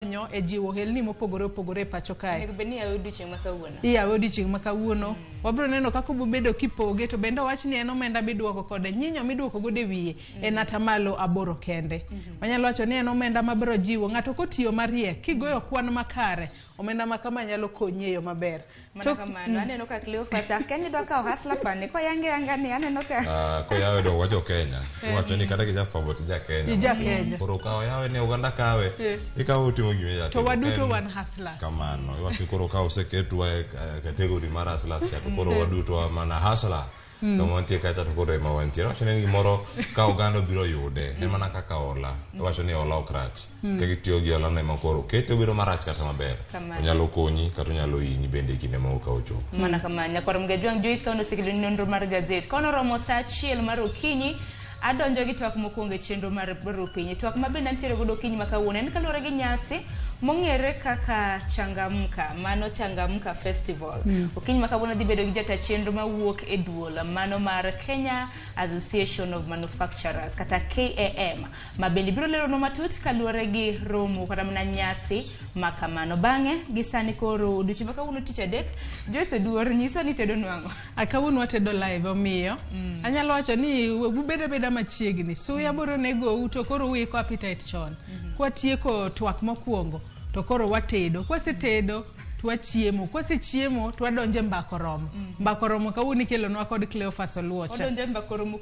nyo e jiwo helni mopogore opogore pacho kae. Nego beni ya odiochieng' makawuono. Iya odiochieng' makawuono. Wabro neno kaka obedo kipoge to bende wach ni en omenda miduoko kode nyinyo miduoko gode wiye en atamalo 8 kende. Wanyalo wacho ni en omenda mabro jiwo ng'ato kotiyo mariek kigoyo kwan makare omenda makama nyalo konyi e yo maber. Mana kamano aneno ka Cleophas keni dwa kawo hasla fane ko yange ni aneno ka ko yawe do wacho Kenya wacho ni kata kija fabo tija Kenya koro kawo yawe ne Uganda kawe ikawo timo gimi to waduto wan hustlers kamano wacho koro kawo seketwa e category mar hustlers to koro waduto mana hustler kama ntie kata to koro ema wantie wacho ni gimoro ka Uganda biro yude en mana kaka ola wacho ni ola okrach ka gitiyo gi ola ne makoro kete biro marach kata maber onyalo konyi kata onyalo hinyi bende kinde ma okawo chopo mana kamanya kwa mgejwang Joyce kono sikili nonro mar gazet kono romo saa 1 mar okinyi adonjo gi twak mokwongo chenro mar baro piny twak mabende ntiere godo okinyi makawuono en kaluwore gi nyasi mong'ere kaka changamka festival okinyi makawuono dhi bedo gi jata chenro mawuok e duola mano mar Kenya Association of Manufacturers kata KAM mabende biro lero no matut kaluwore gi romo kata mana nyasi makamano bang'e gisani koro odiochieng' makawuono tich adek Joyce duor nyiso ni tedo nwang'o akawuono watedo live omiyo anyalo wacho ni ubeda machiegni suya boro nego uto koro wiko appetite chon kwa tieko twak mokwongo to koro watedo kwasetedo twachiemo kwasechiemo twadonje mbakoromo kawuono kelonwa kod Cleophas Oluocha odonje mbakoromo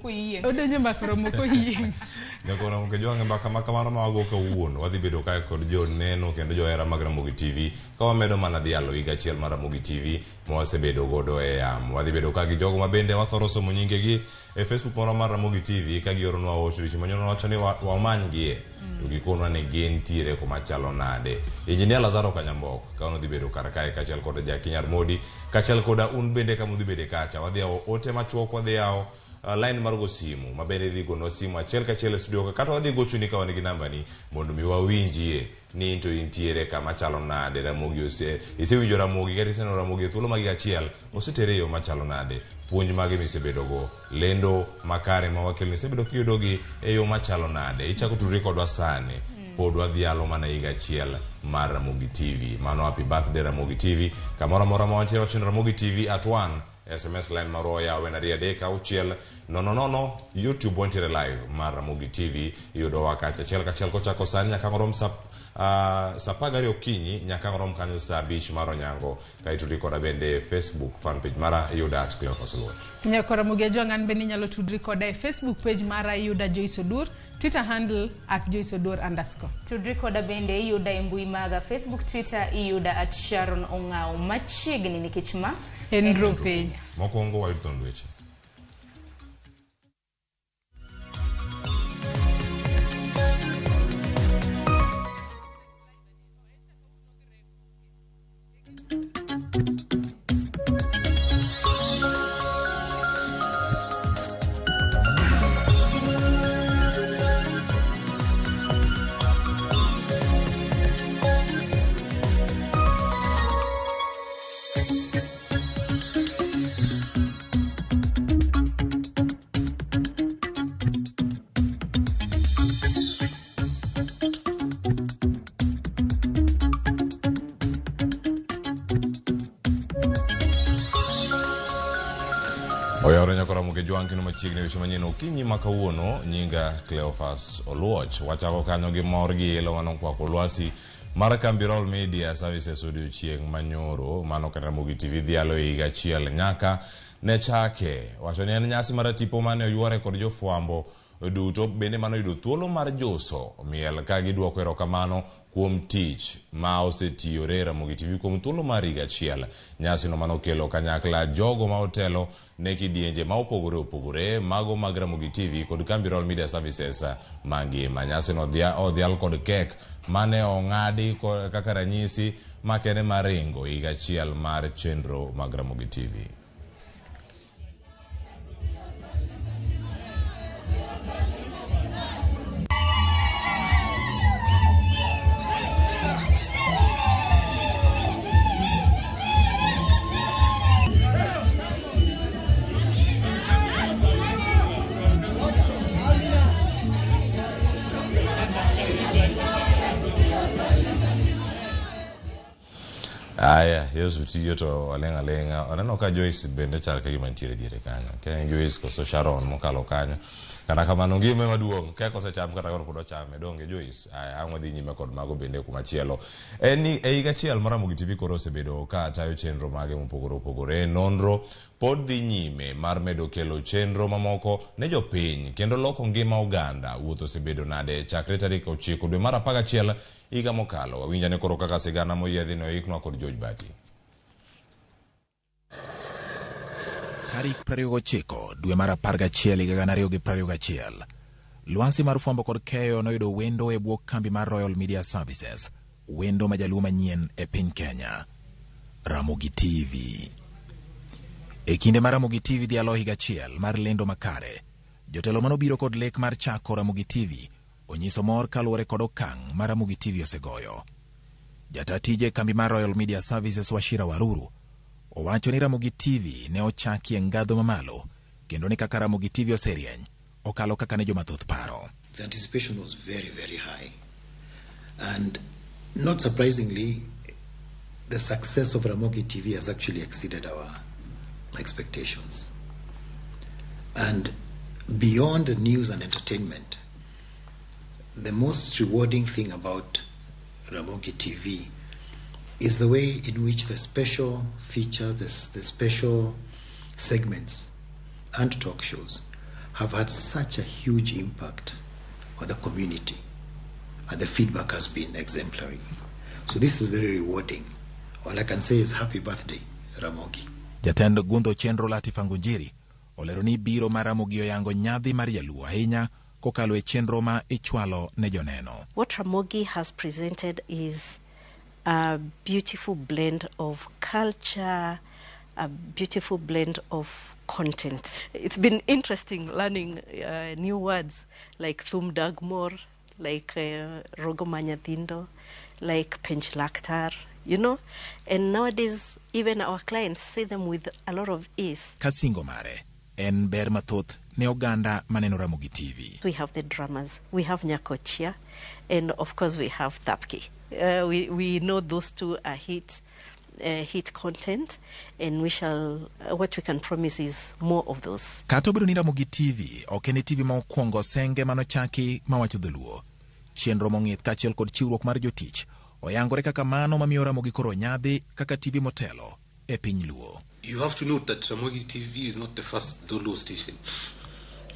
koyieng nyakoro ke joange mbaka makamano ma wago kawuono wadhi bedo kae kod joneno kendo johera mag Ramogi TV ka wamedo mana dhialo higa achiel mar Ramogi TV ma wasebedo godo e yamo wadhi bedo ka gi jogo mabende wathoro somo nyingegi e Facebook moro mar Ramogi TV ka gioronwa ochirisho manyono wacho ni wamanygie to gikonwa ne gin tiere kuma chalo nade Injinia Lazaro Kanyamboko ka ono dhi bedo kar kae kachiel kod Jakinyar Modi kachiel koda un bende ka mudhi bede kacha wadhi yawo ote machuok wadhi yawo line mar go simu mabende dhi gono simu achiel kachiel e studio kata wadhi gochuni ka wan gi namba ni mondo mi wawinjie ni into intiere kama chalo nade Ramogi isewinjo Ramogi kata iseno Ramogi thuolo magi achiel osetere yo machalo nade puonj mage misebedo go lendo makare ma wakelni sebedo kiyudogi e yo machalo nade ichako tudri kodwa sani pod wadhialo mana higa achiel mar Ramogi TV mano happy birthday Ramogi TV kamoro mora ma wantiere wacho Ramogi TV at 1 SMS line maroya when aria deka uchiel no YouTube wantiere live mar Ramogi TV yudo wakati achiel kachiel kochako sani nyaka ngorom sapagari okinyi nyaka ngorom kanyo saa 5 mar onyango kaito rikoda bende Facebook fan page mara yuda at Cleophas Oluocha nyaka Ramogi joangan bende nyalo tudri koda e Facebook page mara yuda Joyce Odur Twitter handle @JoyceOdur_. Tudri koda bende yuda e mbui maga Facebook Twitter yuda @Sharon Ongao machiegni nikech ma Enro piny mokwongo wayud thon weche Oyaro nyakora muke joangi no machiegni weche manyeno okinyi makawuono nyinga Cleophas Oluoch wachako kanyo gi mor gi ilo mano kwa kolwasi mar kambi Roll Media Services odiochieng' manyoro mano kata Ramogi TV dhialo higa achiel nyaka ne chake wacho ni en nyasi mar tipo mane oyuore kod jofwambo duto bende mano yudo thuolo mar joso miel ka giduoko erokamano kuom tich ma osetiyore Ramogi TV kuom thuolo mar higa achiel nyasi no mano kelo kanyakla jogo ma otelo ne kidienje ma opogore mago mag Ramogi TV kod kambi Roll Media Services mangima nyasi no odhial kod kek mane ong'adi kaka ranyisi makene maringo higa achiel mar chenro mag Ramogi TV. Aya, Yesu tiyo to alenga. Aneno ka Joyce bende chal ka gima ntiere diere kanyo. Ke Joyce koso Sharon mokalo kanyo. Kana kamano ngime maduong' ke kose cham kata koro kudo chame donge Joyce. Aya, ang'o dhi nyime kod mago bende kuma chielo. Eni e higa achiel mar Ramogi TV koro osebedo ka tayo chenro mage mopogore nonro pod dhi nyime mar medo kelo chenro mamoko ne jopiny kendo loko ngima oganda. Wuotho osebedo nade chakre tarik 9 dwe mar 11 higa mokalo. Wawinjane koro kaka sigana moyiedhi no iknwa kod George Bati. Tarik 29 dwe mar 11 higa 2021, lwasi mar fwambo kod keyo noyudo wendo e bwo kambi mar Royal Media Services, wendo majaluo manyien e piny Kenya, Ramogi TV. E kinde mar Ramogi TV dhialo higa achiel mar lendo makare, jotelo manobiro kod lek mar chako Ramogi TV onyiso mor kaluwore kod okang' mar Ramogi TV osegoyo. Jatatije kambi mar Royal Media Services Washira Waruru owacho ni Ramogi TV ne ochaki ngadho mamalo kendo ni kaka Ramogi TV oserieny okalo kaka ne jomathoth paro. The anticipation was very, very high. And not surprisingly, the success of Ramogi TV has actually exceeded our expectations. And beyond the news and entertainment, the most rewarding thing about Ramogi TV is the way in which the special features, the special segments and talk shows have had such a huge impact on the community, and the feedback has been exemplary. So this is very rewarding. All I can say is happy birthday, Ramogi. Jatend Gundo Chenro Latif Angunjiri olero ni biro mar Ramogi oyango nyadhi mar jaluo ahinya kokalo e chenro ma ichwalo ne joneno. What Ramogi has presented is a beautiful blend of culture, a beautiful blend of content. It's been interesting learning new words like Thum Dagmor, like Rogo Manyathindo, like Penchlaktar, you know. And nowadays, even our clients say them with a lot of ease. Kasingo mare, en ber mathoth ne oganda maneno Ramogi TV. We have the dramas, we have Nyakochia, and of course we have Thapki. We know those two are hit content, and we shall what we can promise is more of those. Kata obedo ni Ramogi TV ok en TV ma okwongo senge manochaki mawacho dholuo. Chenro mong'ith kaachiel kod chiwruok mar jotich oyangore kaka mano mamiyo Ramogi koro nyadhi kaka TV motelo e piny luo. You have to note that Ramogi TV is not the first Dholuo station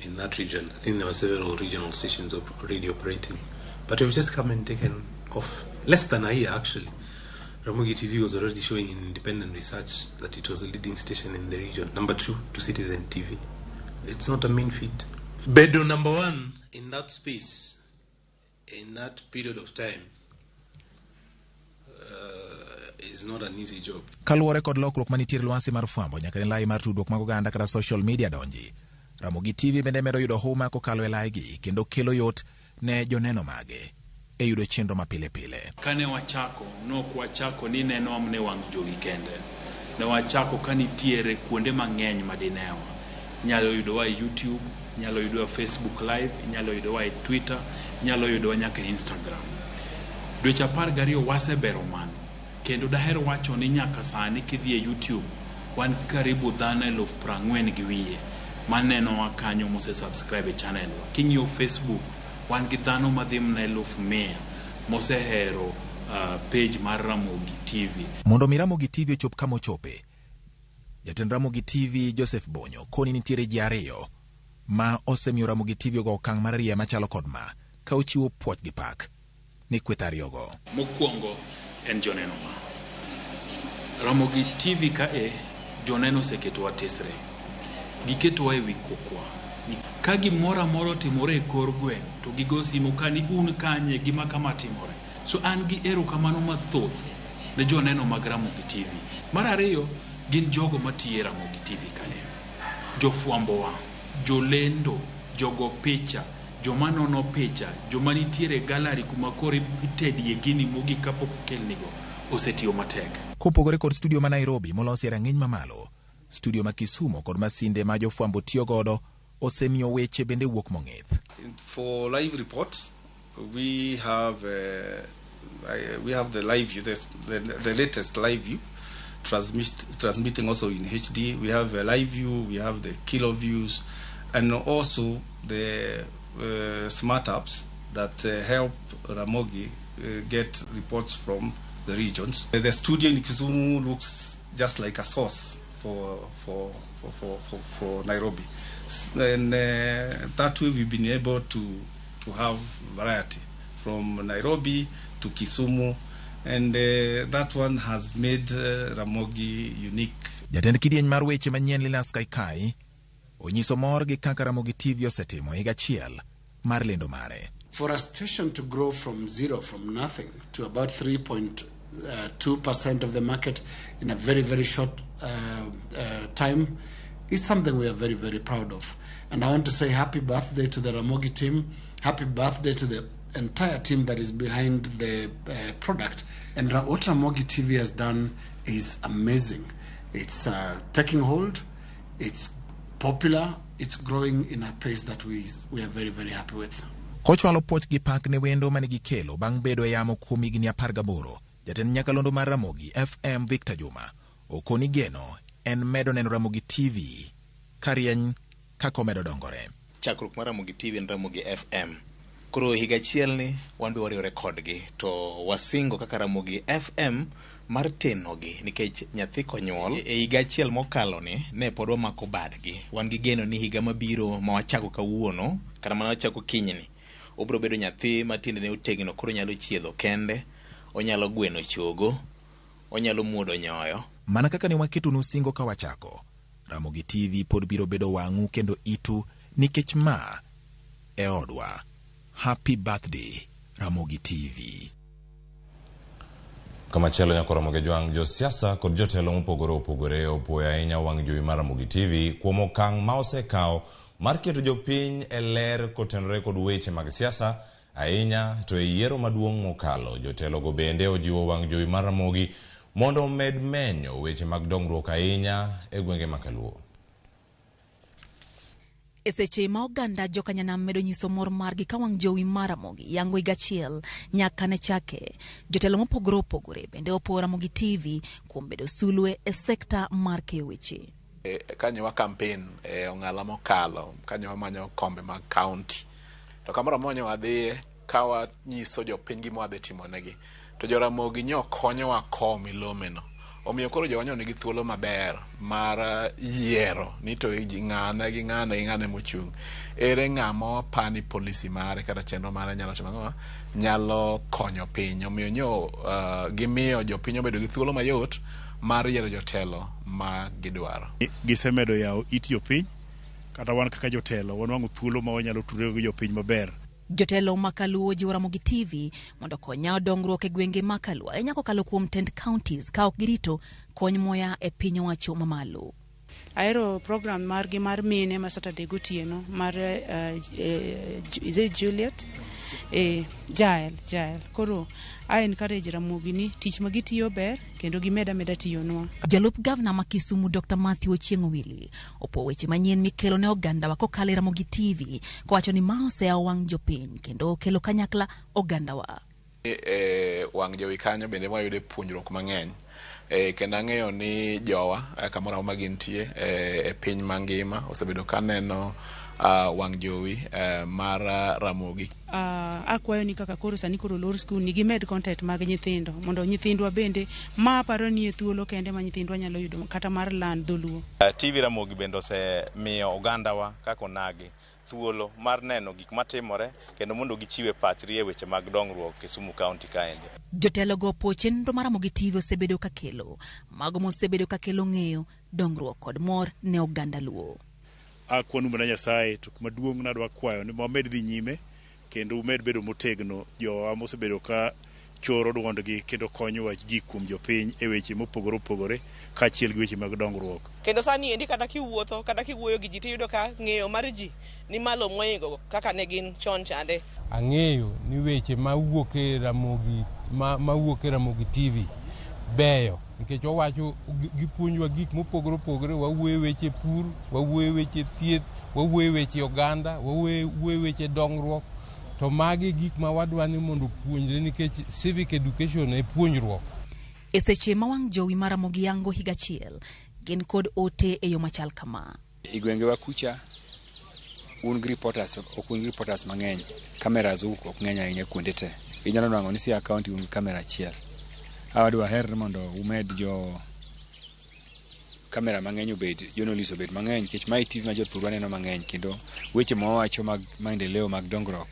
in that region. I think there were several regional stations already operating, but we've just come and taken off. Less than a year, actually. Ramogi TV was already showing in independent research that it was a leading station in the region. Number 2 to Citizen TV. It's not a mean feat. Bedo number 1 in that space, in that period of time, is not an easy job. Kaluwore kod lokruok manitiere lwasi mar fwambo nyaka ne lai mar tudruok mag oganda kata social media donji, Ramogi TV bende medo yudo huma kokalo e laigi kendo kelo yot ne joneno mage e yudo chenro mapile pile. Kane wachako, nok wachako ni neno amne wang' jowi kende. Ne wachako kanitiere kuonde mang'eny madinewa. Nyalo yudowa e YouTube, nyalo yudowa Facebook Live, nyalo yudowa e Twitter, nyalo yudowa nyaka Instagram. Dweche 12 wasebero mano. Kendo daher wacho ni nyaka sani kidhi e YouTube, wan karibu dhano 40,000 gi wiye maneno wa kanyo mose subscribe e channel wa. King'iyo Facebook, wan gi dhano madhim na 100,000 mose hero page mar Ramogi TV. Mondo mi Ramogi TV ochop kama ochope, jatend Ramogi TV Joseph Bonyo koni nitiere ji ariyo ma osemiyo Ramogi TV go okang' mar rie machalo kod ma ka ochiwo puoch gi pak ni kweth ariyogo. Mokwongo en joneno ma Ramogi TV ka joneno seketwa tesre giketwa e wi kokwa ka gimoro amora timore e kor gweng' to gigo simu kani un kanye gima kama timore. So an gi erokamano mathoth ne joneno mag Ramogi TV. Mar ariyo gin jogo matiye Ramogi TV kane, jofwambowa, jolendo, jogo picha, jomanono picha, joma nitiere gallery kuma koro itedie gini mogi kapok okelnigo osetiyo matek. Kopogore kod studio ma Nairobi molosi e rang'iny mamalo, studio ma Kisumu kod masinde ma jofwambo tiyo godo osemiyo weche bende wuok mong'ith. For live reports, we have we have the live view, the latest live view, transmitting also in HD. We have a live view, we have the kilo views, and also the smart apps that help Ramogi get reports from the regions. The studio in Kisumu looks just like a source for Nairobi, and that way we've been able to have variety from Nairobi to Kisumu, and that one has made Ramogi unique. Jatend kidieny mar weche manyien Linas Kaikai onyiso mor gi kaka Ramogi TV osetimo higa achiel mar lendo mare. For a station to grow from nothing to about 3.2% of the market in a very, very short time is something we are very, very proud of. And I want to say happy birthday to the Ramogi team. Happy birthday to the entire team that is behind the product. And what Ramogi TV has done is amazing. It's taking hold, it's popular, it's growing in a pace that we are very, very happy with. Kochwalo poch gi pak ne wendo mane gikelo bang' bedo e yamo kuom higni 18, jatend nyakalondo mar Ramogi FM Victor Juma okoni geno en medo neno Ramogi TV karieny kako medo dongore. Chakruok mar Ramogi TV en Ramogi FM. Koro higa achiel ni wan be wariwore kodgi to wasingo kaka Ramogi FM mar tenogi nikech nyathi konyuol e higa achiel mokalo ni ne pod wamako badgi. Wan gi geno ni higa mabiro ma wachako kawuono kata mana wachako kinyni obro bedo nyathi matinde ne otegno, koro nyalo chiedho kende, onyalo gweno chogo, onyalo muodo nyoyo. Mana kaka ne waketo nusingo ka wachako, Ramogi TV pod biro bedo wang'u kendo itu nikech ma e odwa. Happy birthday, Ramogi TV. Kama chelo nyako Ramogi Jwang, jo siasa kod jotelo mopogore opogore opoya ahinya wang' jowi mar Ramogi TV kuom okang' ma osekao mar keto jopiny e ler kotenore kod weche mag siasa ahinya to e yiero maduong' mokalo. Jotelo go bende ojiwo wang' jowi mar Ramogi mondo med menyo weche mag dongruok ahinya e gwenge makaluo. Eseche ma oganda jokanyanam medo nyiso mor margi ka wang' jowi mar Ramogi yango higa achiel nyaka ne chake, jotelo mopogore opogore bende opo Ramogi TV kuom bedo sulwe e sekta mar keyo weche. Kanyo wa campaign ong'ala mokalo, kanyo wamanyo kombe mag county, to kamoro monyo wadhi kawa nyiso jopiny gima wadhi timo negi, to jo Ramogi nyo konyo wa kom ilomeno. Omiyo koro jowanyo nigi thuolo maber mar yiero ni to ng'ane mochung'. Ere ng'amo pani policy mare kata chenro mare nyalo konyo piny. Omiyo nyo gimiyo jopiny obedo gi thuolo mayot mar yiero jotelo ma gidwaro. Gisemedo yawo it jopiny kata wan kaka jotelo wanwang'o thuolo ma wanyalo tudore gi jopiny maber. Jotelo makaluo jiwo Ramogi TV mondo konya dongruok e gwenge makaluo ahinya kokalo kuom tend counties ka ok girito kony moya e piny owacho mamalo. Aero program margi mar mine ma Saturday gotieno mar Juliet Jael koro I encourage Ramogi ni tich magitiyo ber kendo gimeda tiyo nwa. Jalup Governor ma Kisumu Dr. Matthew Ochieng' Willy opo weche manyien mikelo ne oganda wa kokalo Ramogi TV kowacho ni ma osea wang' jopiny kendo kelo kanyakla oganda wa. Wang' jowi kanyo bende wayude puonjruok mang'eny. Kendo ang'eyo ni jowa kamoro ma gintie e piny mangima osebedo kaneno wang' jowi mar Ramogi. Akwayo ni kaka koro sani koro lor school ni gimed content mag nyithindo mondo nyithindwa bende ma paro ni thuolo kende ma nyithindwa nyalo yudo kata mar land dholuo. TV Ramogi bende osemiyo oganda wa kako nagi thuolo mar neno gik matimore kendo mondo gichiwe pachri e weche mag dongruok Kisumu County kaende. Jotelo go po chenro mar Ramogi TV osebedo kakelo mago mosebedo kakelo ng'eyo dongruok kod mor ne oganda luo. Akwanu mana Nyasaye to maduong' nadwa kwayo ni momed dhi nyime kendo umed bedo motegno jowa mosebedo ka choro duondgi kendo konyo ji kuom jopiny e weche mopogore opogore kaachiel gi weche mag dongruok. Kendo sani endi kata kiwuotho kata kiwuoyo gi ji tiyudo ka ng'eyo mar ji ni malo moingo kaka ne gin chon chande. Ang'eyo ni weche mawuok e Ramogi TV beyo nikech owacho gipuonjwa gik mopogore opogore, wawuoyo weche pur, wawuoyo weche thieth, wawuoyo weche oganda, wawuoyo weche dongruok to magi gik ma wadwani mondo puonjre nikech civic education e puonjruok. E seche ma wang' jowi mar Ramogi yango higa achiel gin kod ote e yo machal kama. Igwengewa kucha un reporters ok un reporters mang'eny, cameras ok ng'eny ahinya kuonde te. Inyalo nwang'o ni si account un kamera achiel. Awadwa her mondo umed jo kamera mang'eny obed, journalist obed mang'eny nikech mai TV ma jothurwa neno mang'eny kendo weche ma wawacho mag maendeleo mag dongruok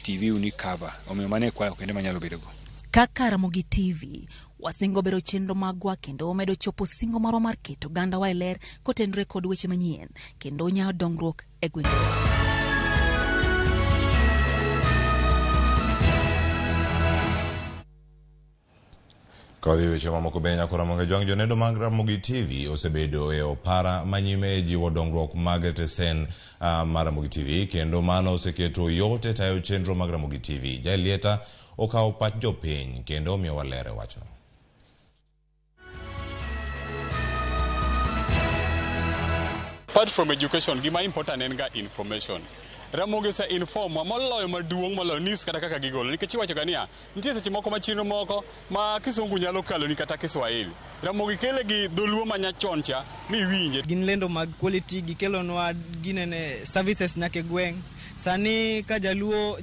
TV uni cover. Omiyo mane kwayo kendo manyalo bedogo. Kaka Ramogi TV wasingo bero chenro magwa kendo omedo chopo singo marwa mar keto ganda wa ler kotenre kod weche manyien kendo nyawo dongruok e gwenge. Kodhi weche mamoko bende nyako Ramogi jwang' jonedo mag Ramogi TV osebedo e opara manyime jiwo dongruok mag tesen mar Ramogi TV kendo mano oseketo yote tayo chenro mag Ramogi TV. Jailieta okawo pach jopiny kendo omiyo walere wachno. Apart from education, gima important en ga information. Ramogi se inform moloyo maduong' moloyo news kata kaka gigolo nikech iwacho ga niya nitie seche moko machino moko ma kisungu nyalo kalo ni kata Kiswahili. Ramogi kele gi dholuo manyachon cha miwinje. Gin lendo mag quality gikelonwa ginene services nyake gweng'. Sani ka jaluo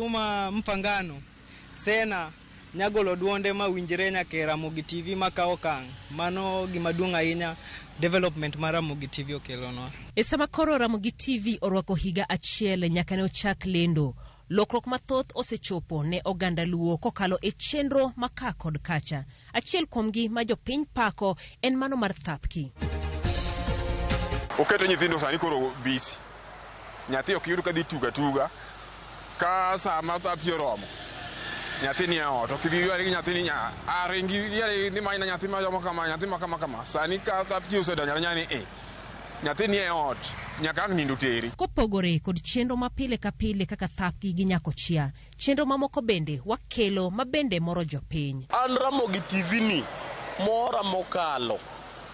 ma Mpangano Sena nyagolo duonde ma winjre nyake Ramogi TV makawo kang'. Mano gima duong' ahinya development mar Ramogi TV okelonwa. E sama koro Ramogi TV orwako higa achiel nyaka ne ochak lendo, lokruok mathoth osechopo ne oganda luo kokalo e chenro maka kod kacha. Achiel kuomgi ma jopiny pako en mano mar thapki. Oketo nyithindo sani koro busy. Nyathi ok yud ka dhi tuga ka sama thapki oromo. Nyathi ni ot ok bi yari nyathi ni nya aringi yari ni mai na nyathi ma jomo kama nyathi ma kama sani ka thapki osedonyo nyani nyathi ni ot nyaka nindo teri. Kopogore kod chenro mapile ka pile kaka thapki gi nyako chia, chenro mamoko bende wakelo mabende moro jopiny. An Ramogi TV ni mora mokalo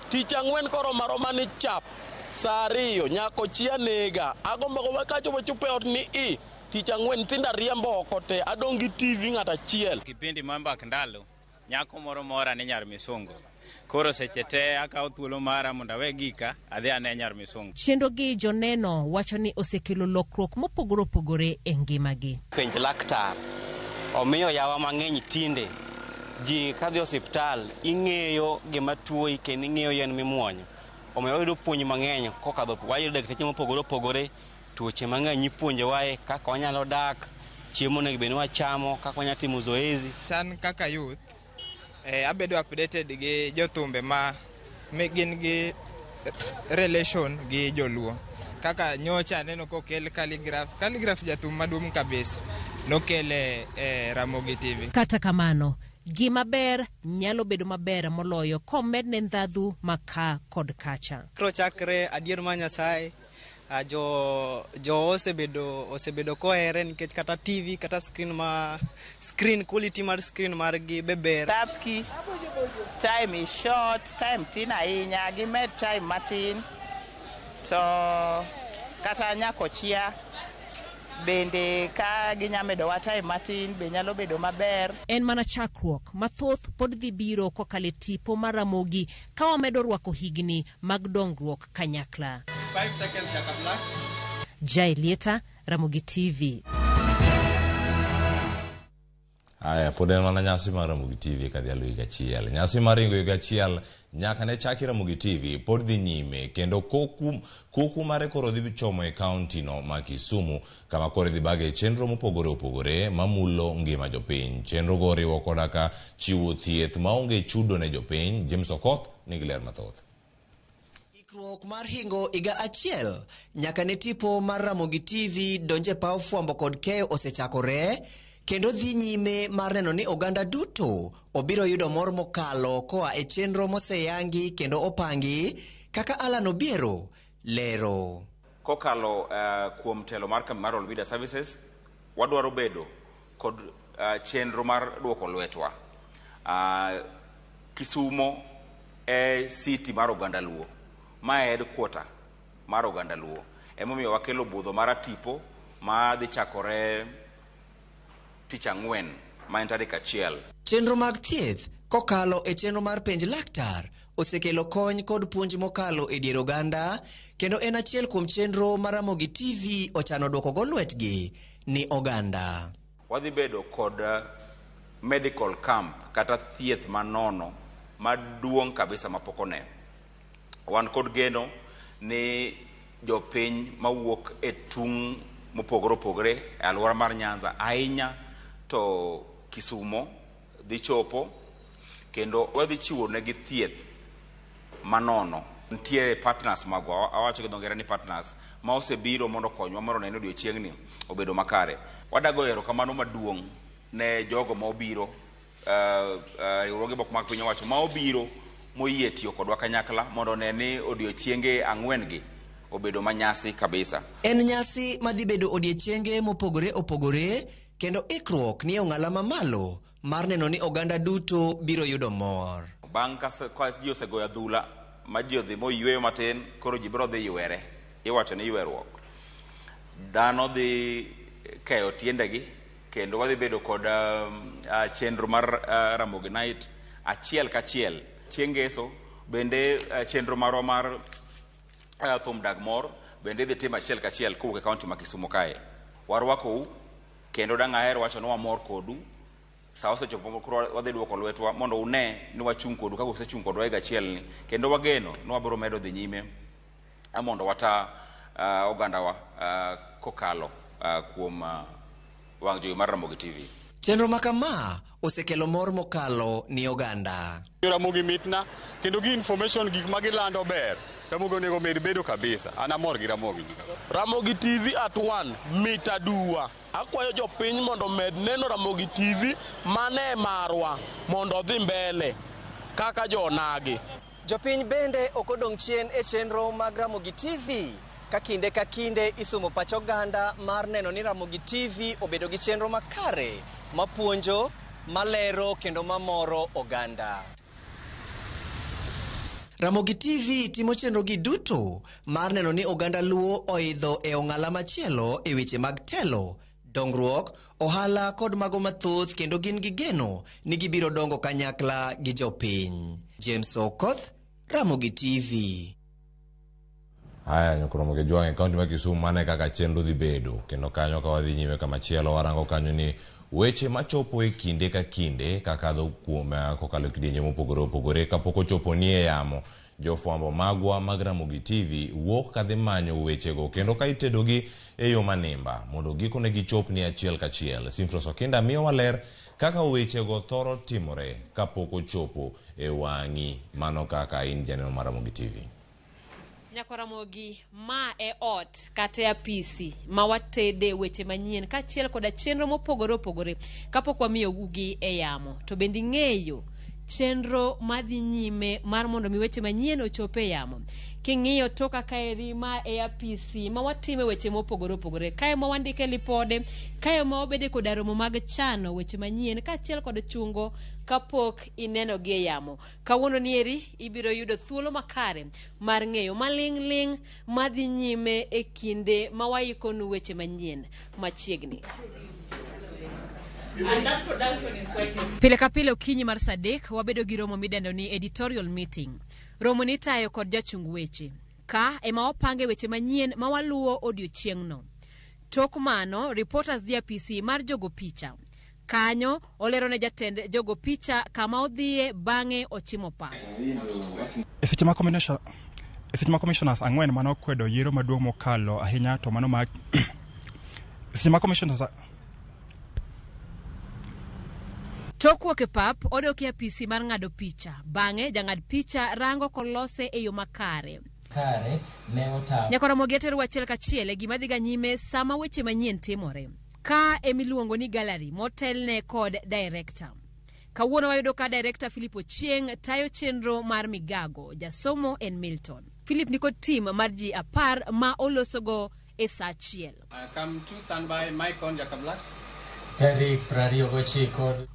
tich ang'wen koro maroma ni chap saa 2 nyako chia nega agombo go kacho chupe ot ni tich ang'wen thinda riembo oko te adongi TV ng'ata chiel. Kipindi mambak ndalo nyako moro mora ne nyar misungo koro seche te akawo thuolo mara mondo awe gika adhi ane nyar misungo. Chenro gi joneno wacho ni osekelo lokruok mopogore opogore e ngimagi. Penj laktar omiyo yawa mang'eny tinde ji kadhi osiptal ing'eyo gima tuoi kendo ing'eyo yen mimuonyo. Omiyo yudo puonj mang'eny kokadho wayudo dakteche mopogore opogore tuoche mang'eny ipuonjo wae kaka wanyalo dak, chiemo ne bende wachamo, kaka wanyalo timo zoezi. Tan kaka youth abedo updated gi jothumbe ma gin gi relation gi joluo. Kaka nyocha neno kokel calligraph jathum maduong' kabisa nokele Ramogi TV. Kata kamano gima ber nyalo bedo maber moloyo komed ne ndhadhu maka kod kacha. Kro chakre adier ma Nyasaye jo osebedo kohere nikech kata TV kata screen quality mar screen mar gi beber. Thapki time is short, time tin ahinya gi med time matin to kata nyako chia bende ka ginyamedo wa time matin be nyalo bedo maber. En mana chakruok mathoth pod dhi biro kokale tipo mar Ramogi ka wamedo rwako higni mag dongruok kanyakla. 5 seconds Jaka Black. Jailieta, Ramogi TV. Aya, pod en mana nyasi mar Ramogi TV kadhi alu higa achiel. Nyasi mar ringo higa achiel nyaka ne chaki Ramogi TV pod dhi nyime kendo kuku mare koro dhi chomo e kaunti no ma Kisumu kama koro dhi bage chenro mopogore opogore mamulo ngima jopiny. Chenro go riwo koda ka chiwo thieth maonge chudo ne jopiny. James Okoth nigi ler mathoth. Ikruok mar hingo higa achiel nyaka ne tipo mar Ramogi TV donje paw fwambo kod keyo osechakore kendo dhi nyime mar neno ni oganda duto obiro yudo mor mokalo koa e chenro moseyangi kendo opangi kaka Alan Obiero lero. Kokalo kuom telo mar Cameral Media Services wadwaro bedo kod chenro mar duoko lwetwa. Kisumo e city mar oganda luo ma headquarter mar oganda luo emomiyo wakelo budho mar tipo ma dhi chakore tich ang'wen ma en tarik 1. Chenro mag thieth kokalo e chenro mar penj laktar osekelo kony kod puonj mokalo e dier oganda, kendo en achiel kuom chenro ma Ramogi TV ochano dwoko go lwetgi ni oganda. Wadhi bedo kod medical camp kata thieth manono maduong' kabisa mapok one. Wan kod geno ni jopiny mawuok e tung' mopogore opogore e alwora mar Nyanza ahinya to Kisumo dhi chopo, kendo wadhi chiwo negi thieth manono. Nitie partners magwa, awacho gi dho ngere ni partners, ma osebiro mondo konywa mondo neno odiochiengni obedo makare. Wadago erokamano maduong' ne jogo ma obiro, riwruoge moko mag piny owacho ma obiro moyie tiyo kodwa kanyakla mondo ne ni odiochienge ang'wen gi obedo manyasi kabisa. En nyasi madhi bedo odiochienge mopogore opogore, kendo ikruok ni ong'ala mamalo mar neno ni oganda duto biro yudo mor. Bang' ka ji osegoyo adhula ma ji odhi moyweyo matin, koro ji biro dhi ywere, iwacho ni yweruok. Dhano dhi keyo tiendegi, kendo wadhi bedo kod chenro mar Ramogi Night achiel kachiel. Chieng' Ngeso bende chenro marwa mar thum dag mor bende dhi tim achiel kachiel kowuok e kaunti ma Kisumo kae. Warwakou kendo dang' ahero wacho ni wamor kodu. Sa osechopo koro wadhi dwoko lwetwa mondo une ni wachung' kodu kaka usechung' kodwa higa achiel ni, kendo wageno ni wabiro medo dhi nyime mondo wata ogandawa kokalo kuom wang' jowi mar Ramogi TV. Chenro makama osekelo mor mokalo ni oganda. Ramogi mitna kendo gi information gik ma gilando ber. Ramogi onego med bedo kabisa. An amor gi Ramogi. Ramogi TV at 1 mita duwa. Akwayo jopiny mondo med neno Ramogi TV mane marwa mondo odhi mbele kaka jonagi. Jopiny bende okodong' chien e chenro mag Ramogi TV. Ka kinde isumo pach oganda mar neno ni Ramogi TV obedo gi chenro makare, mapuonjo, malero kendo mamoro oganda. Ramogi TV timo chenro gi duto mar neno ni oganda Luo oidho e ong'ala machielo e weche mag telo, dongruok, ohala kod mago mathoth, kendo gin gi geno ni gibiro dongo kanyakla gi jopiny. James Okoth, Ramogi TV. Haya, nyokoromogi jwang' e kaunti ma Kisumu mane kaka chenro dhi bedo, kendo kanyo ka wadhi nyime kama chielo warango kanyo ni weche machopo e kinde ka kinde kakadho kuom kokalo kidienje mopogore opogore kapok ochopo ni e yamo. Jofwambo magwa mag Ramogi TV wuok kadhi manyo wechego kendo ka itedogi e yo manimba mondo gikone gichop ni achiel kachiel. Simfros Okinda miyo waler kaka wechego thoro timore kapok ochopo e wang'i, mano kaka in janeno mar Ramogi TV. Nyakораmogi ma e ot kata apisi ma watede weche manyien kachiel koda chenro mopogore opogore kapok wamiyo ugi e yamo. To bende ng'eyo chenro madhi nyime mar mondo mi weche manyien ochope yamo. King'iyo toka kaeri ma e apisi ma watime weche mopogore opogore, kae ma wandike lipode, kae ma wabede koda romo mag chano weche manyien kachiel kod chungo kapok ineno gi e yamo. Kawuono nieri ibiro yudo thuolo makare mar ng'eyo maling' madhi nyime e kinde ma waikonu weche manyien machiegni. Pile ka pile okinyi mar Sadek wabedo gi romo midendo ni editorial meeting. Romo ni tayo kod jachung weche. Ka ema wapange weche manyien ma waluwo odiochieng'no. Tok mano, reporters dhi apisi mar jogo picha. Kanyo olero ne jatend jogo picha kama odhie bang'e ochimo pa. Seche ma commissioners ang'wen mano kwedo yiero maduong' mokalo ahinya to mano ma seche ma commissioners Tokwuok e pap odok e apisi mar ng'ado picha. Bang'e jang'ad picha rango kolose e yo makare. Nyakораmogi atero achiel kachiel e gima dhiga nyime sama weche manyien timore. Ka emiluongo ni gallery motelne kod director. Kawuono wayudo ka director Philip Ochieng tayo chenro mar migago. Jasomo en Milton. Philip nikod team mar ji 10 ma olosogo e sa achiel. Come to stand by Mike on Jakabla.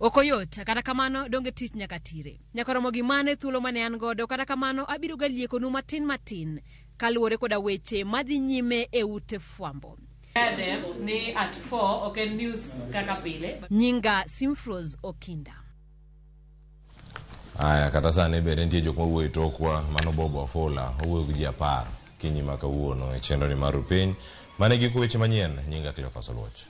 Okoyot, kata kamano donge tich nyaka tire. Nyakораmogi mane thuolo mane an godo, kata kamano abiro ga liekonu matin kaluwore koda weche madhi nyime e ute fwambo. Ni at 4 okay news kaka pile. Nyinga Simfros Okinda. Aya, kata sani bende nitie jok mawuoyo tokwa mano Bobo Afola owuoyo gi ji 10 kinyi ma kawuono e chenro ni mar piny mane giko weche manyien nyinga Cleophas Oluoch.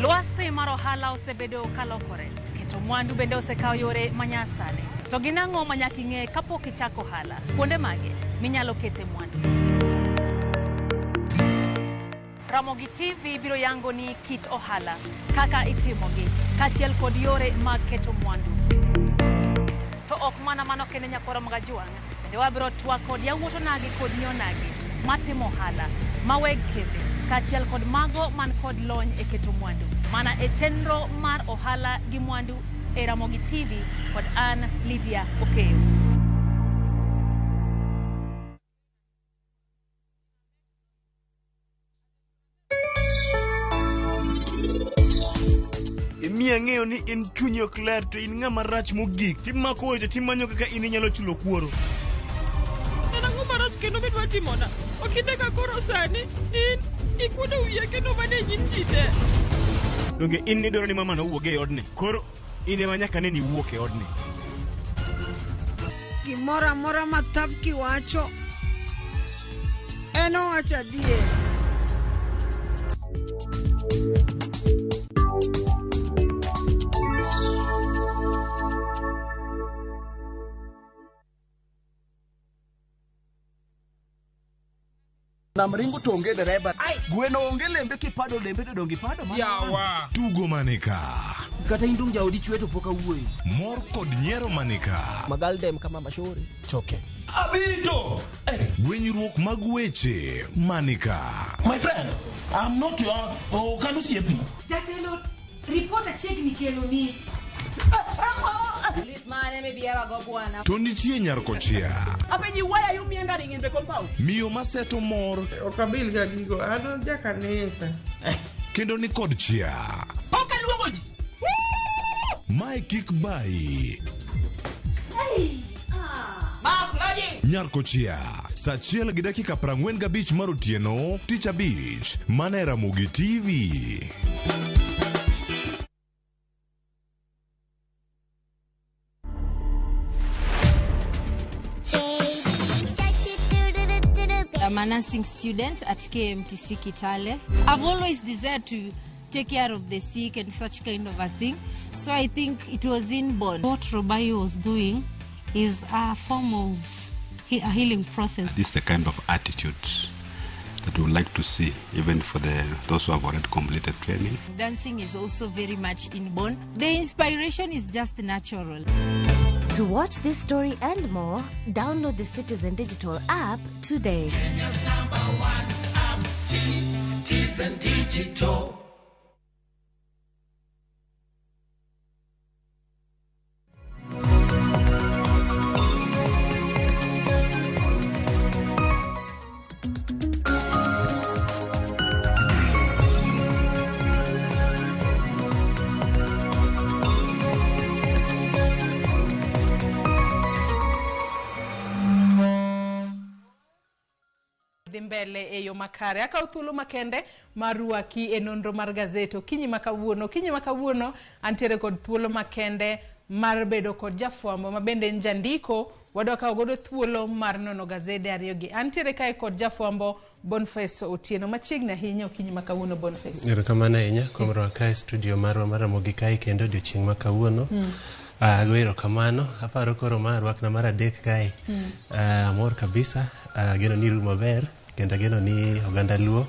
Lwasi mar ohala osebedo kalokore. Keto mwandu bende osekao yore manyasani. To ginang'o manyaka ing'e kapok ichako ohala? Kuonde mage minyalo kete mwandu. Ramogi TV biro yango ni kit ohala, kaka itimogi, kachiel kod yore mag keto mwandu. To ok mana mano kende nyakoro mga juang', bende wabiro twak kod yawuoto nagi kod nyonagi matimo ohala, maweg kembe, kachiel kod mago man kod lony e keto mwandu. Mana e chenro mar ohala gi mwandu e Ramogi TV kod an Lydia Okeyo. Imiya ng'eyo ni in chunyi ok ler to in ng'ama rach mogik. Timako weche timanyo kaka in inyalo chulo kuoro. En ang'o marach kendo midwa timona? Okinde ka koro sani in ikuodo wiye kendo mane nyim ji te. Donge in nidwaro ni mama no wuog e odni? Koro in ema nyaka ne ni wuok e odni. Gimoro amora ma Thapki wacho en owacho adier. Namringo to onge dereba. Gweno onge lembe kipado lembe to dongi pado mana. Yawa. Tugo manika. Kata indung jaodi chweto poka wuoyi. Mor kod nyiero manika. Magaldem kama mashori. Choke. Abito. Gwenyruok mag weche manika. My friend, I'm not your kanu siepi. Jatelo report chiegni kelo ni. To nitie nyarkochia. Apenji, why are you meandering in the compound? Miyo maseto mor. Okabil ga gigo ano jakanisa. Kendo ni kod chia. Ok luongo ji. Mae kik bai. Nyarkochia. Saa 1:45 mar otieno, Tich Abich, mana e Ramogi TV. I'm a nursing student at KMTC Kitale. I've always desired to take care of the sick and such kind of a thing. So I think it was inborn. What Robai was doing is a form of a healing process. This is the kind of attitude that we would like to see, even for those who have already completed training. Dancing is also very much inborn. The inspiration is just natural. To watch this story and more, download the Citizen Digital app today. Kenya's #1 app, Citizen Digital. Mbele e yo makare aka uthulo makende maruaki e nonro mar gazeto kinyi makawuono antiere kod thuolo makende mar bedo kod jafwambo mabende njandiko wadwaka ogodo thuolo mar nono gazede ariyogi antiere kae kod jafwambo Boniface Otieno machiegni ahinya okinyi makawuono Boniface. Erokamano ahinya kuom rwaka e studio marwa mar Ramogi kae kendo odiochieng' makawuono. Aguero kamano, aparo koro ma rwakna mar adek kae. Amor kabisa, geno ni rumo maber, kendo geno ni oganda luo,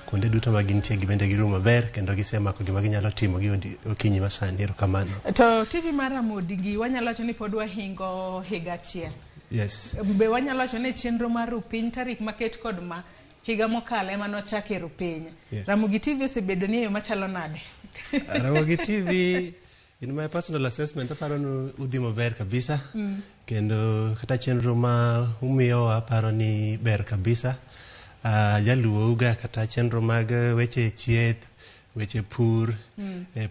kuonde duto ma gintie gibende girumo maber, kendo gisemako gima ginyalo timo gi okinyi masani. Erokamano. To TV mar Ramogi gi wanyalo wacho ni pod wahingo higa achiel. Yes. Be wanyalo wacho ni chenro mar rupiny tarik maket kod ma higa mokalo ema nochake rupiny. Yes. Ramogi TV osebedo ni yo machalo nade? Ramogi TV in my personal assessment aparo ni udhi maber kabisa. Kendo kata chenro ma umiyo aparo ni ber kabisa. jaluouga kata chenro mag weche chieth, weche pur,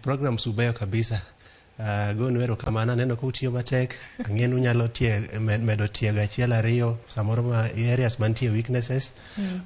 program subeyo kabisa. Gonu erokamano, aneno ka utiyo matek, ang'enu nyalo medo tiego achiel ariyo samoro ma areas mantie weaknesses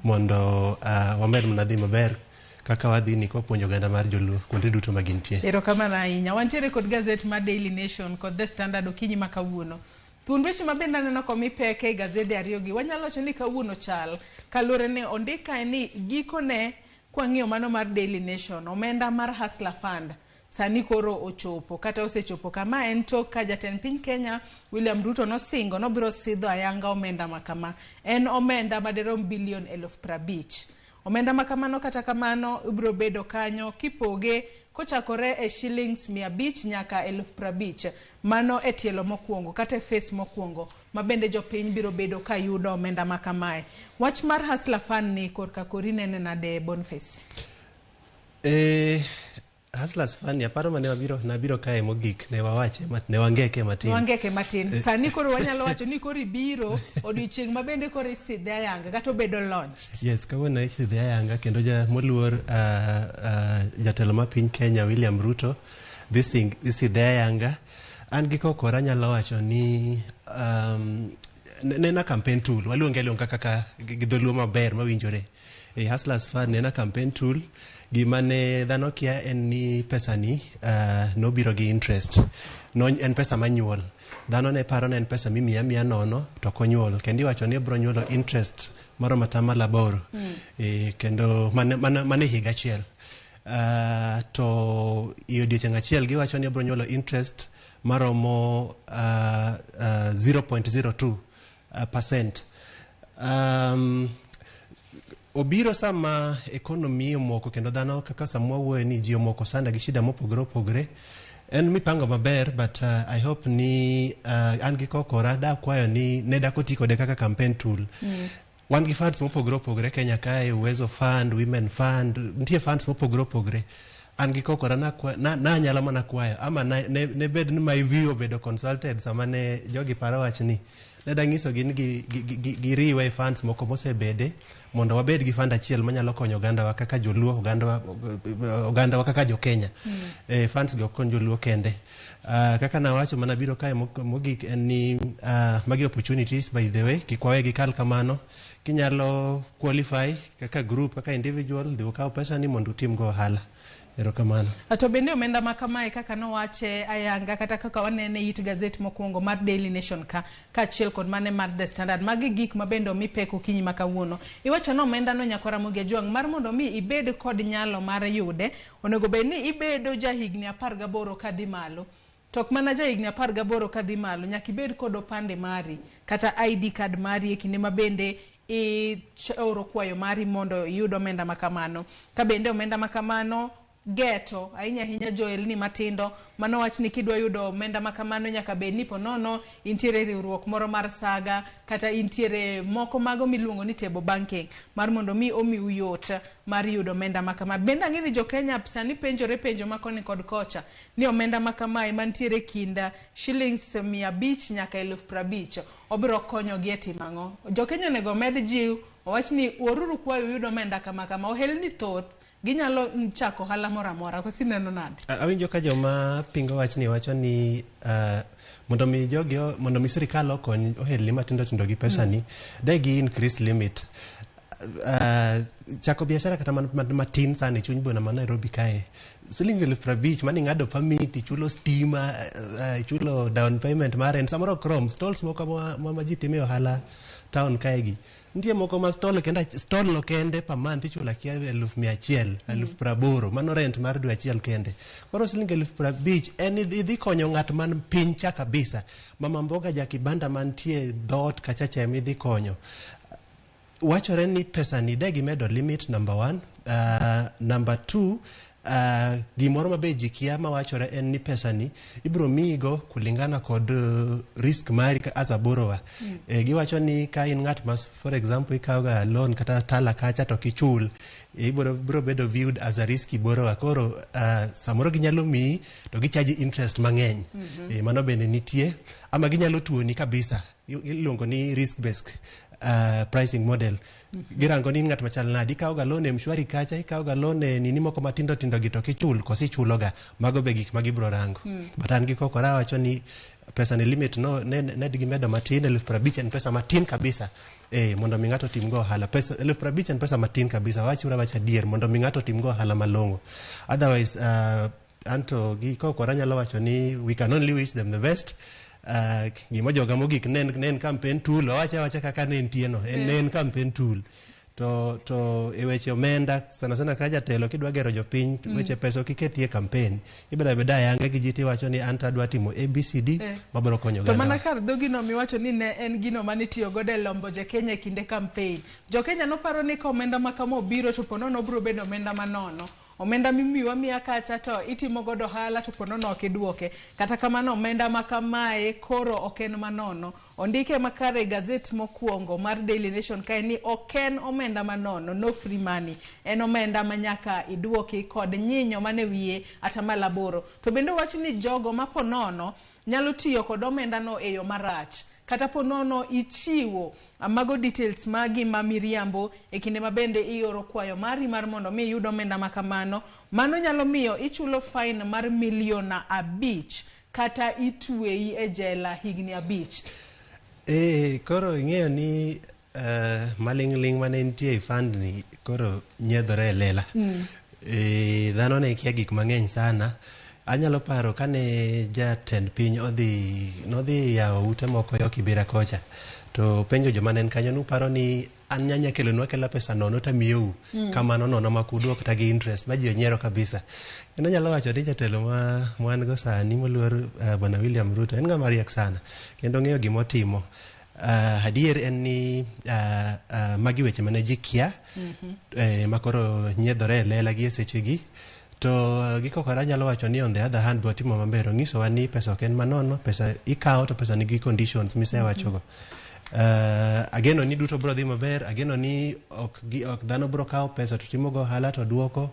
mondo wamed mana dhi maber kaka wadhi ni kopuonjo oganda mar joluo kuonde duto ma gintie. Erokamano ahinya. Wantiere kod gazet mar Daily Nation kod The Standard okinyi ma kawuono. Thuond weche mabende aneno komi peke gazede ariyogi. Wanyalo wacho ni kawuono chal kaluwore ne ondika ni gikone kwang'iyo mano mar Daily Nation, omenda mar Hustler Fund sani koro ochopo kata osechopo kama en tok ka jatend piny Kenya William Ruto nosingo nobiro sidho ayanga omenda makama. En omenda madirom bilion 50,000. Omenda makamano kata kamano ibiro bedo kanyo kipoge kochakore e shillings 500 nyaka 50,000. Mano e tielo mokwongo kata e face mokwongo mabende jopiny biro bedo ka yudo omenda makamae. Wach mar Hustler Fund ni korka kori nene nade Boniface? Hustlers Fund aparo mane nabiro kae mogik ne wawache ne wangeke matin. Sani koro wanyalo wacho ni koro ibiro odiochieng' mabende koro isidhe ayanga kata obedo launched. Yes, kawuono isidhe ayanga kendo moluor jatelo ma piny Kenya William Ruto isidhe ayanga. An gi kokora nyalo wacho ni nena campaign tool, waluonge kaka gidholuo maber mawinjore. Hustlers Fund nena campaign tool. Gima ne dhano kia en ni pesa ni nobiro gi interest. En pesa manyuol. Dhano ne paro ne en pesa mimiya nono to konyuol. Kendo iwacho ni biro nyuolo interest maromo atamalo 8. Kendo mane higa achiel. To odiochieng' achiel giwacho ni biro nyuolo interest maromo 0.02%. Obiro sama ekonomi omoko kendo dhano kaka samwa wuoye ni ji omoko sanda gi shida mopogore opogore. En mipango maber, but I hope ni an gi kokora da kwayo ni ne da koti kode kaka campaign tool. Wan gi funds mopogore opogore Kenya kae, Uwezo Fund, Women Fund, nitie funds mopogore opogore. An gi kokora na nyalo mana kwayo ama ne bed ni my view obedo consulted sama ne jogi paro wach ni. Neda ngiso gin giriwe funds moko mosebede mondo wabed gi fund achiel manyalo konyo oganda wa kaka joluo, oganda wa kaka jo Kenya. Funds go konyo joluo kende. Kaka na wacho mana biro kae mogik en ni magi opportunities by the way, kikwawe gikal kamano kinyalo qualify kaka group kaka individual dhiwo kawo pesa ni mondo utim go ohala. Erokamano. To bende omenda makamae kaka nowache ayanga kata kaka wanene it gazet mokwongo mar Daily Nation ka achiel kod mane mar The Standard magi gik mabende omi pek okinyi makawuono. Iwacho no omenda no nyako Ramogi Juang mar mondo mi ibed kod nyalo mar yude onego bed ni ibedo jahigni 18 kadhi malo. Tok mana jahigni 18 kadhi malo nyaka ibed kod opande mari kata ID card mari e kinde mabende oro kwayo mari mondo iyud omenda makamano. Ka bende omenda makamano geto ahinya Joel ni matindo mano wach ni kidwa yudo omenda makamano nyaka bed ni ponono intiere riwruok moro mar saga kata intiere moko mago miluongo ni table banking mar mondo mi omi uyot mar yudo omenda makama. Bende ang'eni jo Kenya sani penjo makoni kod kocha ni omenda makamae mantiere kinda shillings 500 nyaka 50,000 obiro konyo gi etimang'o. Jo Kenya nego med jiw owach ni oruru kwayo yudo omenda kama ohel ni thoth ginyalo chako hala mora ko sineno nade. Awinjo ka joma pingo wach ni wacho ni mondo mi sirikal okony ohelni matindo gi pesa ni de gi increase limit. Chako biashara kata matin sana chuny bona ma Nairobi kae siling 50,000 mani ngado permit, chulo stima, chulo down payment mare samoro chrome stalls moko ma ji timo ohala town kae gi. Ndiye moko ma stall lo kende per month ichula kia 100,000, 180,000 mano rent mar dwe achiel kende. Koro siling 50,000 en idhi konyo ng'at man piny cha kabisa. Mama mboga ja kibanda mantie dot kachacha idhi konyo. Wachore ni pesa ni degi medo limit number 1. Number 2, gimoro mabe jikia mawachore en ni pesa ni ibro migo kulingana kod risk mari as a borrower. Giwacho ni ka in ng'at mas for example ikawoga loan kata tala kacha to kichul ibro bedo viewed as a risky borrower. Koro samoro ginyalo mi to gichaji interest mang'eny. Mano bende nitie ama ginyalo tuoni kabisa iluongo ni risk based pricing model. Girango ni ngat machal nadi ikaw ga loan e mshwari kacha, ikaw ga loan e nini moko matindo tindo gi to kichul kosi chuloga, mago be gik magibro rango. But an giko kora wacho ni pesa ni limit no ne digi medo matin 15,000 en pesa matin kabisa. Mondo mi ngato tim go hala pesa 15,000 en pesa matin kabisa, wachura wacha dier mondo mi ngato tim go hala malongo. Otherwise anto giko kora nyalo wacho ni we can only wish them the best. Gima joga mogik nen campaign tool wacha kaka nen tieno nen campaign tool to e weche omenda sana ka jatelo kidwa gero jopiny weche pesa kiketie campaign ibeda yanga gi jiti wacho ni anta dwa timo ABCD mabro konyo to mana kar dogino miwacho ni ne en gino mane tiyo godo e lombo je Kenya kinde campaign jo Kenya no paro ni ka omenda makamo biro to ponono bro bedo omenda manono omenda mimiwa miya kacha to itimo godo hala to ponono okidwoke kata kamano omenda makamae koro oken manono ondike makare gazet mokuongo mar Daily Nation kae ni oken omenda manono no free money en omenda manyaka idwoki kod nyinyo mane wiye atamala boro to bende wach ni jogo maponono nyalo tiyo kod omenda no e yo marach kata ponono ichiwo amago details magi mamiriambo e kinde mabende ioro kwayo mari mar mondo mi yudo omenda makamano mano nyalo miyo ichulo fine mar $5,000,000 kata itwei e jela higni 5. Koro ing'eyo ni maling'ling mane nitie e fund ni koro nyedhore e lela. Dhano ne kia gik mang'eny sana. Anyalo paro kane jatend piny nodhi yawo ute moko yo Kibera kocha to penjo joma nen kanyo nuparo ni an nyanya kelonwa kela pesa nono tamiyou kamano nono makudwok ta gi interest ma ji onyiero kabisa. Kendo nyalo wacho ni jatelo ma wan go sani moluor Bwana William Ruto en ng'ama riek sana kendo ng'eyo gimotimo. Adier en ni magi weche mane ji kia makoro nyiedhore e lela gi e sechegi. To giko kora nyalo wacho ni on the other hand botimo maber onyiso wa ni pesa oken manono, pesa ikawo to pesa nigi conditions misewachogo. Ageno ni duto bro dhi maber, ageno ni ok dhano bro kawo pesa to timo go hala to duoko.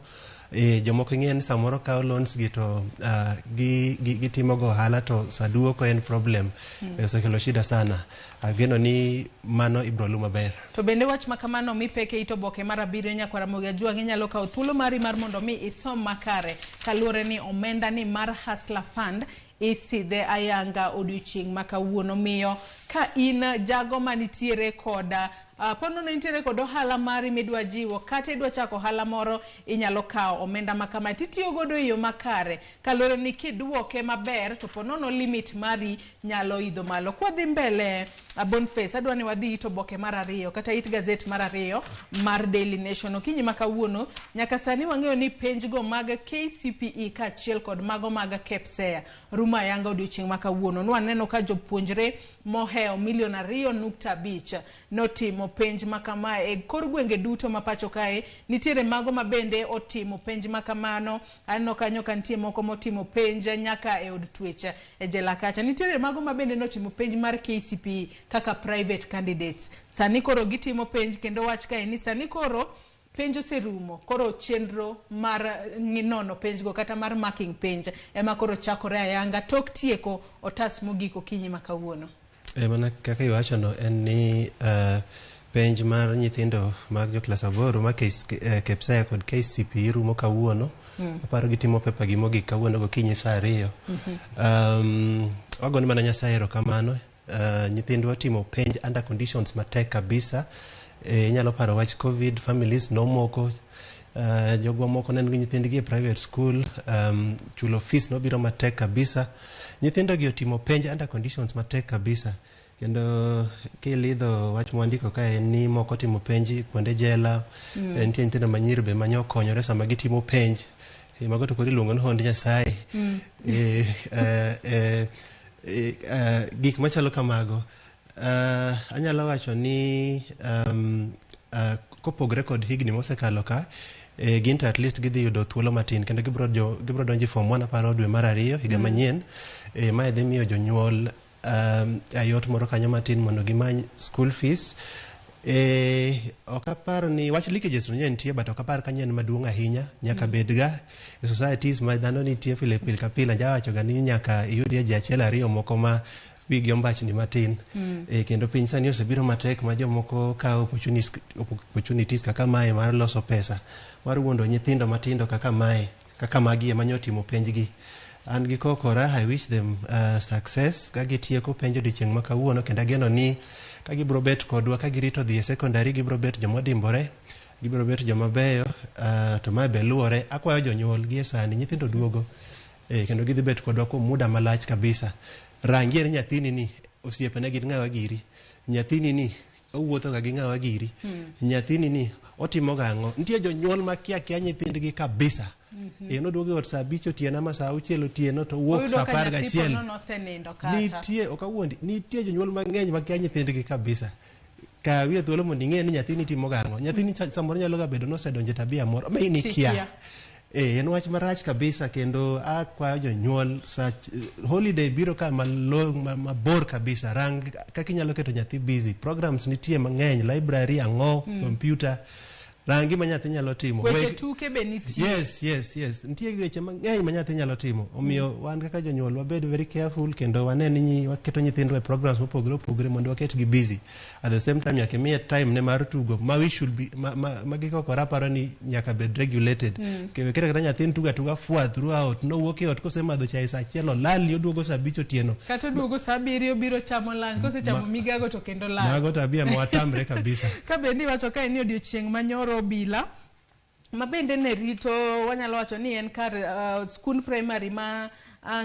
Jomoko ng'en samoro kawo loans gi to gitimo go hala to saduoko en problem. Osekelo shida sana. Ageno ni mano ibro lu maber. To bende wach makamano mipeke itoboke mar 7 nyakwara Ramogi Ajua nyalo kawo thuolo mari mar mondo mi isom makare kaluore ni omenda ni mar Hustler Fund isidhe ayanga odiochieng' makawuono miyo ka in jago manitiere koda ponono nitiere kod ohala mari midwa jiwo kata idwa chako ohala moro inyalo kawo omenda makama titiyo godo e yo makare kaluore ni kidwoke maber to ponono limit mari nyalo idho malo. Kwa dhi mbele Boniface adwa ni wadhi itoboke mar 2 kata it gazet mar 2 mar Daily Nation okinyi makawuono nyaka sani wang'eyo ni penj go mag KCPE ka chiel kod mago mag KEPSEA ruma yanga odiochieng' makawuono nwaneno ka jopuonjre moheo 2.5 notimo penj makama e kor gwenge duto mapacho kae nitiere mago mabende otimo penj makamano anno kanyo kantie moko motimo penj nyaka e od twech e jela kacha nitiere mago mabende notimo penj mar KCPE kaka private candidates sani koro gitimo penj kendo wach kae ni sani koro penjo serumo koro chenro mar ng'inono penj go kata mar marking penj ema koro chakore ayanga tok tieko otas mogiko kinyi makawuono. Mana kaka iwacho no en ni penj mar nyithindo mag jo klas 8 ma KEPSEA kod KCPE rumo kawuono aparo gitimo pepa gi mogik kawuono gokinyi saa 2 wagoni mana Nyasaye erokamano nyithindwa timo penj under conditions matek kabisa nyalo paro wach covid families nomoko jogo moko nen gi nyithindgi e private school chulo fees nobiro matek kabisa nyithindo gi otimo penj under conditions matek kabisa kendo kilidho wach mwandiko kae ni moko timo penj kuonde jela nitie nyithindo manyiri be manyo konyore sama gitimo penj mago to kodi luongo ni hond Nyasaye gik machalo kamago anyalo wacho ni kopogre kod higni mosekalo ka ginto at least gidhi yudo thuolo matin kendo gibro donji form 1 aparo dwe mar 2 higa manyien mae dhi miyo jonyuol ayot moro kanyo matin mondo gimany school fees ok aparo ni wach leakages no nitie but ok aparo kanyen maduong' ahinya nyaka bedga e societies ma dhano nitie pile ka pile njawacho ga ni nyaka iyudie ji achiel ariyo moko ma wigi ombachni matin. Kendo piny sani osebiro matek ma jomoko kawo opportunities kaka mae mar loso pesa, mar wuondo nyithindo matindo kaka mae, kaka magi ema nyotimo penjgi. An gi kokora, I wish them success ka gitieko penjo odiochieng' ma kawuono, kendo ageno ni ka gibro bet kodwa ka girito dhi e secondary, gibro bet jomodimbore, gibro bet jomabeyo, to mae be luwore. Akwayo jonyuol gi e sani, nyithindo duogo, kendo gidhi bet kodwa kuom muda malach kabisa. Rangiere nyathini ni osiepene gin ng'awa giri, nyathini ni owuotho ga gi ng'awa giri, nyathini ni otimo gang'o. Nitie jonyuol ma kia nyithindgi kabisa. Noduogo ot saa 5 otieno ama saa 6 otieno to wuok saa 11. Nitie jonyuol mang'eny ma kia nyithindgi kabisa. Kawie thuolo mondo ing'e ni nyathini timo gang'o. Nyathini samoro nyalo ga bedo nosedonje tabia moro ma in ikia. En wach marach kabisa, kendo akwayo jonyuol holiday biro ka mabor kabisa, rang kaka inyalo keto nyathi busy. Programs nitie mang'eny, library ang'o, computer, rangi ma nyathi nyalo timo. Weche tuke be nitie. Yes. Nitie weche mang'eny ma nyathi nyalo timo. Omiyo wan kaka jonyuol wabed very careful, kendo waneni ni waketo nyithindwa e programs mopogore opogore mondo waketgi busy. At the same time nyaka miye time ne mar tugo ma we should be magikokora paro ni nyaka bed regulated. Kete kata nyathin tuga fwa throughout, no wuok e ot kosemadho chai saa 1 olali, oduogo saa 5 otieno. Kata oduogo saa 7 biro chamo lunch, kosechamo migago to kendo lunch. Mago tabia mwatamre kabisa. Ka bendi wacho ka en odiochieng' manyoro bila mabende ne rito, wanyalo wacho ni en kar school primary ma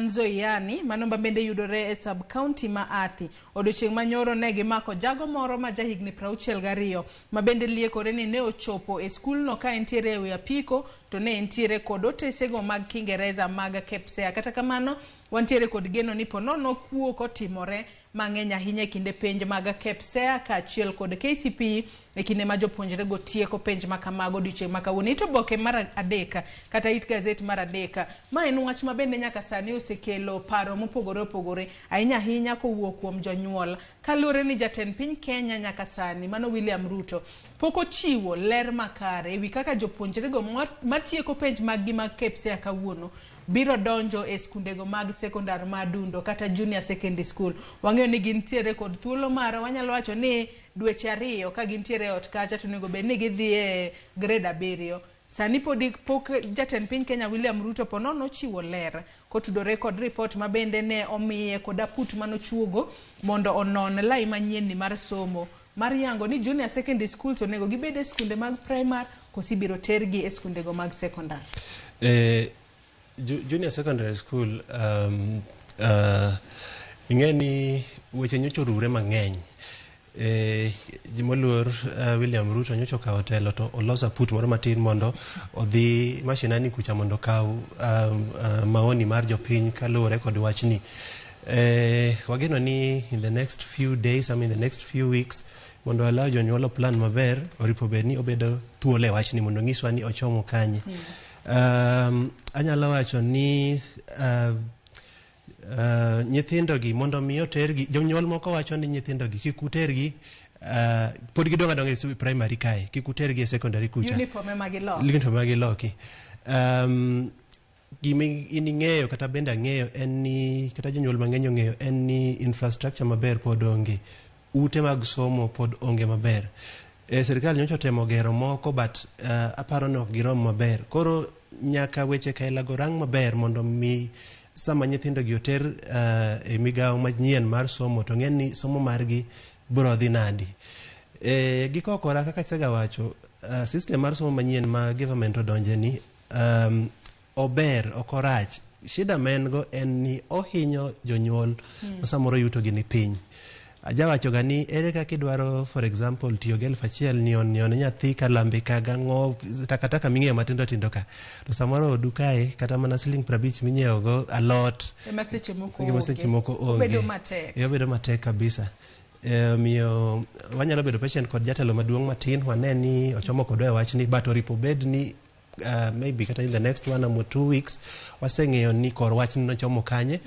Nzoiani, mano bende yudore e sub county ma Athi. Odiochieng' manyoro ne gimako jago moro ma jahigni 62 mabende liekore ni ne ochopo e school no ka entiere e apiko, to ne entiere kod otesego mag Kiingereza mag KPSEA. Kata kamano wantiere kod geno ni ponono kuo kotimore mang'eny ahinya e kinde penj mag KPSEA ka achiel kod KCPE e kinde ma jopuonjre go tieko penj ma kamago odiochieng' ma kawuono. Ito boke mar adek kata it gazet mar adek, ma en wach ma bende nyaka sani osekelo paro mopogore opogore ahinya kowuok kuom jonyuol, kaluwore ni jatend piny Kenya nyaka sani, mano William Ruto, pok ochiwo ler makare ewi kaka jopuonjre go matieko penj mag KPSEA kawuono biro donjo e skundego mag sekondar madundo kata junior secondary school. Wang'eyo ni gintiere kod thuolo mar, wanyalo wacho ni dweche 2 ka gintiere ot kacha to nego bed ni gidhi e grade 7. Sani pok jatend piny Kenya William Ruto ponono chiwo ler kotudore kod report ma bende ne omiye kod aput manochuogo mondo onon lai manyien ni mar somo mar yango ni junior secondary school to nego gibed e skunde mag primary kosi biro tergi e skundego mag secondary. Junior secondary school ing'eni weche nyocho rure mang'eny. Jimoluor William Ruto nyocho kawo telo to oloso aput moro matin mondo odhi mashinani kucha mondo kaw maoni mar jopiny kaluwore kod wachni. Wageno ni in the next few days, in the next few weeks, mondo alaw jonyuolo plan maber, oripo bed ni obedo thuolo e wachni mondo ng'iswa ni ochomo kanye. Anyalo wacho ni nyithindogi mondo mi otergi, jonyuol moko wacho ni nyithindogi kik utergi pod gidonga donga e primary kae, kik utergi e secondary kucha. Uniform magiloki. Gima ing'eyo kata bende ang'eyo en ni, kata jonyuol mang'eny ong'eyo en ni infrastructure maber pod onge, ute mag somo pod onge maber. Serikal nyocha temo gero moko but aparo ni ok girom maber. Koro nyaka weche kailago rang maber mondo mi sama nyithindo gi oter e migawo manyien mar somo to ng'en ni somo margi biro dhi nadi. Gikokora kaka sega wacho, system mar somo manyien ma government odonje ni ober okorach. Shida mengo en ni ohinyo jonyuol samoro yuto gi ni piny. Ajawacho ga ni ere kaka idwaro for example tiyo gi 1,000 nion nyathi kalambi kagang'o takataka ming'eyo matindo tindo ka, to samoro odukae kata mana Sh50 minyiewo go alot maseche moko onge, obedo matek kabisa. Miyo wanyalo bedo patient kod jatelo maduong' matin waneni ochomo kodwa e wachni, but oripo bed ni maybe kata in the next 1 or 2 weeks waseng'eyo ni kor wachni nochomo kanye,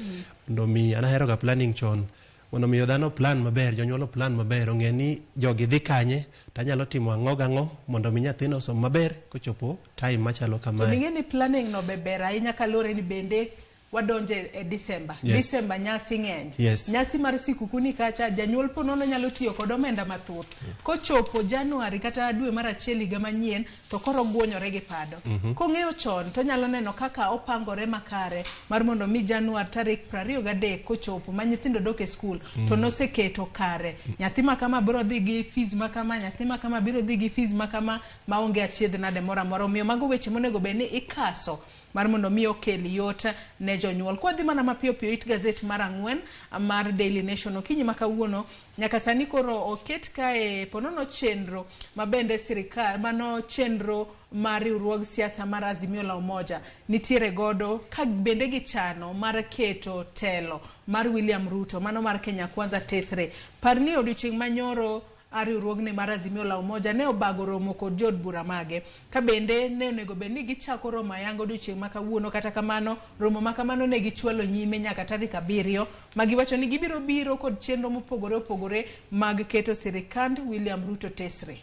mondo mi anahero ga planning chon, mondo miyo dhano plan maber, jonyuolo plan maber, ong'e ni jogi dhi kanye, tanyalo timo ang'o mondo mi nyathino som maber kochopo time machalo kamae. To bing'e ni planning no be ber ahinya kaluwore ni bende wadonje e December. Yes. December nyasi ng'eny. Yes. Nyasi mar sikukuni kacha janyuol ponono nyalo tiyo kod omenda mathoth. Kochopo January kata dwe mar achiel higa manyien to koro guonyore gi pado. Kong'eyo chon to nyalo neno kaka opangore makare mar mondo mi January tarik 23 kochopo ma nyithindo dok e skul to noseketo kare. Nyathi ma kama biro dhi gi fees ma kama, nyathi ma kama biro dhi gi fees ma kama maonge achiedh nade moro amora. Omiyo mago weche monego bed ni ikaso mar mondo mi okel yot ne jonyuol. Kwa dhi mana mapiyo piyo it gazet mar 4 mar Daily Nation okinyi ma kawuono nyaka sani koro oket kae ponono chenro mabende sirikal mano chenro mar riwruog siasa mar Azimio la Umoja nitiere godo ka bende gichano mar keto telo mar William Ruto mano mar Kenya Kwanza tesre. Parni odiochieng' manyoro riwruogni mar Azimio la Umoja ne obago romo kod jod bura mage ka bende ne onego bed ni gichako romo yango odiochieng' ma kawuono. Kata kamano romo ma kamano ne gichwalo nyime nyaka tarik 7 ma giwacho ni gibiro biro kod chenro mopogore opogore mag keto sirikand William Ruto tesre.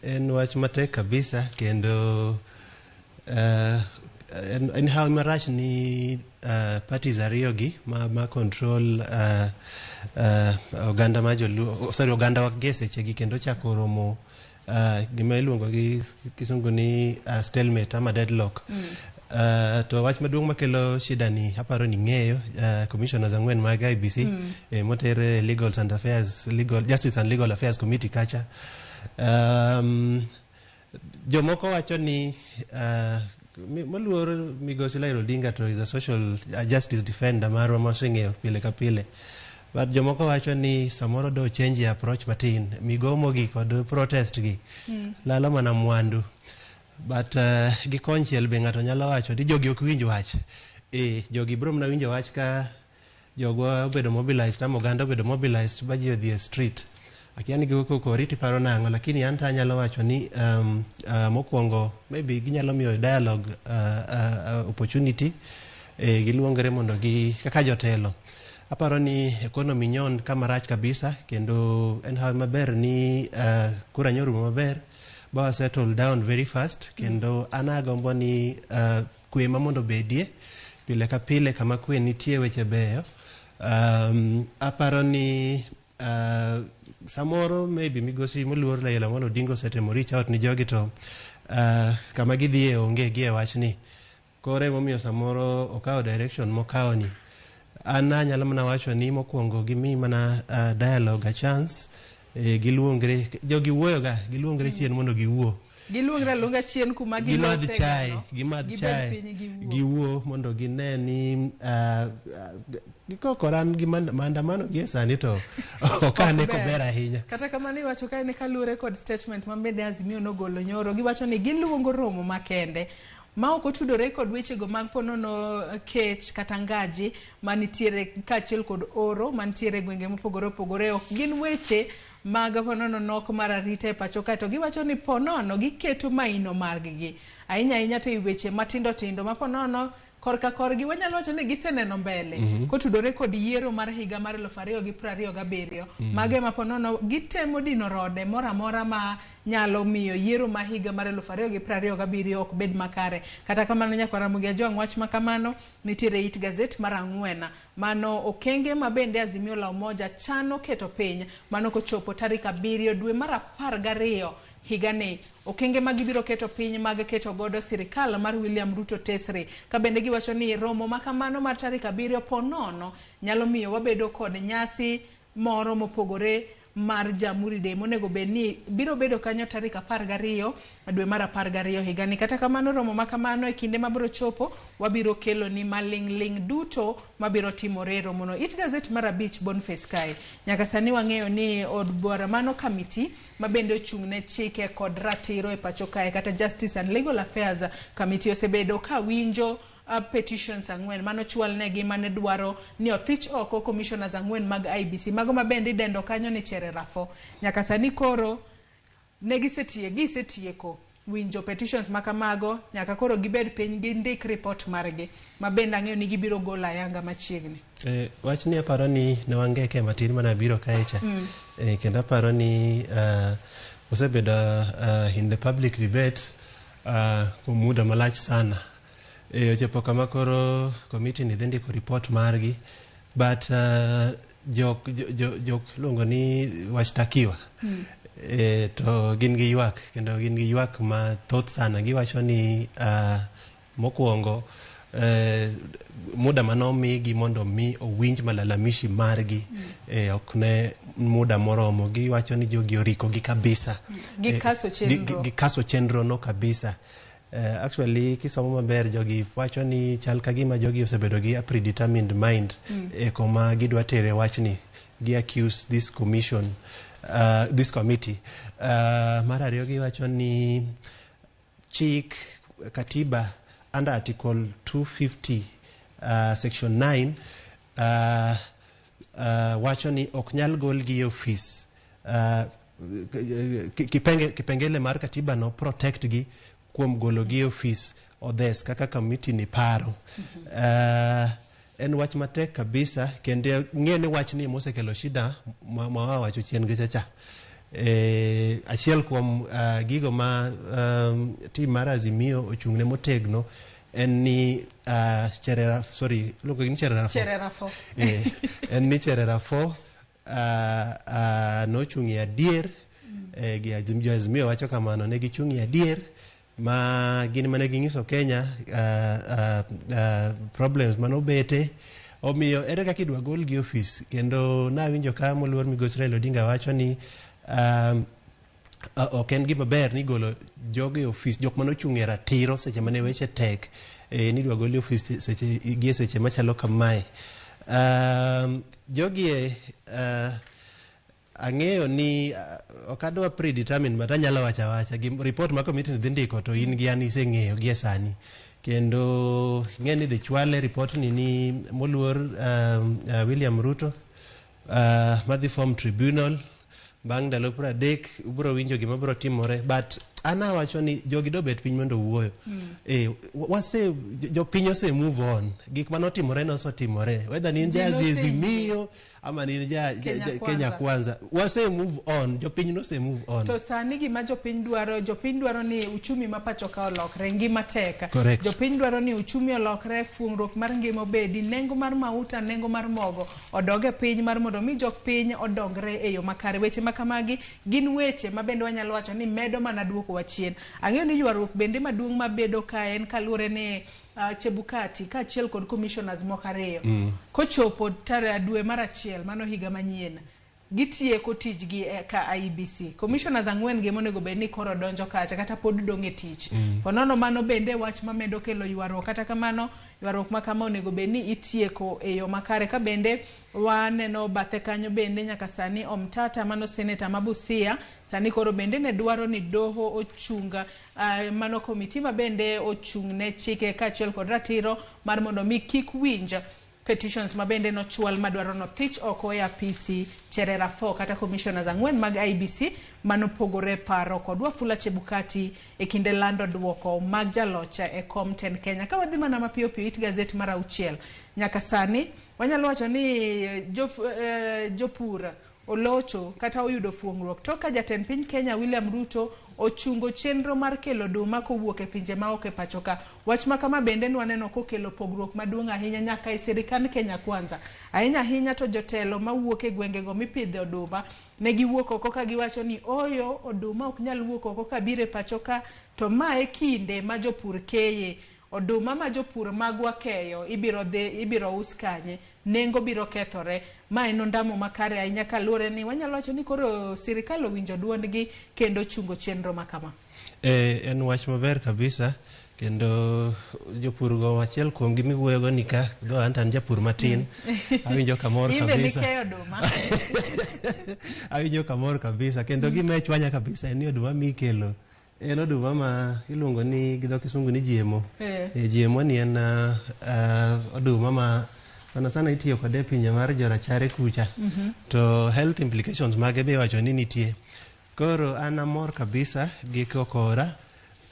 En wach matek kabisa kendo en how marach ni parties ariyogi ma control oganda ma joluo oganda wa gesechegi kendo chako romo gima iluongo gi kisungu ni stalemate ama deadlock. To wach maduong' makelo shida ni aparo ni ng'eyo commissioners ang'wen mag IBC motere Justice and Legal Affairs Committee kacha. Jomoko wacho ni moluor Migosi Raila Odinga to is a social justice defender marwa maseng'eyo pile ka pile. But jomoko wacho ni samoro do change approach matin migomo gi kod protest gi lalo mana mwandu. But gikonchiel be ng'ato nyalo wacho ni jogi ok winj wach. Jogi bro mna winjo wach ka jogwa obedo mobilized ama oganda obedo mobilized ba ji odhi e street. Akiani giweko koriti paro nango lakini anta nyalo wacho ni mokwongo maybe ginyalo miyo dialogue opportunity giluongre mondo gi kaka jotelo. Aparo ni economy nyon kama rach kabisa kendo en hawe maber ni kura nyorumo maber ba settle down very fast kendo anagombo ni kwe mamondo bedie pile ka pile kama kwe nitie weche beyo. Aparo ni samoro maybe Migosi moluor Raila Odinga setemo reach out ni jogi to kama gidhie onge gie wach ni kore momiyo samoro okawo direction mokawo ni. Ana nyalo mana wacho ni mokwongo gimi mana dialogue a chance giluongre jogi wuoyoga giluongre chien mondo giwuo. Giluongre lunga chien kuma gilose gimadh chai giwuo mondo gine ni gikokoran gi maandamano gi sani to okane ko ber ahinya. Kata kamano iwacho kae ne kalure kod statement ma bende Azimio nogolo nyoro giwacho ni giluongo romo makende ma ok otudore kod wechego mag ponono kech kata ngaji manitiere kachiel kod oro manitiere gwenge mopogore opogore. Ok gin weche mag ponono nok mar arita e pacho ka to giwacho ni ponono giketo maino margi ahinya ahinya to weche matindo tindo ma ponono korka korgi wanyalo wacho ni giseneno mbele kotudore kod yiero mar higa mar 2027 mage ma ponono gitemo dino rode mora mora ma nyalo miyo yiero ma higa mar 2027 ok bed makare. Kata kamano nyaka Ramogi ajong' wach makamano nitiere it gazet mar 4 mano okenge ma bende Azimio la Umoja chano keto piny mano kochopo tarik 7 dwe mar 12 higani. Okenge magibiro keto piny mag keto godo sirikal mar William Ruto tesre ka bende giwacho ni romo makamano mar tarik 7 ponono nyalo miyo wabedo kod nyasi moro mopogore mar Jamhuri Day monego bedni biro bedo kanyo tarik 12 dwe mar 12 higani. Kata kamano romo makamano e kinde mabiro chopo wabiro kelo ni maling duto mabiro timore romono. It gazet mar 5 Boniface Kai nyaka sani wang'eyo ni od bura mano committee mabende ochung'ne chike kod ratiro e pacho kae kata Justice and Legal Affairs Committee osebedo ka winjo petitions 4 mano chwalnegi mane dwaro ni othich oko commissioners 4 mag IBC mago mabende idendo kanyo ni chere rafo. Nyaka sani koro gisetieko winjo petitions makamago nyaka koro gibed piny gindik report margi mabende ang'eyo ni gibiro golo ayanga machiegni. Wach ni aparo ni ne wangeke matin mana biro kaecha kendo aparo ni osebedo in the public debate kuom muda malach sana. Ochopo kama koro committee ni dhindiko report margi, but jok luongo ni washtakiwa to gin gi ywak, kendo gin gi ywak mathoth sana. Giwacho ni mokwongo muda manomigi mondo mi owinj malalamishi margi ok ne muda moromo. Giwacho ni jogi oriko gi kabisa, gikaso chenro no kabisa. Actually kisomo maber jogi wacho ni chal ka gima jogi osebedo gi a predetermined mind koma gidwa tere wachni, gi accuse this commission, this committee. Mar ariyo giwacho ni chik katiba under article 250 section 9 wacho ni ok nyal gol gi office. Kipengele mar katiba no protect gi kuom golo gi office odhes kaka committee ni paro. En wach matek kabisa, kendo ng'ene wach ni mosekelo shida ma wacho chien gi chacha. Achiel kuom gigo ma team mar Azimio ochung'ne motegno en ni Cherera 4 en ni Cherera 4 nochung'ie adier, gi Azimio wacho kamano, ne gichung'ie adier ma gin mane ginyiso Kenya problems manobete. Omiyo ere kaka idwa gol gi office, kendo nawinjo ka moluor Migosi Raila Odinga wacho ni ok en gima ber ni golo jogi office, jok manochung'e ratiro seche mane weche tek, ni dwa gol office seche machalo kamae. Jogi ang'eyo ni ok adwa predetermined, but anyalo wacha report ma committee ni dhi ndiko to in gi an iseng'eyo gie sani, kendo ng'eni dhi chwale report ni moluor William Ruto madhi form tribunal bang' ndalo 30 ubro winjo gima bro timore. But ana wacho ni jogi dobet piny mondo wuoyo. Jopiny ose move on, gik manotimore nosotimore, whether ni Azimio ama ni Kenya Kwanza, wase move on, jopiny nose move on. To sani gima jopiny dwaro ni uchumi ma pacho ka olokre, ngima tek. Jopiny dwaro ni uchumi olokre, fungruok mar ngima obedi, nengo mar mauta, nengo mar mogo odoge piny mar mondo mi jok piny odongre e yo makare. Weche makamagi gin weche ma bende wanyalo wacho ni medo mana duoko wachien. Ang'eyo ni ywaruok bende maduong' mabedo ka en kaluwore ni Chebukati ka achiel kod commissioners moko ariyo kochopo dwe mar achiel mano higa manyien gitieko tijgi ka IEBC. Commissioners 4 gi monego bed ni koro donjo kacha kata pod dong' e tich. Ponono mano bende wach mamedo kelo ywaruok. Kata kamano ywaruok ma kama onego bed ni itieko e yo makare. Ka bende waneno bathe kanyo bende nyaka sani Omtata mano senator ma Busia sani koro bende ne dwaro ni doho ochunga mano komiti ma bende ochung'ne chike ka achiel kod ratiro mar mondo mi kik winja petitions ma bende no chwal madwaro no thich oko e apisi Cherera 4 kata commissioners 4 mag IEBC manopogore paro kod Wafula Chebukati e kinde lando duoko mag jalocha e Comten Kenya. Ka wadhi mana mapiyo piyo it gazet mar 6 nyaka sani wanyalo wacho ni jopur olocho kata oyudo fuong'ruok toka jatend piny Kenya William Ruto ochungo chenro mar kelo duma kowuok e pinje ma ok e pachoka. Wach ma kama bende nwaneno kokelo pogruok maduong' ahinya nyaka e sirikand Kenya Kwanza. Ahinya to jotelo mawuok e gwengego mipidhe oduma ne giwuok oko ka giwacho ni oyo oduma ok nyal wuok oko ka bire pachoka, to mae kinde ma jopur keye. Oduma ma jopur magwa keyo ibiro us kanye, nengo biro kethore. Ma en ondamo makare ahinya kaluwore ni wanyalo wacho ni koro sirikal owinjo duondgi kendo chungo chenro makama. En wach maber kabisa, kendo jopur go achiel kuom gimi wuoyogo ni ka do antan japur matin awinjo kamor kabisa. Awinjo kamor kabisa, kendo gime chwanya kabisa en ni oduma mikelo en oduma ma iluongo ni gi dho kisungu ni GMO. GMO ni en oduma ma sana itiyo kode pinje mar jorachare kucha. To health implications mage be wacho ni nitie. Koro an amor kabisa gi kokora,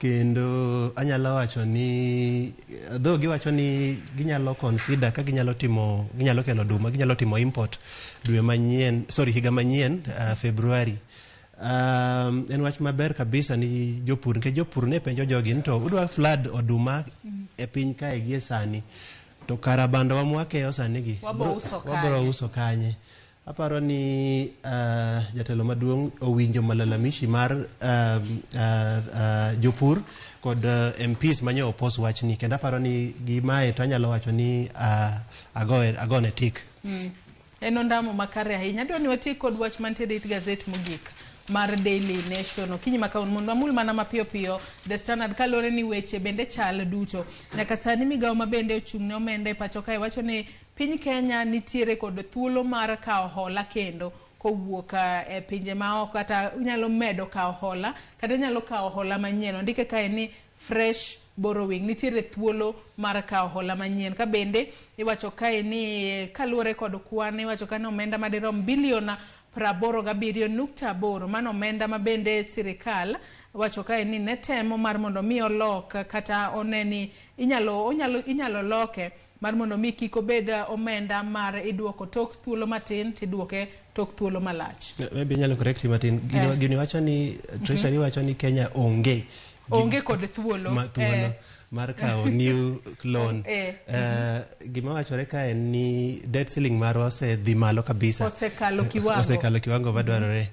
kendo anyalo wacho ni though giwacho ni ginyalo consider ka ginyalo kelo oduma, ginyalo timo import higa manyien February. En wach maber kabisa ni jopur ke jopur ne penjo jogi to udwa flood oduma e piny kae gie sani to karabando wa mwakeyo sani gi wabro uso kanye. Aparo ni jatelo maduong' owinjo malalamishi mar jopur kod MPs manyo opos wachni kendo aparo ni gimae to anyalo wacho ni agone tik. En ondamo makare ahinya. Adwa ni wati kod wach mantiere it gazet mogik mar Daily Nation okinyi makaun mondo amul mana mapiyo piyo The Standard kalore ni weche bende chal duto nyaka sani migawo mabende ochung'ne omenda e pacho kae wacho ni piny Kenya nitiere kod thuolo mar kawo hola kendo kowuok e pinje maoko kata unyalo medo kawo hola kata unyalo kawo hola manyien ondike kae ni fresh borrowing nitiere thuolo mar kawo hola manyien ka bende iwacho kae ni kaluore kod kwan iwacho kae ni omenda madirom bilion 87.8 mano omenda mabende sirikal wacho kae ni netemo mar mondo mi olok kata oneni inyalo loke mar mondo mi kiko beda omenda mar iduoko tok thuolo matin tiduoke tok thuolo malach. Maybe nyalo correct matin gini wacho ni Treasury wacho ni Kenya onge kod thuolo mar kawo new loan. Gima wachore kae ni debt ceiling marwa osedhi malo kabisa. Osekalo kiwango madwarore.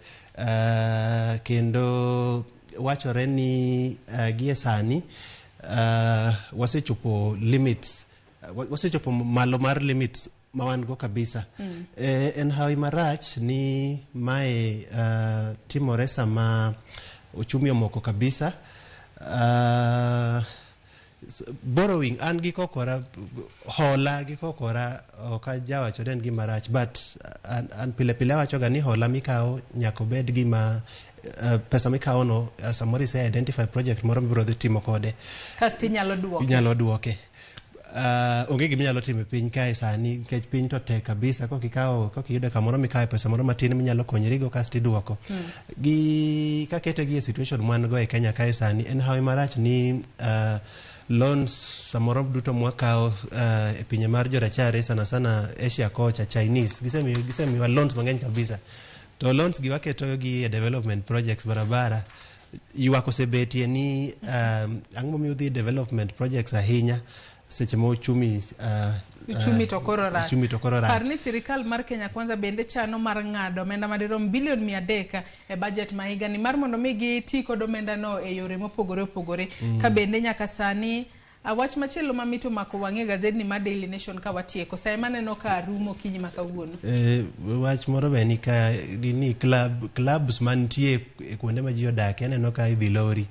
Kendo wachore ni gie sani wasechopo limits, wasechopo malo mar limits mawan go kabisa. En hawi marach ni mae timore sama uchumi omoko kabisa. Borrowing an gi kokora hola gi kokora ka jawacho den gi marach but an pile wacho ga ni hola mikao nyako bed gi ma pesa mikao no samori se identify project moro mibro dhi timo kode kasti inyalo duoke. Onge gima nyalo timo piny kae sani nikech piny to tek kabisa kokiyudo kamoro mikae pesa moro matin minyalo konyrigo kasti iduoko. Gi kakete gi situation mwan go e Kenya kae sani en hawi marach ni loans samoro duto mwakao e pinye mar jorachare sana Asia kocha Chinese gisemiwa loans mang'eny kabisa to loans gi waketo gi development projects barabara ywak osebetie ni ang'o momiyo dhi development projects ahinya seche mo uchumi to koro rach. Parni sirikal mar Kenya kwanza bende chano mar ng'ado omenda madirom bilion 300 e budget ma higa ni mar mondo mi giti kod omenda no e yore mopogore opogore ka bende nyaka sani wach machielo mamito mako wang'e gazet ni mar Daily Nation ka watieko sai maneno ka rumo kinyi makawuono. Wach moro be ni ka ni clubs mantie kuonde ma ji odak aneno ka idhi lori.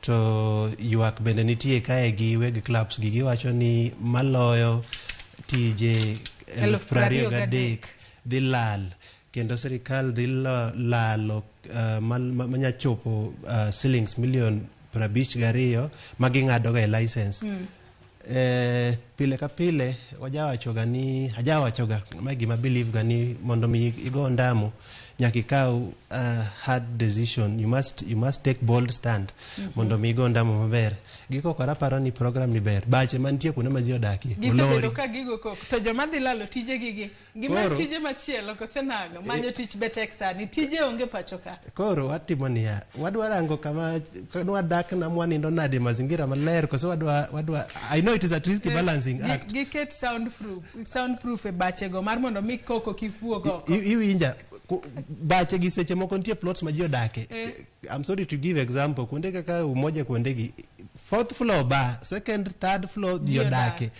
To ywak bende nitie kae gi weg clubs gi wacho ni maloyo tije 23,000 dhi lal kendo sirikal dhi lalo manyachopo shillings million 52 maging'ado ga license. Pile ka pile ajawachoga ma gima believe ga ni mondo mi igo ndamo nyaka ikaw hard decision, you must take bold stand mondo mi igo ndamo maber. Giko kora paro ni program ni ber bache mantie kuonde ma ji odakie gisebedo ka gigo kok to joma dhi lalo tije gigi gima tije machielo kosenago manyo tich betek sani tije onge pacho ka. Koro watimo niya wadwarango kama wadak na mwanindo nade mazingira maler koso wadwa I know it is a tricky balancing act. Giket soundproof e bache go mar mondo mi koko kifuogo iwinja bache gi seche moko nitie plots ma ji odake. I'm sorry to give example kuonde kaka umoja kuonde gi 4th floor bar, 2nd, 3rd floor diodake.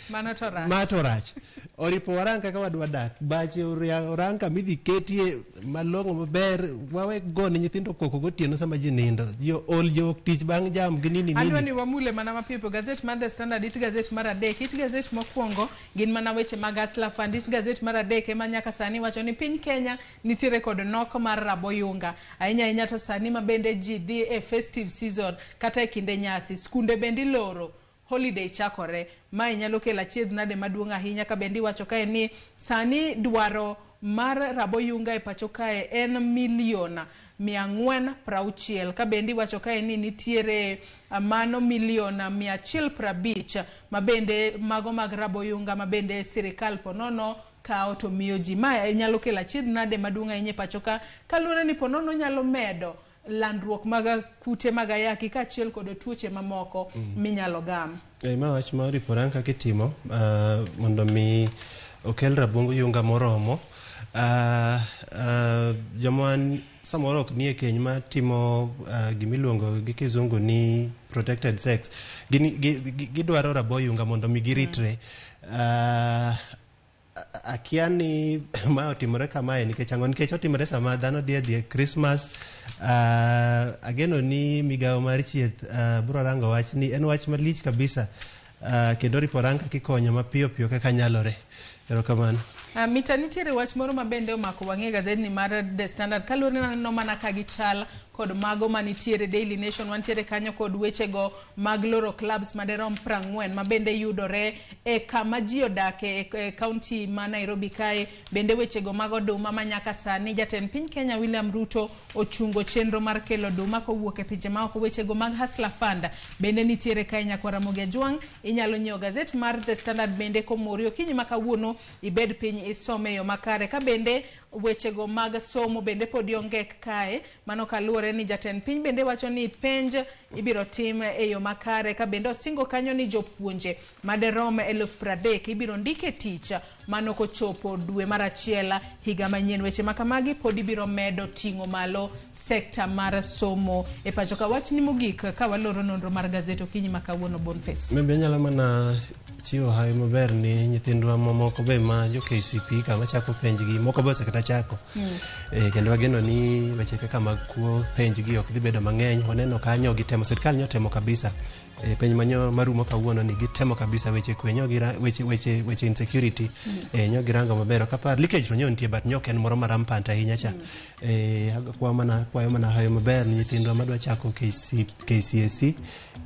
Matorach. Oripo warang kaka wadwa dak. Bache orang kama idhi ketie malong'o maber wawe gone nyithindo koko gotieno sama ji nindo. Jo ol jo tich bang' jam gi nini. Adwa ni wamule mana mapipo gazet mar The Standard it gazet mar adek it gazet mokwongo gin mana weche mag Asla Fund it gazet mar adek ema nyaka sani wacho ni piny Kenya nitiere kod nok mar raboyunga ahinya to sani mabende ji dhi e festive season kata e kinde nyasi skunde bendi loro holiday chakore ma inyalo kelo achiedh nade maduong' ahinya ka bendi wacho kae ni sani dwaro mar raboyunga e pacho kae en milion 460 ka bendi wacho kae ni nitiere mano milion 150 mabende mago mag raboyunga mabende sirikal ponono kao to miyo ji. Ma nyalo kelo achiedh nade maduong' ahinya e pacho ka, kaluwore ni ponono nyalo medo landruok mag kute mag ayaki kaachiel kod tuoche mamoko minyalo gam. Ma wach ma riporanka kitimo mondo mi okel rabong yunga moromo. Jomwan samoro ok nie keny ma timo gimiluongo gi kizungu ni protected sex. Gidwaro rabo yunga mondo mi giritre. Akia ni ma otimore kamae nikech ang'o, nikech otimore sama dhano dhie Christmas. Ageno ni migawo mar chieth bro rango wach ni en wach malich kabisa, kendo riporanka kikonyo mapiyo piyo kaka nyalore. Erokamano. Mita nitiere wach moro ma bende omako wang'e gazet ni mar The Standard kaluwore no mana ka gichal kod mago manitiere Daily Nation wantiere kanyo kod wechego mag loro clubs maderom 40 ma bende yudore e kama ji odake e county ma Nairobi kae. Bende wechego mag oduma manyaka sani jatend piny Kenya William Ruto ochungo chenro mar kelo oduma kowuok e pinje maoko. Wechego mag Hustler Fund bende nitiere kae nyaka Ramogi Tv. Inyalo nyiewo gazet mar The Standard bende komori okinyi ma kawuono ibed piny isome yo makare. Ka bende wechego mag somo bende pod ongek kae, mano kaluwore ni jatend piny bende wacho ni penj ibiro tim e yo makare. Ka bende osingo kanyo ni jopuonje maderom 30,000 ibiro ndike tich mano kochopo dwe mar achiel higa manyien. Weche makamagi pod ibiro medo ting'o malo sekta mar somo e pacho ka. Wach ni mogik ka waloro nonro mar gazet okinyi ma kawuono Boniface. Maybe nyalo mana chiwo hawi maber ni nyithindwa mamoko be ma jo KCP kama chako penjgi moko be osekata chako. Kendo wageno ni weche kaka mag kuo penjgi ok dhi bedo mang'eny. Waneno kanyo gitemo, sirkal nyotemo kabisa penj manyo marumo kawuono ni gitemo kabisa weche kwenyo weche insecurity nyogi rango maber. Kapar leakage to nyo nitie but nyok en moro marampant ahinya cha. Kwayo mana hayo maber ni nyithindwa madwa chako KCSE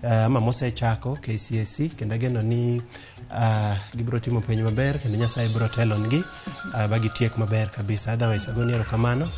ama mosechako KCSE kendo ageno ni gibiro timo penj maber kendo Nyasaye biro telongi bagitiek maber kabisa. Otherwise agoni erokamano.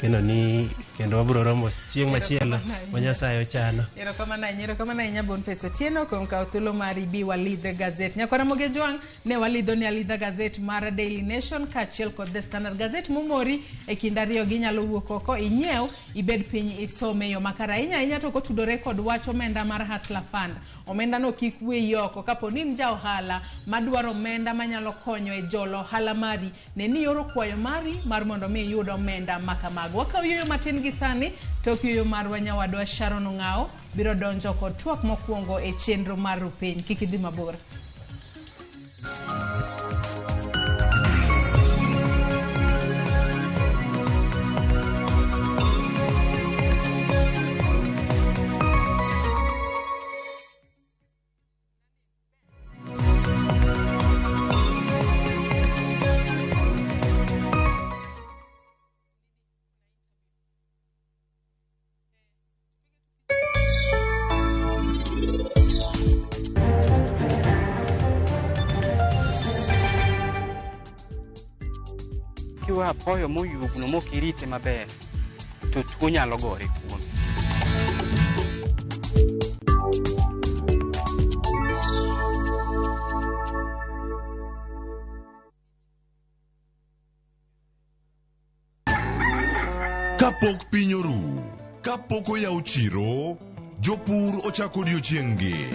Kendo ni kendo wabiro romo chieng' machielo ma Nyasaye ochano. Erokamano ahinya Boniface Otieno kuom kawo thuolo mari bi walidhe gazet. Nyaka Ramogi Tv ne walidho ni alidha gazet mar Daily Nation kaachiel kod The Standard. Gazet momori e kind ariyo ginyalo wuok oko inyiew ibed piny isome yo makare ahinya to kotudore kod wach omenda mar Hustler Fund. Omenda no kik weyi oko kapo ni ja ohala madwaro omenda manyalo konyo e jolo ohala mari ne ni oro kwayo mari mar mondo mi iyud omenda makamago. Wakaw yoyo matin gi sani tok yoyo mar wanyawadwa Sharon Ong'ao biro donjo kod twak mokwongo e chenro mar rupeny. Kik idhi mabor. Kiwa apoyo moyugno mokirite maber to tuo nyalo gore kuom. Kapok piny oru, kapok oyaw chiro, jopur ochako odiochieng'gi.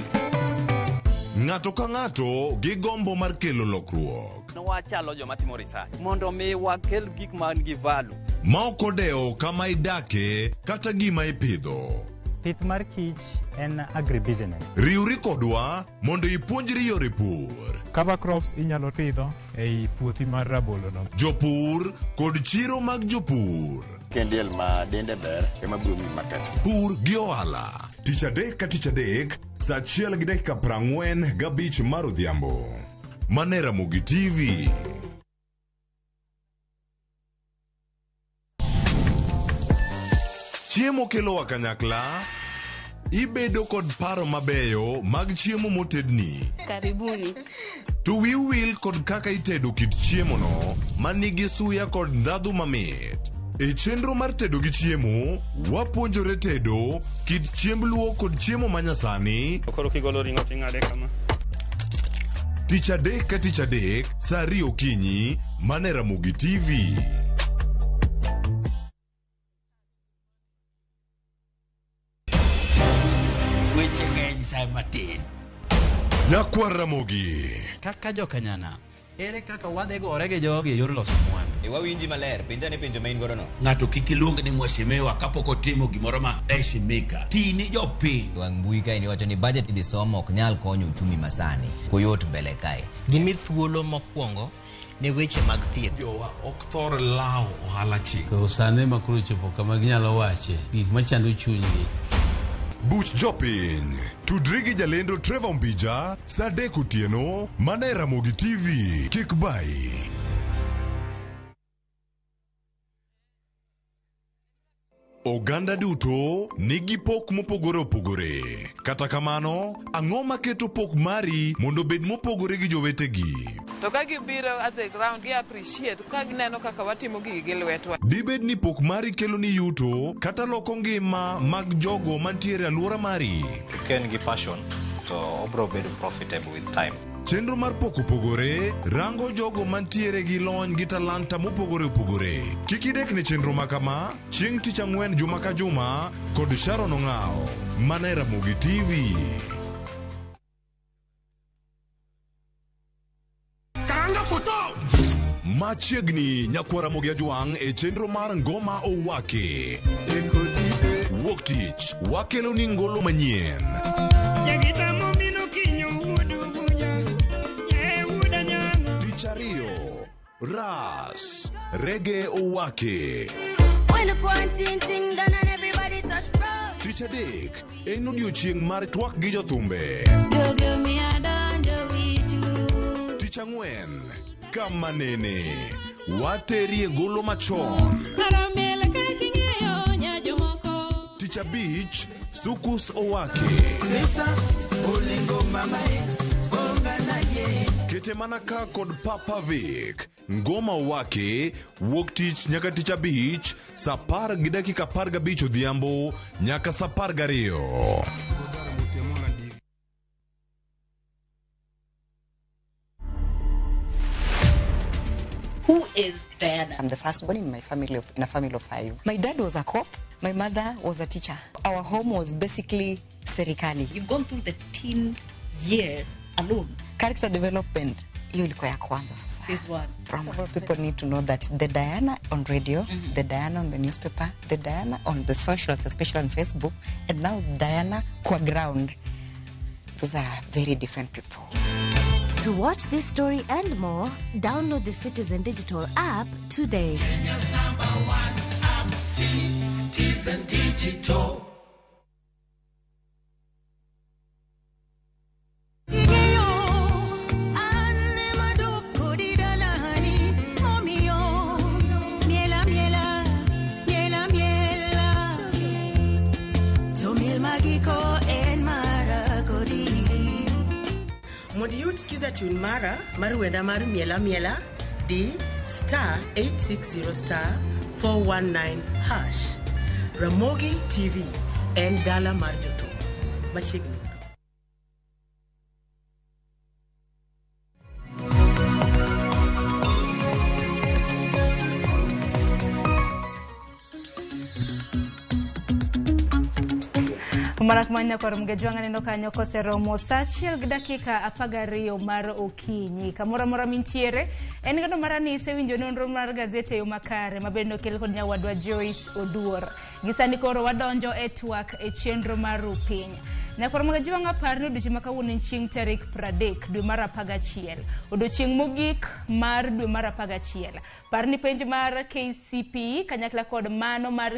Ng'ato ka ng'ato gi gombo mar kelo lokruok. Wachalo joma timo research mondo mi wakel gik man gi value. Ma ok odewo kama idake kata gima ipidho. Pith mar kich en agribusiness. Riwri kodwa mondo ipuonjri yore pur. Cover crops inyalo pidho ei puothi mar rabolo no. Jopur kod chiro mag jopur. Kendiel ma dende ber ema biro mi market. Pur gi ohala. Tich adek ka tich adek, saa 1:45 mar odhiambo. Mane Ramogi TV. Chiemo kelo wa kanyakla, ibedo kod paro mabeyo mag chiemo motedni. Karibuni. To will kod kaka itedo kit chiemo no manigi suya kod ndhadhu mamit. E chenro mar tedo gi chiemo, wapuonjore tedo kit chiemb luo kod chiemo manyasani. Koro kigolo ring'o ting'ade kama. Tich adek ka tich adek, saa 2 okinyi, mane Ramogi TV. Weche ng'eny sa matin. Nyakwar Ramogi. Kaka jokanyana, ere kaka wadhi gore gi jogi yor loso mwandu? Wawinji maler, penjane penjo ma in godo no. Ng'ato kik iluong ni mwashemewa kapok otimo gimoro ma heshimika. Tini jopiny. Wang mbui kae ni wacho ni budget idhi somo ok nyal konyo uchumi masani. Koyot mbele kae. Gimi thuolo mokwongo ne weche mag thieth. Jowa ok thor lao ohala chik. To sane makuru chopo kama ginyalo wache gik machando chunygi. Buch jopiny. Tudri gi jalendo Trevor Mbija, saa 3 otieno, mane Ramogi TV. Kik bai. Oganda duto nigi pok mopogore opogore. Kata kamano, ang'o maketo pok mari mondo bed mopogore gi jowetegi? To ka gibiro at the ground, gi appreciate ka gineno kaka watimo gigi gi lwetwa. Dibed ni pok mari kelo ni yuto kata loko ngima mag jogo mantiere alwora mari. Ken gi passion, to obro bedo profitable with time. Chenro mar pok opogore rango jogo mantiere gi lony gi talanta mopogore opogore. Kik idek ne chenro makama, chieng' tich ang'wen juma ka juma kod Sharon Ong'ao. Mane Ramogi TV. Karanga foto! Machiegni Nyakwar Ramogi Ajwang' e chenro mar Ngoma Owake. Wuok tich, wakelo ni ngolo manyien. Ariyo, Ras, Reggae Owake. Tich adek, en odiochieng' mar twak gi jothumbe. Tich ang'wen, kama nene, waterie golo machon. Tich abich, Sukus Owake. Kete manaka kod Papa Vic. Ngoma Owake wuok tich nyaka tich abich, saa 10:15 odhiambo nyaka saa 12. Who is Diana? I'm the firstborn in a family of 5. My dad was a cop. My mother was a teacher. Our home was basically serikali. You've gone through the teen years alone. Character development, hiyo ilikuwa ya kwanza sasa. This one. People need to know that the Diana on radio, the Diana on the newspaper, the Diana on the socials, especially on Facebook, and now Diana kwa ground. Those are very different people. To watch this story and more, download the Citizen Digital app today. Kenya's #1 app, Citizen Digital. Mondi yut skiza tune mara wenda mar miela miela di *860 *419 #. Ramogi TV en dala mar jothum machiegni. Marak manya kwa mgejwanga neno kanyo kose romo saa 1:12 mar okinyi. Kamora mora mintiere en gano marani sewinjo nonro mar gazete yo makare mabendo kel kod nyawadwa Joyce Oduor. Gisani koro wadonjo e twak e chenro mar piny. Nyakwar mgejwanga parno odiochieng' makawuono chieng' tarik 30 dwe mar 11. Odiochieng' mogik mar dwe mar 11. Parni penj mar KCPE kanyakla kod mano mar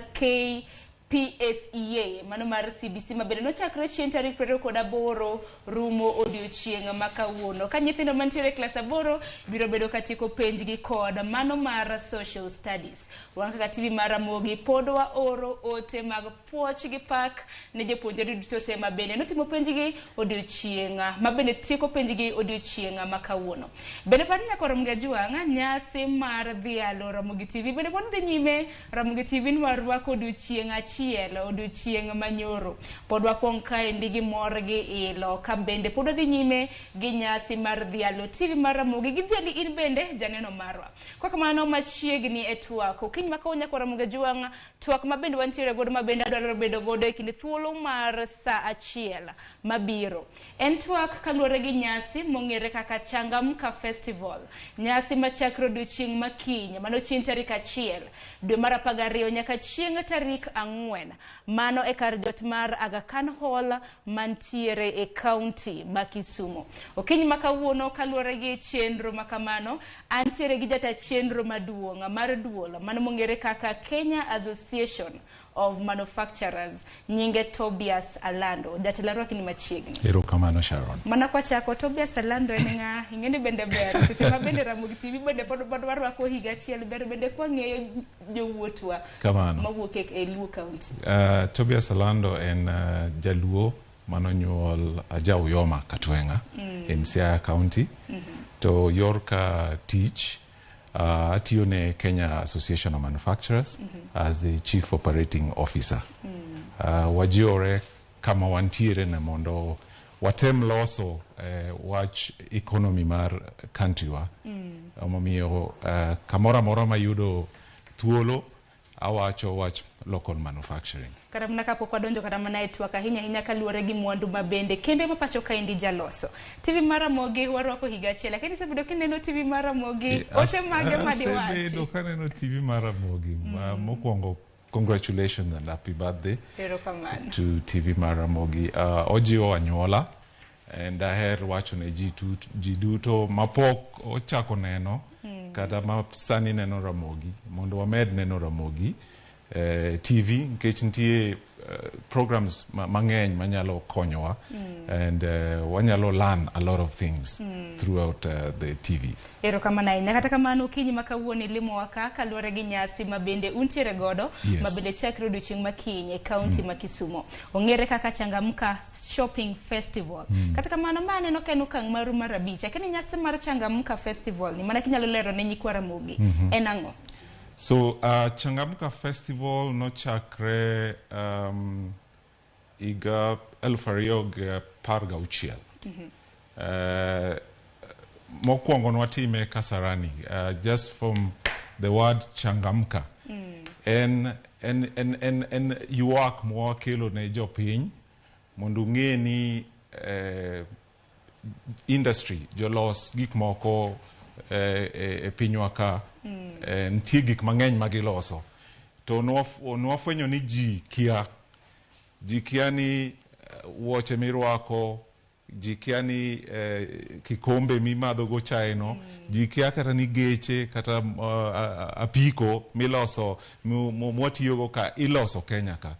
PSEA mano mar CBC mabende nochakre chieng' tarik 28 rumo odiochieng' makawuono. Ka nyithindo mantiere klas 8 biro bedo katiko penjgi kod mano mar social studies. Wan kaka TV mar Ramogi pod waoro ote mag puoch gi pak ne jopuonjre duto te mabende notimo penjgi odiochieng' mabende tieko penjgi odiochieng' makawuono. Bende par Nyakwar Mgejwanga nyasi mar dhialo Ramogi TV bende pod dhi nyime. Ramogi TV nwarwako odiochieng' achiel odiochieng' manyoro. Pod wapong' kae ndigi mor gi ilo ka bende pod odhi nyime gi nyasi mar dhialo TV mar Ramogi gi dhiali in bende janeno marwa. Kwa kamano machiegni e twak okiny makawuono kwa Ramogi juang' twak mabende wantiere godo mabende adwaro bedo godo e kinde thuolo mar saa achiel mabiro. En twak kaluwore gi nyasi mong'ere kaka Changamka Festival. Nyasi machakre odiochieng' makiny mano chieng' tarik 1 dwe mar 12 nyaka chieng' tarik 4. Mano e kar jot mar Aga Khan Hall mantiere e kaunti ma Kisumu. Okiny makawuono kaluwore gi chenro makamano antiere gi jata chenro maduong' mar duol mano mong'ere kaka Kenya Association of Manufacturers nyinge Tobias Alando. Jatelo rwaki ni machiegni. Erokamano Sharon. Mana kwa chako Tobias Alando en ng'a ing'eni bende ber seche ma bende Ramogi TV bende pod warwako higa achiel ber bende kwa ng'eyo jowuotwa mawuok e Luo County. Tobias Alando en jaluo manonyuol Ajauyoma Katwenga in Siaya County. To yorka teach atiyo ne Kenya Association of Manufacturers as the Chief Operating Officer. Wajiore kama wantiere ne mondo watem loso wach economy mar country wa. Omomiyo kamora mora mayudo thuolo awacho wach local manufacturing. Kata mna kapo kwa donjo kata mana etwaka hinya kaluwore gi mwandu mabende kembe mapacho ka indi jaloso. TV mar Ramogi warwako higa achiel lakini sebedo kineno TV mar Ramogi ote mage madiwachi. Sebedo kaneno TV mar Ramogi mokwongo congratulations and happy birthday to TV mar Ramogi. Ojiwo anyuola and aher wacho ne ji duto mapok ochako neno kata ma sani neno Ramogi mondo wamed neno Ramogi TV nkech nitie programs mang'eny manyalo konyowa and wanyalo learn a lot of things throughout the TVs. Erokamano ahinya kata kamano kinyi makawuono limo waka kaluwore gi nyasi mabende untiere godo mabende chakre odiochieng' makiny e kaunti ma Kisumu. Ong'ere kaka Changamka Shopping Festival. Kata kamano maneno ka en okang' maru mar 5 lakini nyasi mar Changamka Festival ni mana kinyalo lero ne nyikwa Ramogi en ang'o? So Changamka Festival no chakre iga 2016. Mokwongo nwatime Kasarani, just from the word Changamka. En yuak mwakelo ne jopiny mondo ng'e ni industry jolos gik moko e pinywa ka nitie gik mang'eny magiloso to nwafwenyo ni ji kia ni wuoche mirwako, ji kia ni kikombe mimadho go chai no, ji kia kata ni geche kata apiko miloso mwatiyogo ka iloso Kenya ka.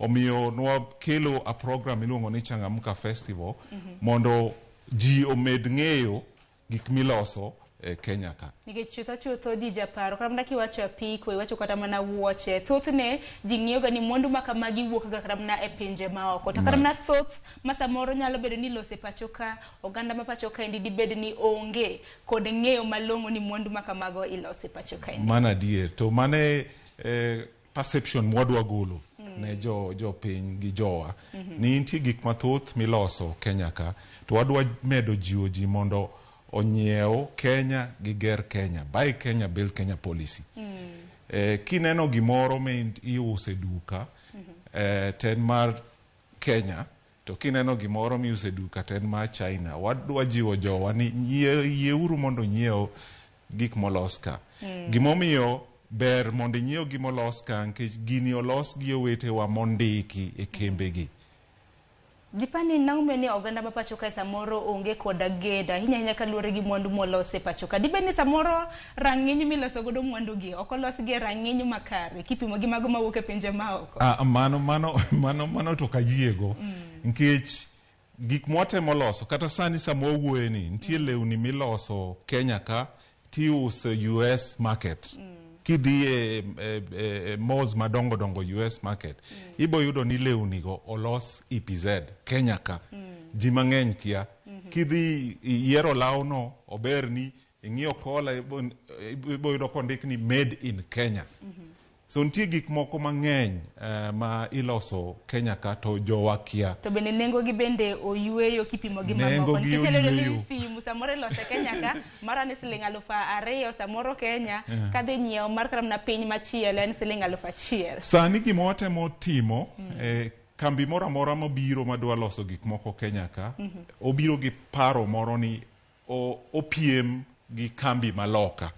Omiyo nwakelo a program iluongo ni Changamka Festival mondo ji omed ng'eyo gik miloso Kenya ka. Nikech chutho ji japaro kata mna kiwacho apiko iwacho kata mana wuoche thothne ji ng'iyoga ni mwandu makamagi wuok ga kata mna e pinje maoko to kata mna thoth masamoro nyalo bedo ni lose pacho ka oganda ma pacho ka indi dibed ni onge kod ng'eyo malong'o ni mwandu makamago ilose pacho ka indi. Mana dier to mane perception mwadwa golo ne jo piny gi jowa ni nitie gik mathoth miloso Kenya ka to wadwa medo jiwo ji mondo onyiew Kenya gi ger Kenya, buy Kenya, build Kenya policy. Kineno gimoro me iuse duka ten mar Kenya to kineno gimoro miuse duka ten mar China, wadwa jiwo jowa ni yieuru mondo nyiew gik molos ka. Gimomiyo ber mondo nyiew gimolos ka nkech gini olos gi owetewa mondiki e kembegi. Dipani naume ni oganda mapacho ka samoro onge koda geda hinya kaluwore gi mwandu molose pacho ka dibeni samoro rang'inyu miloso godo mwandu gi okolos gi rang'inyu makare kipimo gi mago mawuok e pinje maoko. Mano to kayiego nkech gik mwatemo loso kata sani samowuoye ni nitie lewni miloso Kenya ka tiuso US market. Kidhi malls madongo US market ibo yudo ni lewni go olos EPZ Kenya ka ji mang'eny kia kidhi yiero lawno ober ni ing'iyo kola ibo yudo kondik ni made in Kenya So nitie gik moko mang'eny ma iloso Kenya ka to jowa kia. To bende nengo gi bende oyueyo kipimo gi mamoko. Nikech lelo simu samoro ilose Kenya ka mara ni siling 2,000 samoro Kenya kadhi nyiewo mar kram na piny machielo en siling 1,000. Sani gima watemo timo kambi moro amora mobiro madwa loso gik moko Kenya ka obiro gi paro moro ni opiem gi kambi maloka.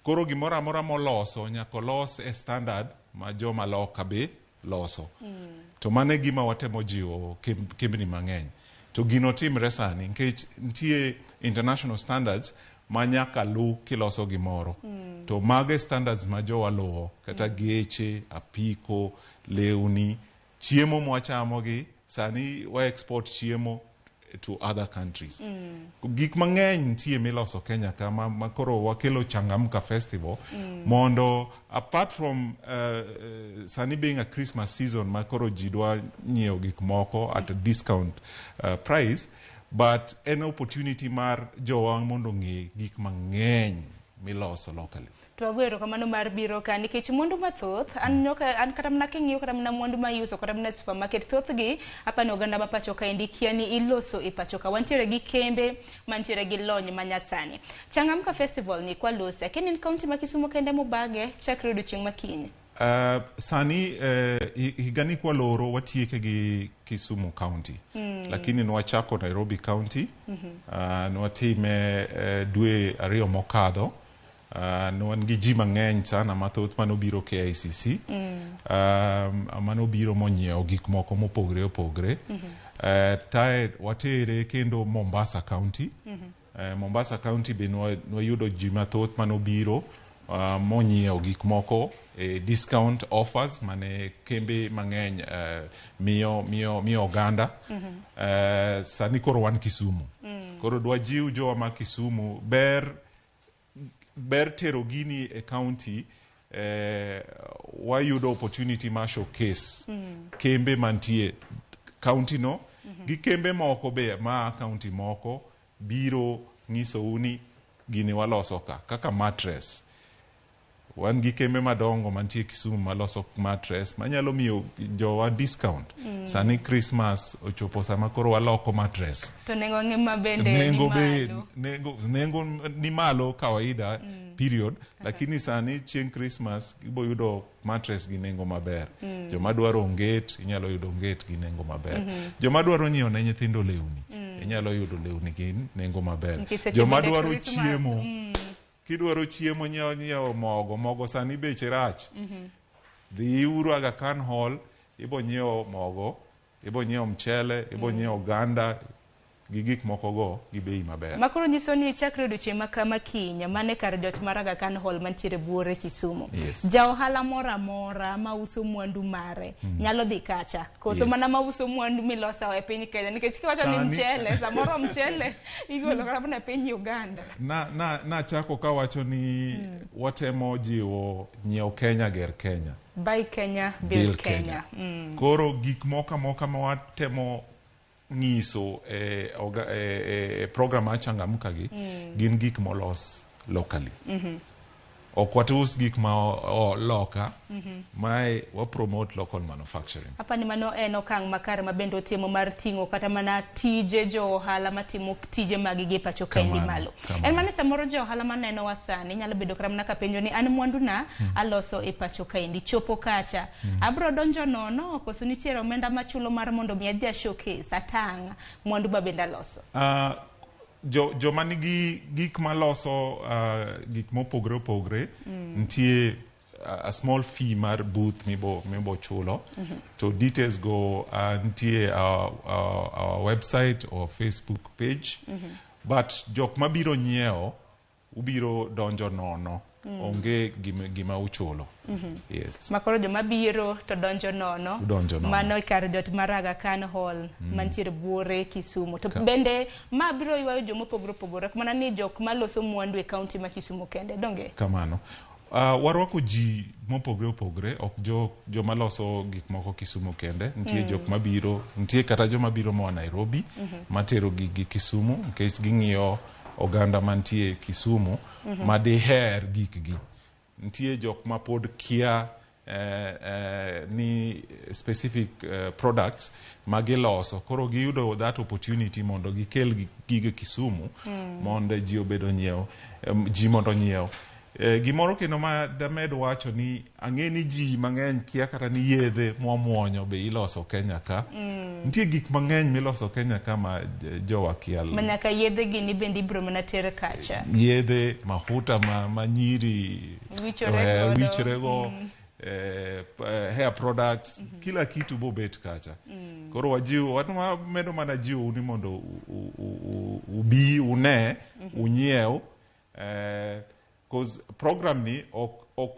Koro gimoro amora moloso nyaka los e standard ma joma loka be loso. To mane gima watemo jiwo kembni mang'eny. To gino timre sani nikech nitie international standards ma nyaka lu kiloso gimoro. To mage standards ma jowa luwo kata geche, apiko, lewni, chiemo mwachamo gi sani wa export chiemo to other countries. Gik mang'eny nitie miloso Kenya ka ma koro wakelo Changamka Festival mondo apart from sani being a Christmas season ma koro ji dwa nyiewo gik moko at a discount price, but an opportunity mar jowa mondo ng'e gik mang'eny miloso locally. To agwero kamano mar biro ka nikech mwandu mathoth an kata mna king'iyo kata mna mwandu ma iuso kata mna supermarket thoth gi hapa ni oganda ma pacho ka indikia ni iloso e pacho ka wantiere gi kembe mantiere gi lony manyasani. Changamka Festival ni kwa lose lakini ni county ma Kisumu kende mobage chakre odiochieng' makinyi. Sani higani kwa loro watieke gi Kisumu County. Lakini nwachako Nairobi County. Nwatime dwe 2 mokadho. Wan gi ji mang'eny sana mathoth manobiro KICC. Manobiro monyiewo gik moko mopogre opogre. Tae watere kendo Mombasa County. Mombasa County be nwayudo ji mathoth manobiro monyiewo gik moko discount offers mane kembe mang'eny miyo oganda. Sani koro wan Kisumu. Koro dwa jiw jowa ma Kisumu ber tero gini e county wayudo opportunity ma showcase kembe mantie county no gi kembe moko be ma county moko biro nyiso uni gini waloso ka kaka mattress. Wan gi kembe madongo mantie Kisumu maloso mattress manyalo miyo jowa discount. Sani Christmas ochopo sama koro waloko mattress. To nengo ngima bende nengo ni malo kawaida period. Lakini sani chieng' Christmas ibo yudo mattress gi nengo maber. Joma dwaro onget inyalo yudo onget gi nengo maber. Joma dwaro nyiewo ne nyithindo lewni inyalo yudo lewni gi nengo maber. Joma dwaro chiemo kidwaro chiemo nyiewo mogo sani beche rach. Dhi uru Aga Khan Hall ibo nyiewo mogo, ibo nyiewo mchele, ibo nyiewo ganda gi gik moko go gi bei maber. Makoro nyiso ni chakre odiochieng' ma kama kinya mane kar jot mar Aga Khan Hall mantiere buore Kisumu. Ja ohala mora mora ma uso mwandu mare nyalo dhi kacha. Koso mana ma uso mwandu miloso e piny Kenya nikech kiwacho ni mchele samoro mchele igolo kata na piny Uganda. Na chako kawacho ni watemo jiwo nyiewo Kenya ger Kenya. Buy Kenya, build Kenya. Koro gik moka ma watemo ngiso program Changamka gi gin gik molos locally. Ok watus gik ma loka mai wa promote local manufacturing. Hapa ni mano okang' makare mabende otimo mar ting'o kata mana tije jo ohala matimo tije magige pacho kaendi malo. En mane samoro jo ohala maneno wasani nyalo bedo kara mana kapenjo ni an mwandu na aloso e pacho kaendi chopo kacha. Abro donjo nono koso nitiere omenda machulo mar mondo mi adhi showcase atang' mwandu babende aloso. Jo manigi gik maloso gik mopogre opogre ntie a small fee mar booth mibo chulo. To details go ntie our website or Facebook page. But jok mabiro nyiewo ubiro donjo nono. Onge gima uchulo. Yes. Makoro joma biro to donjo nono. Mano kar jot mar Aga Khan Hall mantiere buore Kisumu. To bende ma biro ywayo joma pogro mana ni jok maloso mwandu e county ma Kisumu kende donge. Kamano. Warwako ji mopogre opogre ok joma loso gik moko Kisumu kende. Ntie jok mabiro, ntie kata joma biro mo Nairobi matero gi Kisumu nikech ging'iyo oganda mantie Kisumu ma diher gikgi. Ntie jok ma pod kia ni specific products magiloso, koro giyudo that opportunity mondo gikel gige Kisumu mondo ji obedo nyiew, ji mondo nyiew. Gimoro kendo ma damed wacho ni ang'eni ji mang'eny kia kata ni yedhe mwamuonyo be iloso Kenya ka. Nitie gik mang'eny miloso Kenya ka ma jowa kial. Manyaka yedhe gini bendi bro mana tere kacha. Yedhe, mafuta ma nyiri, wichorego, hair products, kila kitu bo bet kacha. Koro wajiu, watu medo mana jiu uni mondo ubi, une, unyiew, cause program ni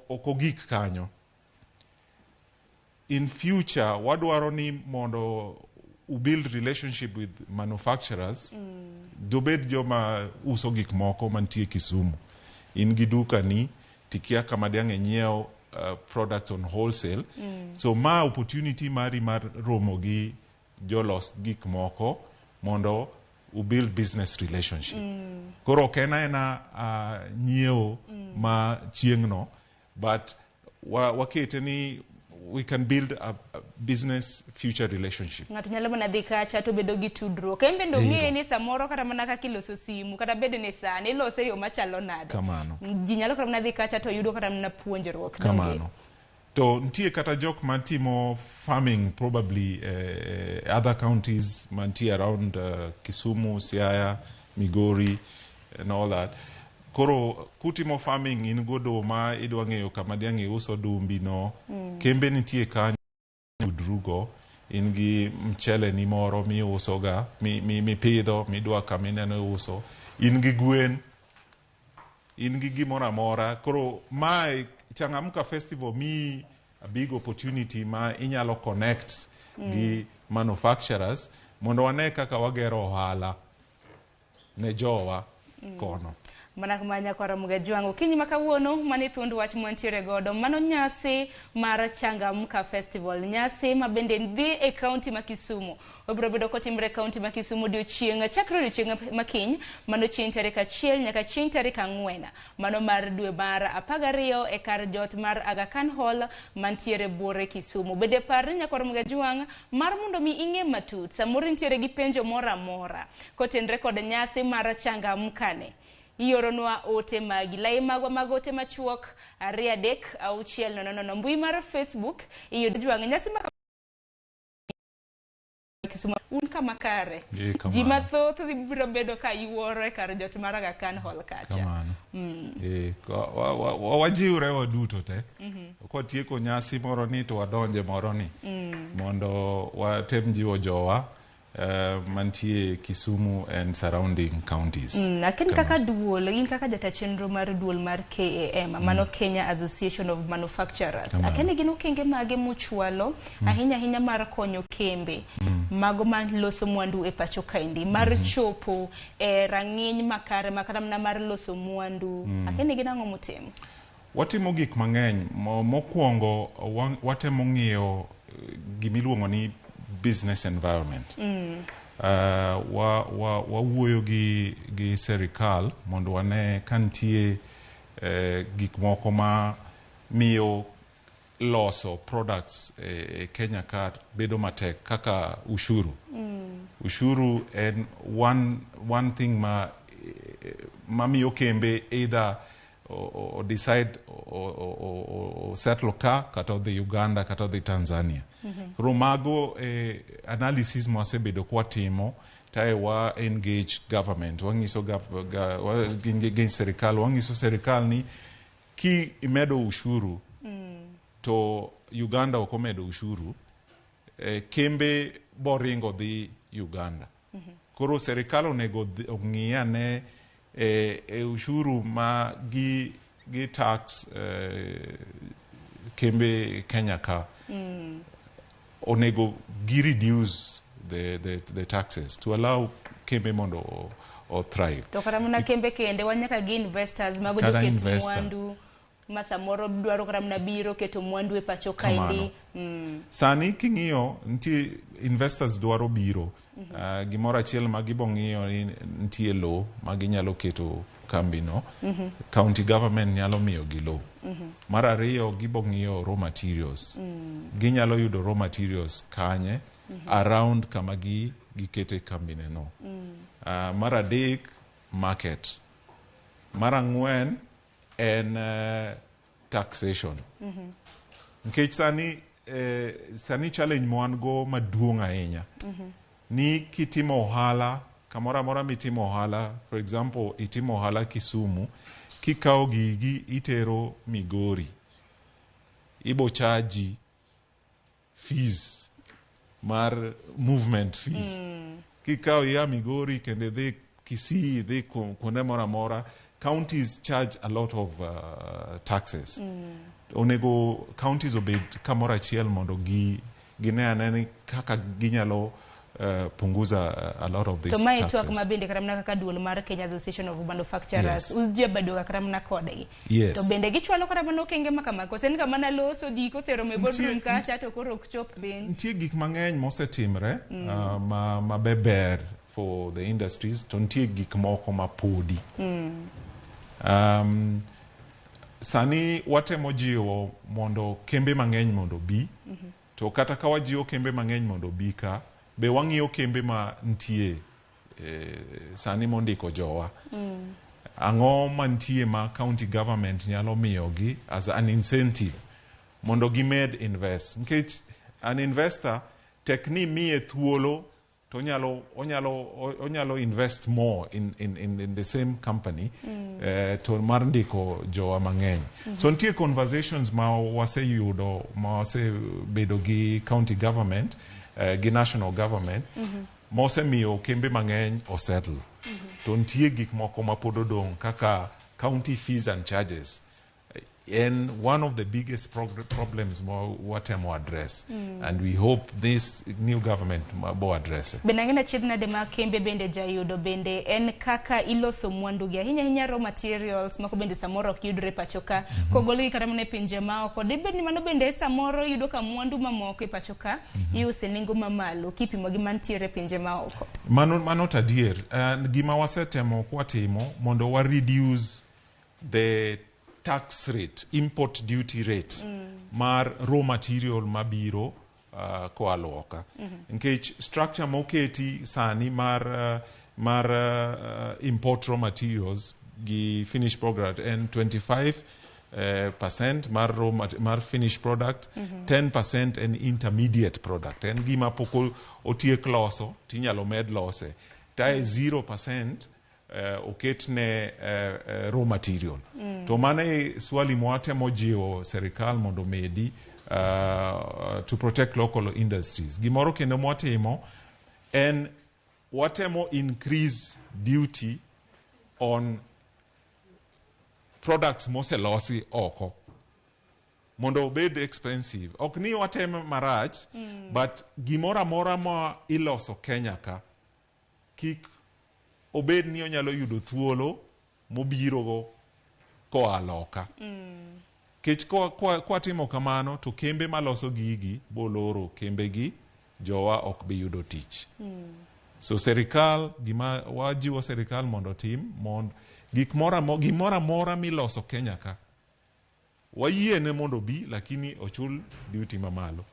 okogik kanyo. In future, wadwaro ni mondo build relationship with manufacturers, dobed joma uso gik moko mantie Kisumu. In giduka ni, tikia kama diange nyiew products on wholesale. So ma opportunity mari mar Ramogi jolos gik moko mondo build business relationship. Koro kena ena nyiew ma chiengno, but wakete ni we can build a business future relationship. Ngatu nyalo mana dhika cha to bedo gi tudro. Kembe ndo ng'e ni samoro kata mana kaka iloso simu kata bedo ni sani ilose yo machalo nade. Kamano. Ji nyalo kata mana dhika cha to yudo kata mana puonjruok. Kamano. To ntie kata jok mantimo farming probably other counties mantie around Kisumu, Siaya, Migori and all that. Koro kutimo farming in godo ma idwa ng'eyo kama diange uso dumbi no. Kembe nitie kanyo udrugo in gi mchele ni moro mi uso ga mi pidho midwa kamine no uso. In gi gwen, in gi gimora mora. Koro mai Changamka Festival mi a big opportunity ma inyalo connect gi manufacturers mondo wane kaka wagero ohala ne jowa kono. Mana kumanya kwa Ramogi Jwango kinyi makawuono mani thundu wach mwantiere godo mano nyasi mara Changamka Festival, nyasi mabende ndhi e county ma Kisumu. Obro bedo kotimre county ma Kisumu odiochieng' chakre odiochieng' makiny mano chieng' tarik 1 nyaka chieng' tarik 4 mano mar dwe mar 12 e kar jot mar Aga Khan Hall mantiere Buore Kisumu. Bede parni nyaka Ramogi Jwang mar mondo mi ing'e matut samoro ntiere gi penjo mora mora kotenre kod nyasi mara Changamka ne. Ioronwa ote magi lai magwa magote machuok 236 mbui mar Facebook iyo Jwang nyasi ma Kisumu un kama kare ji mathoth biro bedo ka yuore kar jot mar Aga Khan Hall kacha. Wajiure waduto te. Ko tieko nyasi moro ni to wadonje moro ni mondo watem jiwo jowa mantie Kisumu and surrounding counties. Aken kaka duol, in kaka jata chenro mar duol mar KAM, mano Kenya Association of Manufacturers. Aken gino kenge mage muchwalo, ahinya mar konyo kembe, mago man loso mwandu e pacho kaindi, mar chopo rang'iny makare makaramna mar loso mwandu. Aken gina ng'o mutemo? Watimo gik mang'eny, mokwongo watemo ng'iyo gimiluongo ni business environment. Wawuoyo gi serikal mondo wane kantie gik moko ma miyo loso products Kenya ka bedo matek kaka ushuru. Ushuru and one thing ma miyo kembe either or decide or settle ka kata the Uganda kata the Tanzania. Romago analysis mwasebedo kwa timo tae wa engage government wangiso engage serikal wangiso serikal ni ki imedo ushuru to Uganda okomedo ushuru kembe boringo dhi Uganda. Koro serikal onego ng'iyane ushuru ma gi tax kembe Kenya ka onego gi reduce the taxes to allow kembe mondo or thrive. To kara muna kembe kende wanyaka gi investors mago joketu mwandu masamoro dwaro kara muna biro keto mwandu e pacho kaindi. Sani king'iyo ntie investors dwaro biro gimora achiel ma gibong'iyo ntie lo ma ginyalo keto kambi no county government nyalo miyo gi low. Mar ariyo gibo ng'iyo raw materials. Ginyalo yudo raw materials kanye around kama gikete kambi no. Mar adek market. Mar ang'wen en taxation. Nkech sani challenge mwan go maduong' ahinya. Ni kitimo ohala, kamora mora mitimo ohala, for example, itimo ohala Kisumu, kikao gigi itero Migori, ibo charge fees, mar movement fees. Kikao ya Migori kende dhi Kisii, dhi kuonde mora mora, counties charge a lot of taxes. Onego counties obed kamora chiel mondo gine aneni kaka ginyalo punguza a lot of these taxes. Taxes. To mai tuak mabende karamna kaka duol mar Kenya Association of Manufacturers. Uje badoga karamna kodegi. Yes. To bende gichwalo karamano kenge makamako. Sen kama na loso di ko serome bodrum kacha to koro chop ben. Ntie gik mang'eny mosetimre ma beber for the industries, to ntie gik moko mapodi. Sani watemo jiwo mondo kembe mang'eny mondo bi, to kata ka wajiwo kembe mang'eny mondo bi ka, be wang'iyo kembe ma ntie sani mondiko jowa. Ang'o mantie ma county government nyalo miyogi as an incentive mondo gimed invest. Nkech an investor tekni miye thuolo to onyalo invest more in the same company to mar ndiko jowa mang'eny. So ntie conversations ma waseyudo, ma wasebedo gi county government gi national government, mosemiyo kembe mang'eny osettle. To ntie gik moko ma pod odong' kaka county fees and charges. And one of the biggest problems watemo address, and we hope this new government will address it. Benangina chidna de ma kembe bende jayudo bende en kaka iloso mwandu gi hinya raw materials mako bende samoro ok yudre pachoka kogoli karamne pinje ma oko de bende mano bende samoro yudo ka mwandu mamoko pachoka iuse nengo mamalo kipimo gi mantiere pinje ma oko. Mano tadier. Gima wasetemo kwatimo mondo wa reduce the tax rate, import duty rate, mar raw material mabiro koa loka. Nkech structure moketi sani mar import raw materials gi finished product and 25% mar finished product, 10% an intermediate product. En gima poko otiek loso, tinyalo med lose. Tae 0% oketne raw material. To mane swali mwatemo jiwo serikal mondo medi to protect local industries. Gimoro kendo mwatemo en watemo increase duty on products moselosi oko mondo obed expensive. Ok ni watemo marach, but gimora mora ma iloso Kenya ka kik obed ni onyalo yudo thuolo mobiro go koa loka. Kech kwa timo kamano to kembe maloso gigi boloro kembe gi jowa ok bi yudo tich. So serikal, gima wajiwo serikal mondo tim, gimora mora miloso Kenya ka wayiene mondo bi, lakini ochul duty mamalo.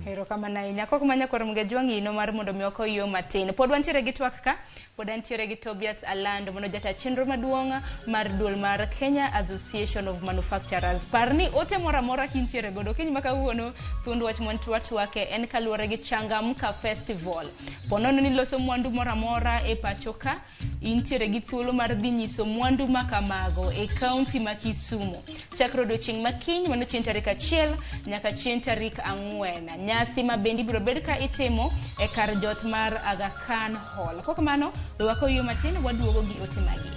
Hero kama na inya kok manya kor mgejwangi no mar mondo mioko yo matin. Pod wantiere gi twak ka, pod antiere gi Tobias Alando mono jata chenro maduonga mar duol mar Kenya Association of Manufacturers. Parni ote mora kintiere godo kiny makawuono thundu wach mwantu wake en kaluore gi Changamka Festival. Ponono ni loso mwandu mora e pachoka, intiere gi thuolo mar dhi nyiso mwandu makamago e county ma Kisumu. Chakro do makiny mano chien tarik 1 nyaka chien tarik 4. Nyasi mabendi biro bed ka itimo e kar jot mar Aga Khan Hall. Kok mano wako yo matin waduogo gi ote magi.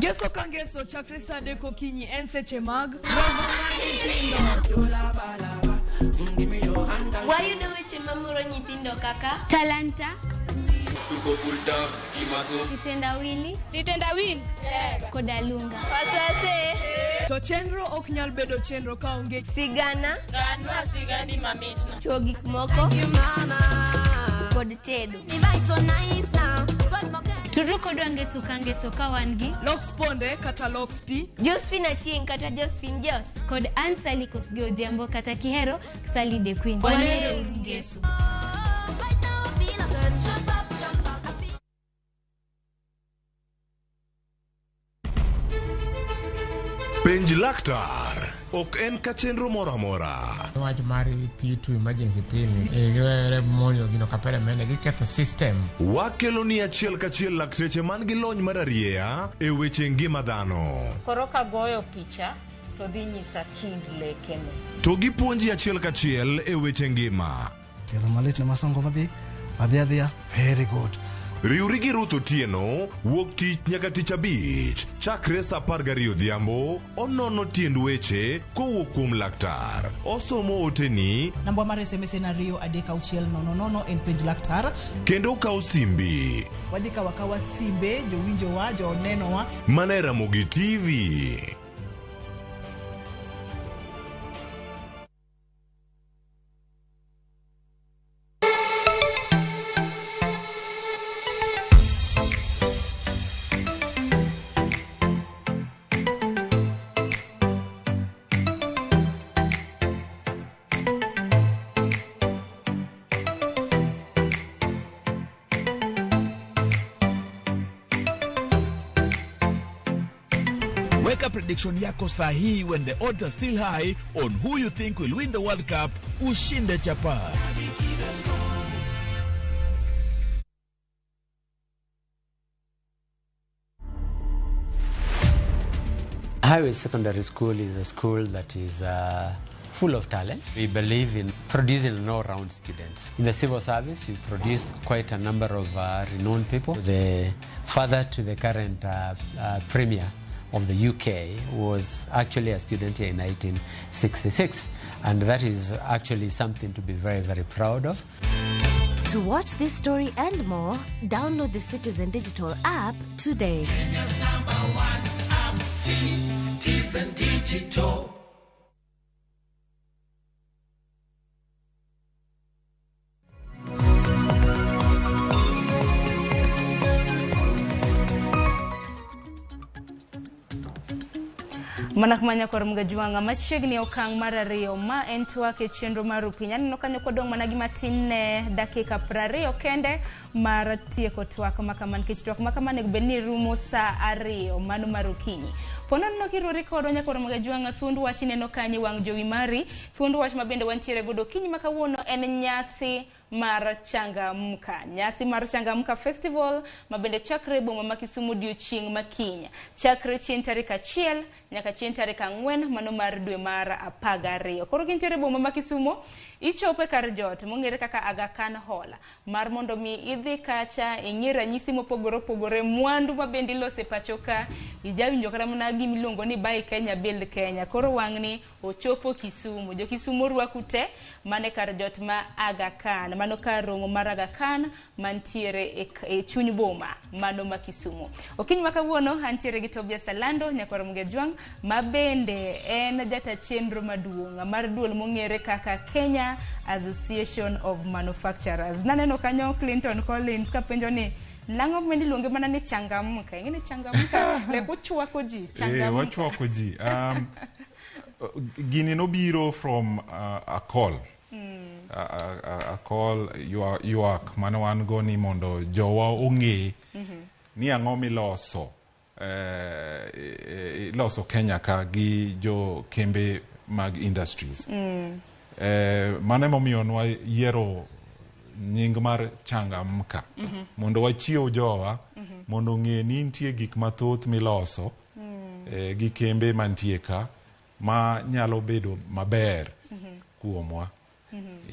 Ngeso kangeso chakre sade kokinyi enseche mag Wayudo weche mamoro nyithindo kaka talanta, tuko full top kimaso. Sitendawili kodalunga pasase to chenro ok nyal bedo chenro ka onge sigana Ganwa sigani mamichna. chuo gik moko kod tedo turu kodwa ngeso ka wan gi Lox Ponde kata Lox P, Josephine Achieng kata Josephine Jos kod Ansali Kosgei Odhiambo kata kihero Sally the Queen. Wanero ngeso. Penj laktar ok en ka chenro moro amora. Wach mar P2 emergency pin giwere monyo gino kapere mene giketho system. Wakelo ni achiel kachiel lakteche man gi lony mararieya e weche ngima dhano. Koro ka goyo picha to dhi nyisa kind lekene. To gipuonji achiel kachiel e weche ngima. Kelo malit ne masongo madhiya. Very good. Riuri gi Ruth Otieno wuok tich nyaka tich abich chakre saa 12 odhiambo. Onono tiend weche kowuok kuom laktar. Osomo oteni. Namba mar SMS en 23600 en penj laktar. Kendo kawo simbi. Wadhi kawa simbe jowinjowa jonenowa. Mana Ramogi TV. Weka prediction yako sahihi when the odds are still high on who you think will win the World Cup. Ushinde chapa. Highway Secondary School is a school that is full of talent. We believe in producing an all-round students. In the civil service, we produce quite a number of renowned people. The father to the current premier of the UK was actually a student here in 1966, and that is actually something to be very, very proud of. To watch this story and more, download the Citizen Digital app today. Kenya's #1 app, Citizen Digital. Manak manya kor mga juanga machiegni okang mar ariyo ma en twak e chenro mar upiny. Aneno kanyo kodong mana gi matin ne dakika 20 kende mar tieko twak makaman kech twak makaman nego bedni rumo saa 2 mano mar okinyi. Ponon no kiruri kodo nya kor mga juanga thundu wach neno kanye wang jowi mari thundu wach mabende wantiere godo kinyi makawuono en nyasi mar changamka. Nyasi mar changamka festival mabende chakre boma ma Kisumu odiochieng' makinya. Chakre chien tarik 1 nyaka chien tarik 4 mano mar dwe mar 12. Koro kintiere boma ma Kisumu ichope kar jot mong'ere kaka Aga Khan Hall mar mondo mi idhi kacha ing'e ranyisi mopogore mwandu mabende ilose pachoka ijawinjo kata mana gimiluongo ni Buy Kenya Build Kenya. Koro wang'ni ochopo Kisumu. Jo Kisumu rwaku te mane kar jot ma Aga Khan, mano kar romo mar Aga Khan mantiere e chuny boma mano ma Kisumu. Okinyi makawuono antiere gi Tobias Salando nyakoro muge jwang mabende en jata chenro maduong' mar duol mong'ere kaka Kenya Association of Manufacturers. Naneno kanyo Clinton Collins kapenjo ni nango mendi luonge mana ni changamka. Ingine changamka le kuchwako ji changamka. Wachwako ji. Gini no biro from a call. A call yuak mano wan go ni mondo jowa ong'e ni ang'o miloso loso Kenya ka gi jo kembe mag industries. Mano emomiyo nwa yiero nying mar changamka mondo wachiew jowa mondo ng'e ni nitie gik mathoth miloso gi kembe mantie ka ma nyalo bedo maber kuomwa.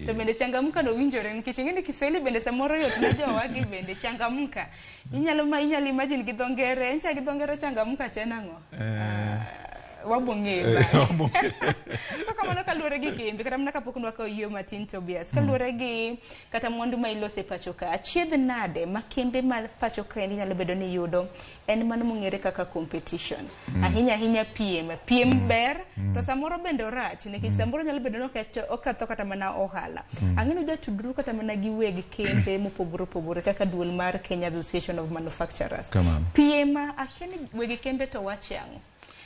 To bende changamka no winjore nikech ng'eni Kiswahili bende samoro yot na jowa gi bende changamka. Inyalo imagine gi dho ngere, encha gi dho ngere changamka chenang'o. wabong'e kamano kaluwore gi kembe kata mana kapok nwakawo yie matin Tobias kaluwore gi kata mwandu ma ilose pacho ka achiedh nade ma kembe ma pacho ka nyalo bedo ni yudo en mano mong'ere kaka competition ahinya ahinya piem ber to samoro bende orach nikech samoro nyalo bedo ni okatho kata mana ohala ang'eno jatudru kata mana gi weg kembe mopogore opogore kaka duol mar Kenya Association of Manufacturers piem akia ni weg kembe to wach yango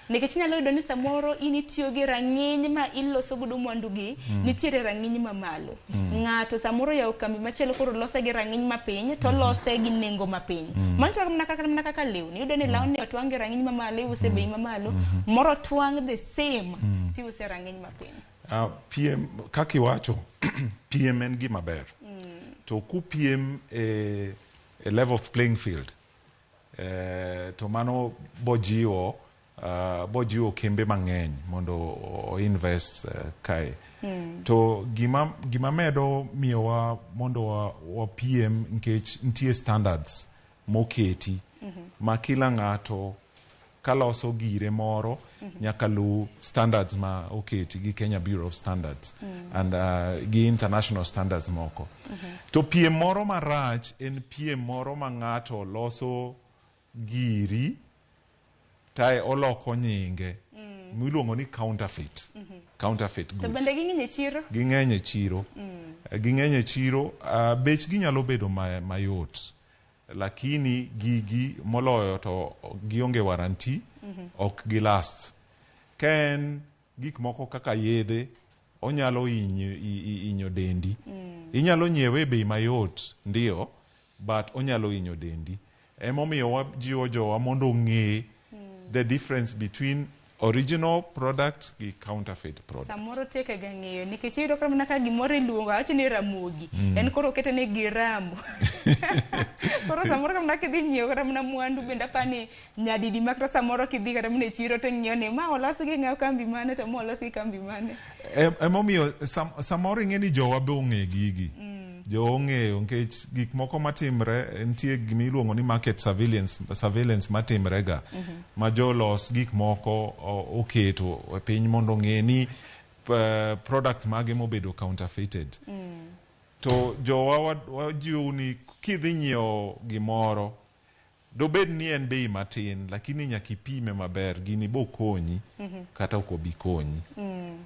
nikech nyalo yudo ni samoro initiyo gi rang'iny ma iloso godo mwandu gi nitiere rang'iny ma malo ng'ato samoro yawo kambi machielo koro lose gi rang'iny ma piny to lose gi nengo ma piny manchalo mana kaka lewni yudo ni lawni otwang' gi rang'iny ma malo iuse bei ma malo moro twang' the same tiuse rang'iny ma piny piem kaka iwacho piem en gima ber to kupiem a level of playing field to mano bojiwo kembe mang'eny mondo o invest kae to gima medo miyowa mondo wapiem nikech nitie standards moketi ma kila ng'ato kaloso gire moro nyaka lu standards ma oketi gi Kenya Bureau of Standards and gi international standards moko to piem moro marach en piem moro ma ng'ato loso giri tae oloko nyinge miluongo ni counterfeit goods. To bende ging'eny e chiro bech ginyalo bedo mayot lakini gigi moloyo to gionge warranty ok gilast ken gik moko kaka yedhe onyalo inyo dendi inyalo nyiewe bei mayot ndio but onyalo inyo dendi emomiyo wajiwo jowa mondo ng'e the difference between original product gi counterfeit product. Samoro teke ga ng'eyo nikech iyudo kama naka gimoro iluongo awacho ni ramogi en koro okete ne giramu koro samoro kama kidhi nyiewo kata mana mwandu bende apani nyadidi makata samoro kidhi kata mana e chiro to ng'iyo ni ma olos gi ng'aw kambi mane to ma olos gi kambi mane emomiyo samoro ing'e ni jowa be ong'e gigi jo ong'eyo nikech gik moko matimre nitie gima iluongo ni market surveillance matimre ga ma jolos gik moko oketo e piny mondo ng'e ni product mage mobedo counterfeited to jowa wajiwo ni kidhi nyiewo gimoro dobed ni en bei matin lakini nyaka ipime maber gini bo konyi kata ok obi konyi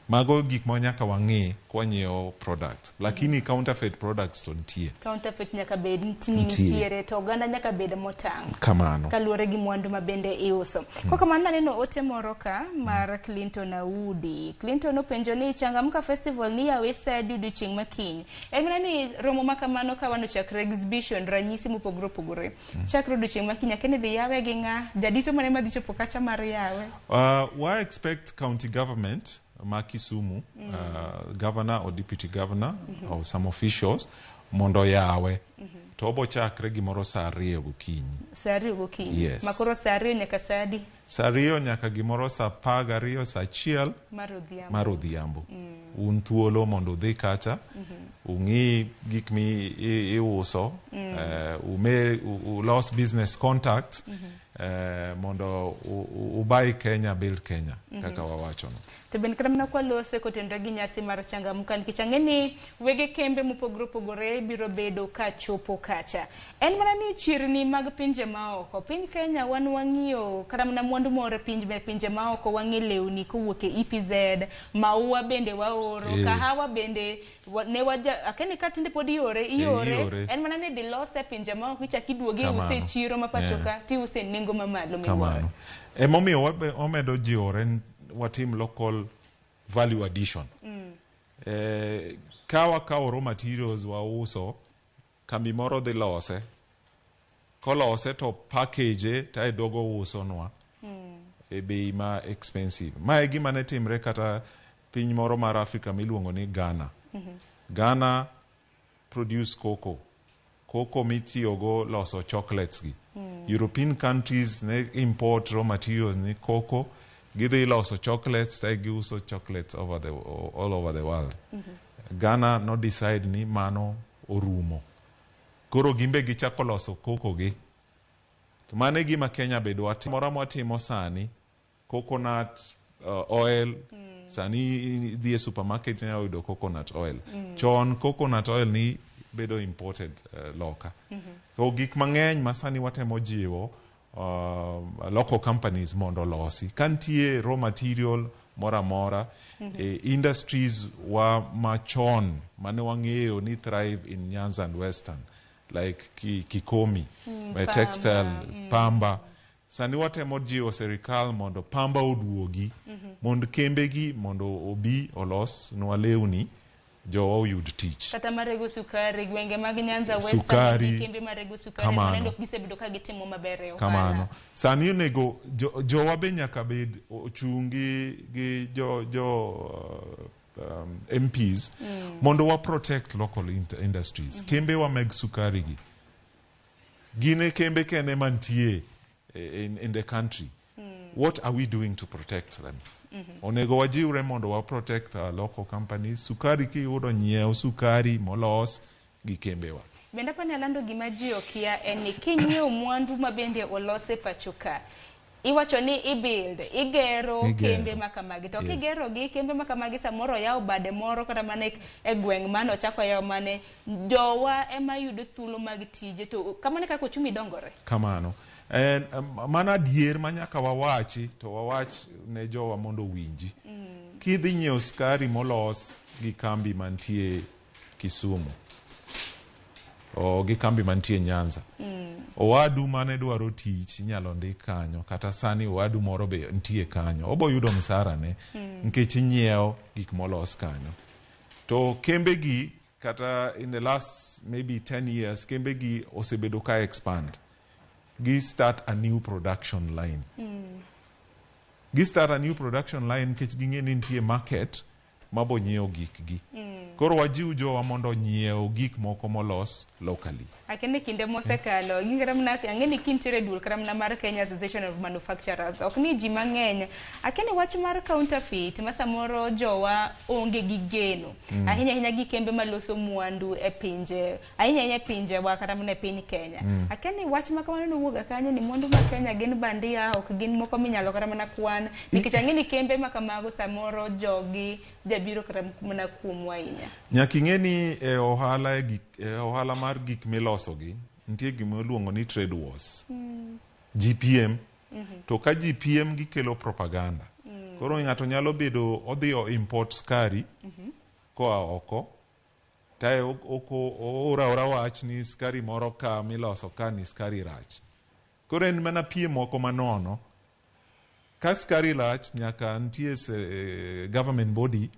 mago gik ma nyaka wang'e kwa nyiewo product lakini counterfeit products to nitie counterfeit nyaka bed nitiere to oganda nyaka bed motang' kamano kaluwore gi mwandu ma bende iuso kwa kamano naneno ote moro ka mar Clinton Audi. Clinton openjo ni Changamka Festival ni yawe sa odiechieng' makiny en mana ni romo makamano ka wano chakre exhibition ranyisi mopogore opogore chakre odiechieng' makiny kene dhi yawe gi ng'a jadito mane madhi chopo kacha mar yawe we expect county government ma Kisumu governor or deputy governor or some officials mondo yawe to obo chakre gimoro saa 2 gokinyi yes. makoro saa 2 nyaka saa 2 saa 2 nyaka gimoro saa 12 saa 1 mar odhiambo un thuolo mondo udhi kacha ung'i gik mi iuso ulos business contacts mondo ubai Kenya build Kenya kaka wawacho no to ben kram na kwa lose kotendra gi nyasi mar Changamka nikech ang'eni wege kembe mopogore opogore biro bedo ka chopo kacha en mana ni chirni mag pinje maoko piny Kenya wan wang'iyo kata mana mwandu moro pinje maoko wang'e lewni kowuok e EPZ maua bende waoro kahawa bende ne akeni katinde pod iore en mana ni dhi lose pinje maoko ichak iduoge use chiro mapachoka ti use nengo mamalo miwuoro emomiyo omedo jiore watim local value addition kawa raw materials wauso kambi moro dhi lose kolose to package ta dogo uso nwa e bei ma expensive ma e gima ne timre kata piny moro mar Afrika miluongo ni Ghana produce cocoa mitiyogo loso chocolates gi European countries ne import raw materials ni cocoa gidhi loso chocolates ta giuso chocolates all over the world Ghana no decide ni mano orumo koro gimbe gichako loso cocoa gi to mane gima Kenya bedo moro watimo sani coconut oil. Sani the supermarket now with coconut oil. Chon coconut oil ni bedo imported loka. So gik mang'eny masani watemo jiwo local companies mondo losi. Kantie raw material mora mora industries wa machon mane wang'eyo ni thrive in Nyanza and Western like Kikomi, textile, pamba. Sani watemo jiwo serikal mondo pamba oduogi mondo kembegi mondo obi olos nwa lewni jo oyud tich. Kata marego sukari gwenge mag Nyanza Western sukari, kembe marego sukari maneno gisebedo ka gitimo maber e ohala. Kamano. Sani onego jo wabe nyaka bed ochungi gi MPs mondo wa protect local industries. Kembe wa meg sukari gi. Gine kembe kene mantie in the country. What are we doing to protect them? Onego wajiwre mondo wa protect our local companies. Sukari ki yudo nyiew sukari molos gi kembewa. Benda pa nyalando gima ji okia en ni kinyiew mwandu mabende olose pachoka. Iwacho ni i-build, igero kembe makamagi. To kigero gi kembe makamagi samoro yao bade moro kata mane e gweng mano chako yao mane jowa ema yudo thuolo mag tije to kamane kako chumi dongore. Kamano. And mana dier manyaka wawachi to wawach ne jowa mondo winji. Kidhi nyiew skari molos gi kambi mantie Kisumu o gi kambi mantie Nyanza. Owadu mane dwaro tich inyalo ndik kanyo kata sani owadu moro be ntie kanyo obo yudo msara ne nkech nyiew gik molos kanyo. To kembe gi kata in the last maybe 10 years kembe gi osebedo ka expand. Gi start a new production line. Gi start a new production line kech ging'eni ntie market mabo nyiew gik gi. Koro wajiw jowa mondo nyiew gik moko molos locally. Akene kinde mosekalo gingaramna angeni kintere dul karamna mar Kenya Association of Manufacturers okni ji mang'eny akene wach mar counterfeit masamoro jowa onge gi geno ahinya gi kembe maloso mwandu e pinje ahinya pinje wa karamna e piny Kenya akene wach makamano nowuoga kanye ni mwandu ma Kenya gin bandia ok gin moko minyalo karamna kwan nikech angeni kembe makamago samoro jogi jabiro karamna kuom wainya nyaki ng'eni ohala mar gik miloso gi nitie gima iluongo ni trade wars. GPM to ka GPM gikelo propaganda. Koro ng'ato nyalo bedo odhi o import skari koa oko tae ora wach ni skari moro ka miloso ka ni skari rach. Koro en mana piem moko manono. Ka skari rach nyaka nitie government body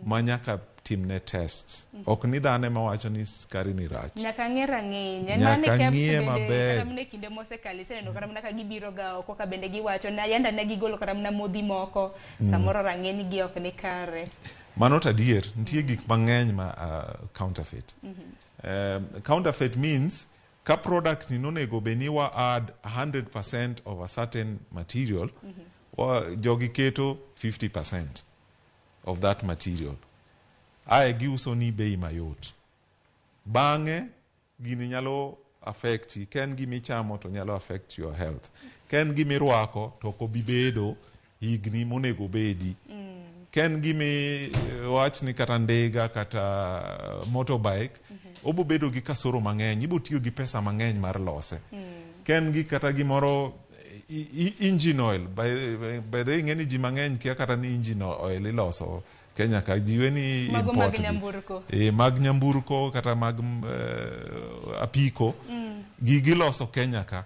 ma nyaka timne test. Ok ni dhane mawacho ni skari ni rach. Nyaka ng'era ng'eny. Nyaka ng'ie maber. Karamne kinde mosekali seneno karamna ka gibiro ga oko ka bende giwacho na yanda ne gigolo karamna modhi moko samoro rang'eny gi ok ni kare. Mano tadier nitie gik mang'eny ma counterfeit. Counterfeit means ka product ni nonego beni wa add 100% of a certain material jogi keto 50% of that material. Ae giuso ni bei mayot. Bang'e gini nyalo affect ken gimi chamo to nyalo affect your health. Ken gimi rwako to ko bibedo higni monego bedi. Ken gimi wach ni kata ndega kata motorbike obo bedo gi kasoro mang'eny ibo tiyo gi pesa mang'eny mar lose. Ken gi kata gimoro engine oil by the ng'eni ji mang'eny kia kata ni engine oil iloso Kenya ka jiwe ni import mag nyamburko kata mag apiko giloso Kenya ka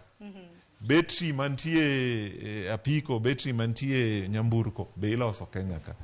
battery mantie apiko battery mantie nyamburko be iloso Kenya ka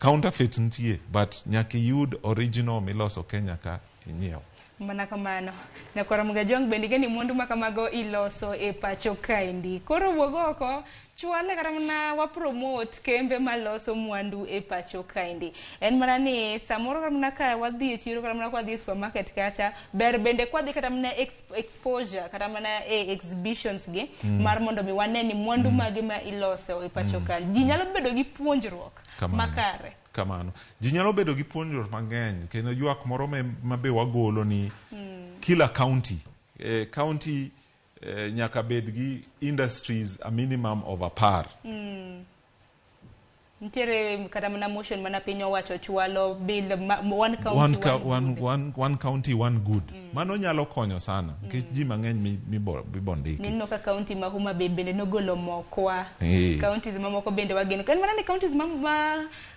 counterfeit ntie but nyaki yud original miloso Kenya ka inyiew. Mana kamano nakwara mugajong bende gani mwandu makamago iloso e pacho kaindi koro wogoko chwale karamna wa promote kembe maloso mwandu e pacho kaindi en mana ni samoro karamna ka wadhi chiro karamna kwa dhi supermarket kacha ber bende kwa dhi karamna exposure karamna exhibitions gi mar mondo mi waneni mwandu mage ma iloso e pacho kaindi ji nyalo bedo gi puonjruok makare kamano ji nyalo bedo gi puonjruok mang'eny kendo ywak moro mabe wagolo ni kila county nyaka bed gi industries a minimum of 10. Ntiere kata mana motion mana piny owacho chwalo bill one county one good. Mano nyalo konyo sana. Nikech ji mang'eny mibondiki. Nino ka county ma Homa Bay bende nogolo mokwa. Counties mamoko bende wageno. Kan mana ni counties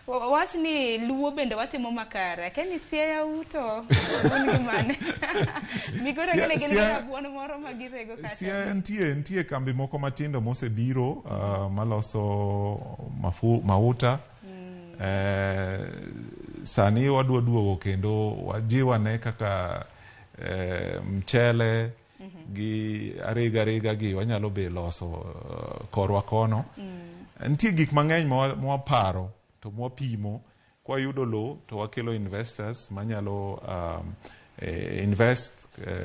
wach ni Luo bende watimo makare. Keni Siaya uto. Ungi mane. Migore gene abuon moro magirego kata. Siaya ntie kambi moko matindo mosebiro maloso mauta. Sani wadwa duogo kendo wajiwane kaka mchele gi ariga gi wanyalo be loso korwa kono. Ntie gik mang'eny mwaparo to mwapimo kwa yudo lo to wakelo investors manyalo invest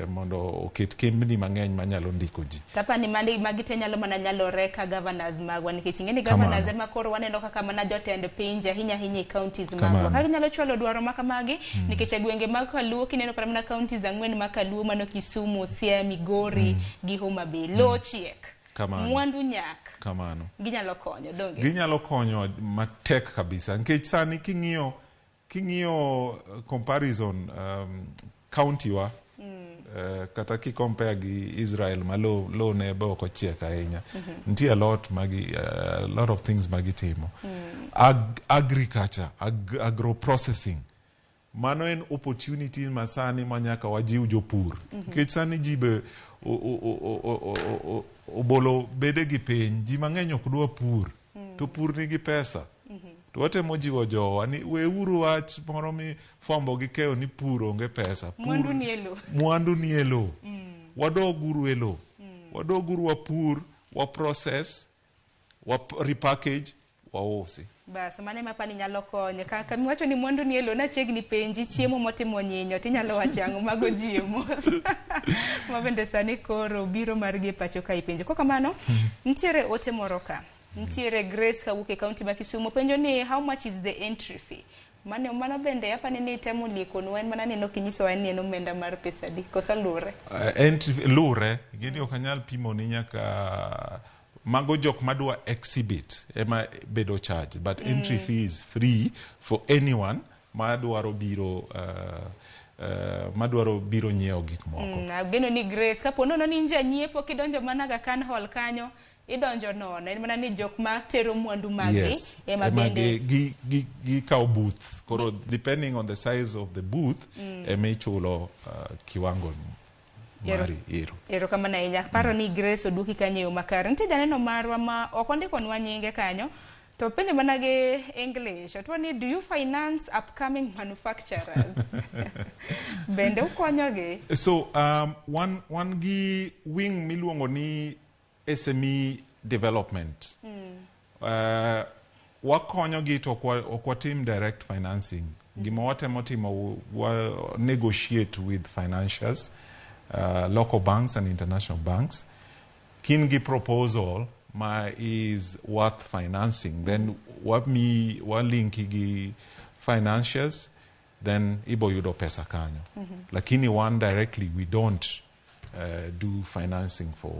mondo oket kembni mang'eny manyalo ndiko ji. Tapa ni magite nyalo reka governors magwa nikech ing'eni governors ema koro waneno kaka mana jotend pinje hinya counties magwa. Kaka nyalo chwalo dwaro makamagi nikech gwenge mag Kaluo kineno kata mana counties 4 ma Kaluo mano Kisumu, Siaya, Migori gi Homa Bay. Lochiek. Mwandu nyak. Kamano. Ginyalo konyo donge. Ginyalo konyo matek kabisa. Nikech sani king'iyo comparison county wa kata ki compare gi Israel malo ne ba ok ochiek ahinya. Ntie a lot of things magitimo. Agriculture, agro processing. Mano en opportunity masani manyaka wajiw jopur. Nikech sani jibe obolo bede gi piny, ji mang'eny ok dwa pur. To pur nigi pesa. To watemo jiwo jowa ni weuru wach moro mi fombo gi keyo ni pur onge pesa. Mwandu ni elo. Wadoguru elo. Wadoguru wapur, waprocess, repackage, wausi. Bas, mane mapani nyalo konyo. Kaka miwacho ni mwandu ni elo na chiegni penji chiemo motimo nyinyo tinyalo wachang'o mago jiemo. Mabende sani koro biro margi pacho ka ipenji. Kwa kamano, ntiere ote moroka. Ntiere Grace kawuok e county ma Kisumu penjo ni how much is the entry fee? Mano bende hapa ni temo liko no en mana neno kinyiso wa ni en omenda mar pesa di kosa lure. Entry lure gini okanyal pimo ni nyaka mago jok madwa exhibit ema bedo charge but entry fee is free for anyone madwaro biro nyiewo gik moko. Geno ni Grace kapo nono ni nja nyiepo kidonjo mana ga kan hall kanyo idonjo nono en mana ni jok ma tero mwandu magi ema bende gi kao booth koro depending on the size of the booth chulo kiwango mari ero kama na inya paro ni Grace oduki kanyo makare ntie janeno marwa ma okondiko nwa nyinge kanyo to penjo mana ge English atwani do you finance upcoming manufacturers? Bende ukonyoge. So one gi wing miluongo ni SME development. Wakonyo gi to kwa team direct financing. Gima watemo timo negotiate with financiers, local banks and international banks. Kingi proposal is worth financing. Then what linki gi financiers, then ibo yudo pesa kanyo. Lakini one directly we don't do financing for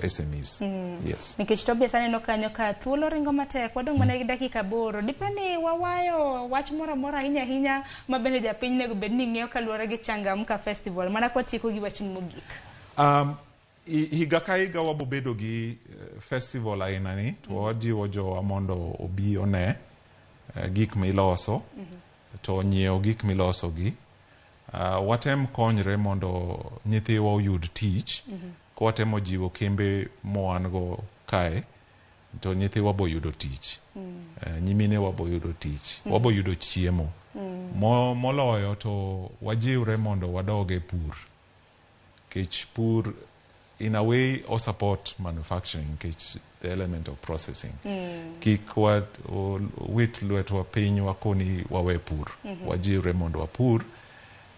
SMEs. Yes. Nikech to biasa neno kanyo ka thuolo ringo matek wadong mana gi dakika boro dipani wawayo wach mora hinya mabende japiny nego bed ni ng'eyo kaluwore gi Changamka Festival mana kwa tieko gi wachni mogik. Higa ka higa wabobedo gi festival aina ni to wajiwo jowa mondo obi one gik miloso to nyiewo gik miloso gi. Watem konyre mondo nyithiwa oyud tich ko watemo jiwo kembe moan go kae to nyithiwa bo yudo tich. Nyimine wabo yudo tich. Wabo yudo chiemo. Moloyo to wajiwre mondo wadoge pur. Kech pur in a way or support manufacturing, kech the element of processing. Kik wit lwet wa piny wakoni wawe pur. Wajiwre mondo wapur.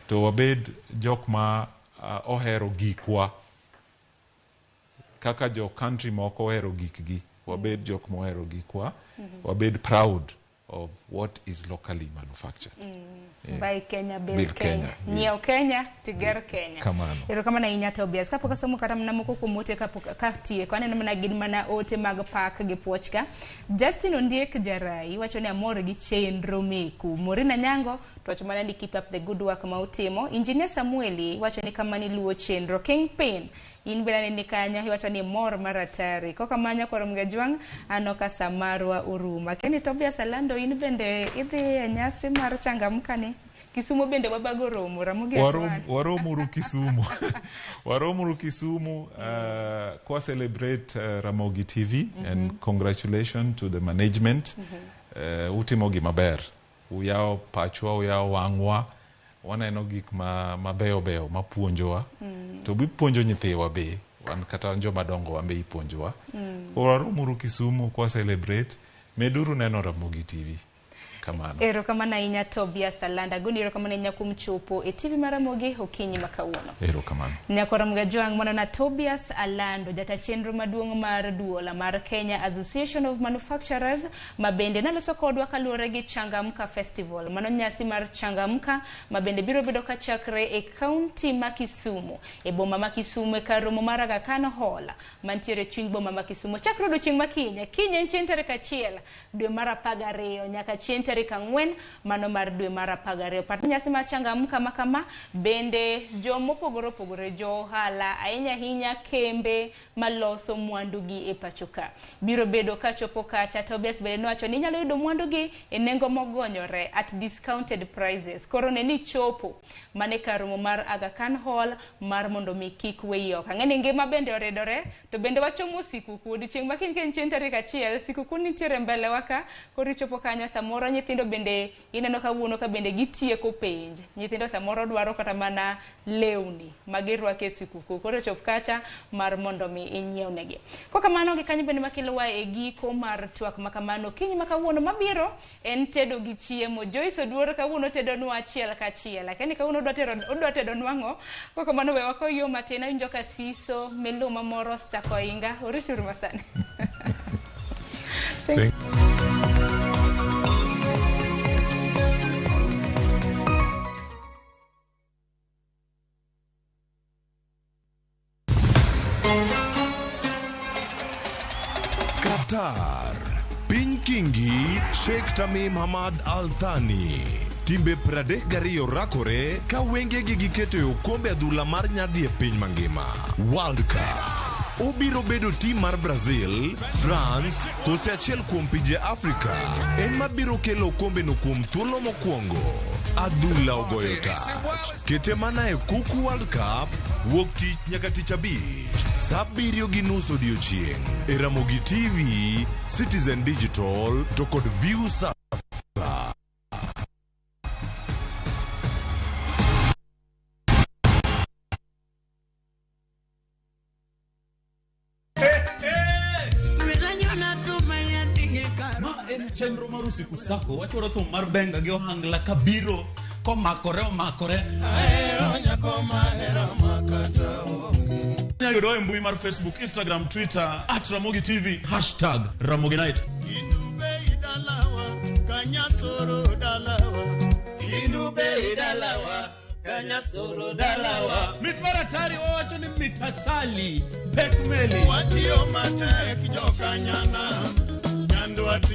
To wabed jok ma ohero gikwa. Kaka jo country moko ohero gikgi. Wabed jok mohero gikwa. Wabed proud of what is locally manufactured. Buy Kenya, build Kenya. Nyiew Kenya, tiger Kenya. Kamano. Ero kama na inya Tobias. Kapo kasomo kata mnamoko kumote kapo katie. Kwa nena mnagini mana ote magpak gipuochka. Justin Ondiek Jarai. Wachone amore gi chenro meku. Morina Nyango. Tuwachomana ni keep up the good work mautimo. Engineer Samueli. Wachone kama ni luo chenro. Kingpin. Inbela ni kanya. Wachone mor maratari. Koka manya kwa rumgejuang. Anoka samarwa uruma. Keni Tobias Alando inbende idhi nyasi marachangamka ni. Kisumu bende wabago romo Ramogi waromuru Kisumu waromuru Kisumu kwa celebrate Ramogi TV and congratulations to the management utimogi maber uyao pachwa uyao wangwa waneno gik mabeyo beyo mapuonjowa to bipuonjo nyithiwa be wan kata joma dongo wambe ipuonjowa waromuru Kisumu kwa celebrate meduru neno Ramogi TV. Kamano. Ero kama na inya Tobias Alanda guni ero kama na inya kumchupo TV Maramogi okinyi makawuono. Ero kamano. Nyakora mgajuang mwana na Tobias Alando jata chenro maduong mar duola mar Kenya Association of Manufacturers mabende naloso kodwa kaluore gi Changamka Festival. Mano nyasi mar Changamka mabende biro bedo ka chakre e county ma Kisumu. E boma ma Kisumu e karomo mar Aga Khan Hall mantiere chuny boma ma Kisumu. Chakre do chieng' ma Kinya en tarik 1 dwe mar 12 nyaka chieng' Kangwen mano mar dwe mar 12 pat nyasi mar Changamka makama bende jomopogoro pogore johala ahinya kembe maloso mwandugi e pachoka biro bedo kachopo kacha. Tobias bende nowacho ni nyalo yudo mwandugi e nengo mogonyore at discounted prices. Koro ne ni chopo mane karomo mar Aga Khan Hall mar mondo mi kik weyo ang'ene ngima bende oredore to bende wachomo sikuku odiochieng' ma kiny chieng' tarik 1 sikuku nitiere mbele waka koro chopo kanya samoro nyithindo bende ineno kawuono ka bende gitieko penj. Nyithindo samoro dwaro kata mana lewni magirwake sikuku koro chop kacha mar mondo mi inyiewnegi. Kokamano gikanyo bende makilowa e giko mar twak makamano kiny makawuono mabiro en tedo gi chiemo. Joyce Oduor kawuono tedo nwa achiel kachiel lakini kawuono odwa tedo nwang'o. Kokamano we wako yo matina winjo ka siso meluma moro stako inga orisuru masani. Qatar, Piny Kingi, Sheikh Tamim Hamad Al Thani. Timbe 32 rakore ka wengegi giketo e okombe adhula mar nyadhi e piny mangima. World Cup. Obiro bedo tim mar Brazil, France, kose achiel kuom pinje Afrika ema biro kelo okombe no kuom thuolo mokwongo. Adhula ogoyo tach. Kete mana e kuku World Cup wuok tich nyaka tich abich. Saa 7:30 odiechieng' e Ramogi TV, Citizen Digital to kod View Sasa. Chenro mar usiku sako wachoro thum mar benga gi ohangla kabiro komakore ahero nyako mahera makata onge. Nyayudo e mbui mar Facebook, Instagram, Twitter @Ramogi TV #Ramogi Night. Indube idalawa kanyasoro dalawa Mit maratari wacho ni mitasali pekmeli watio matek jokanyana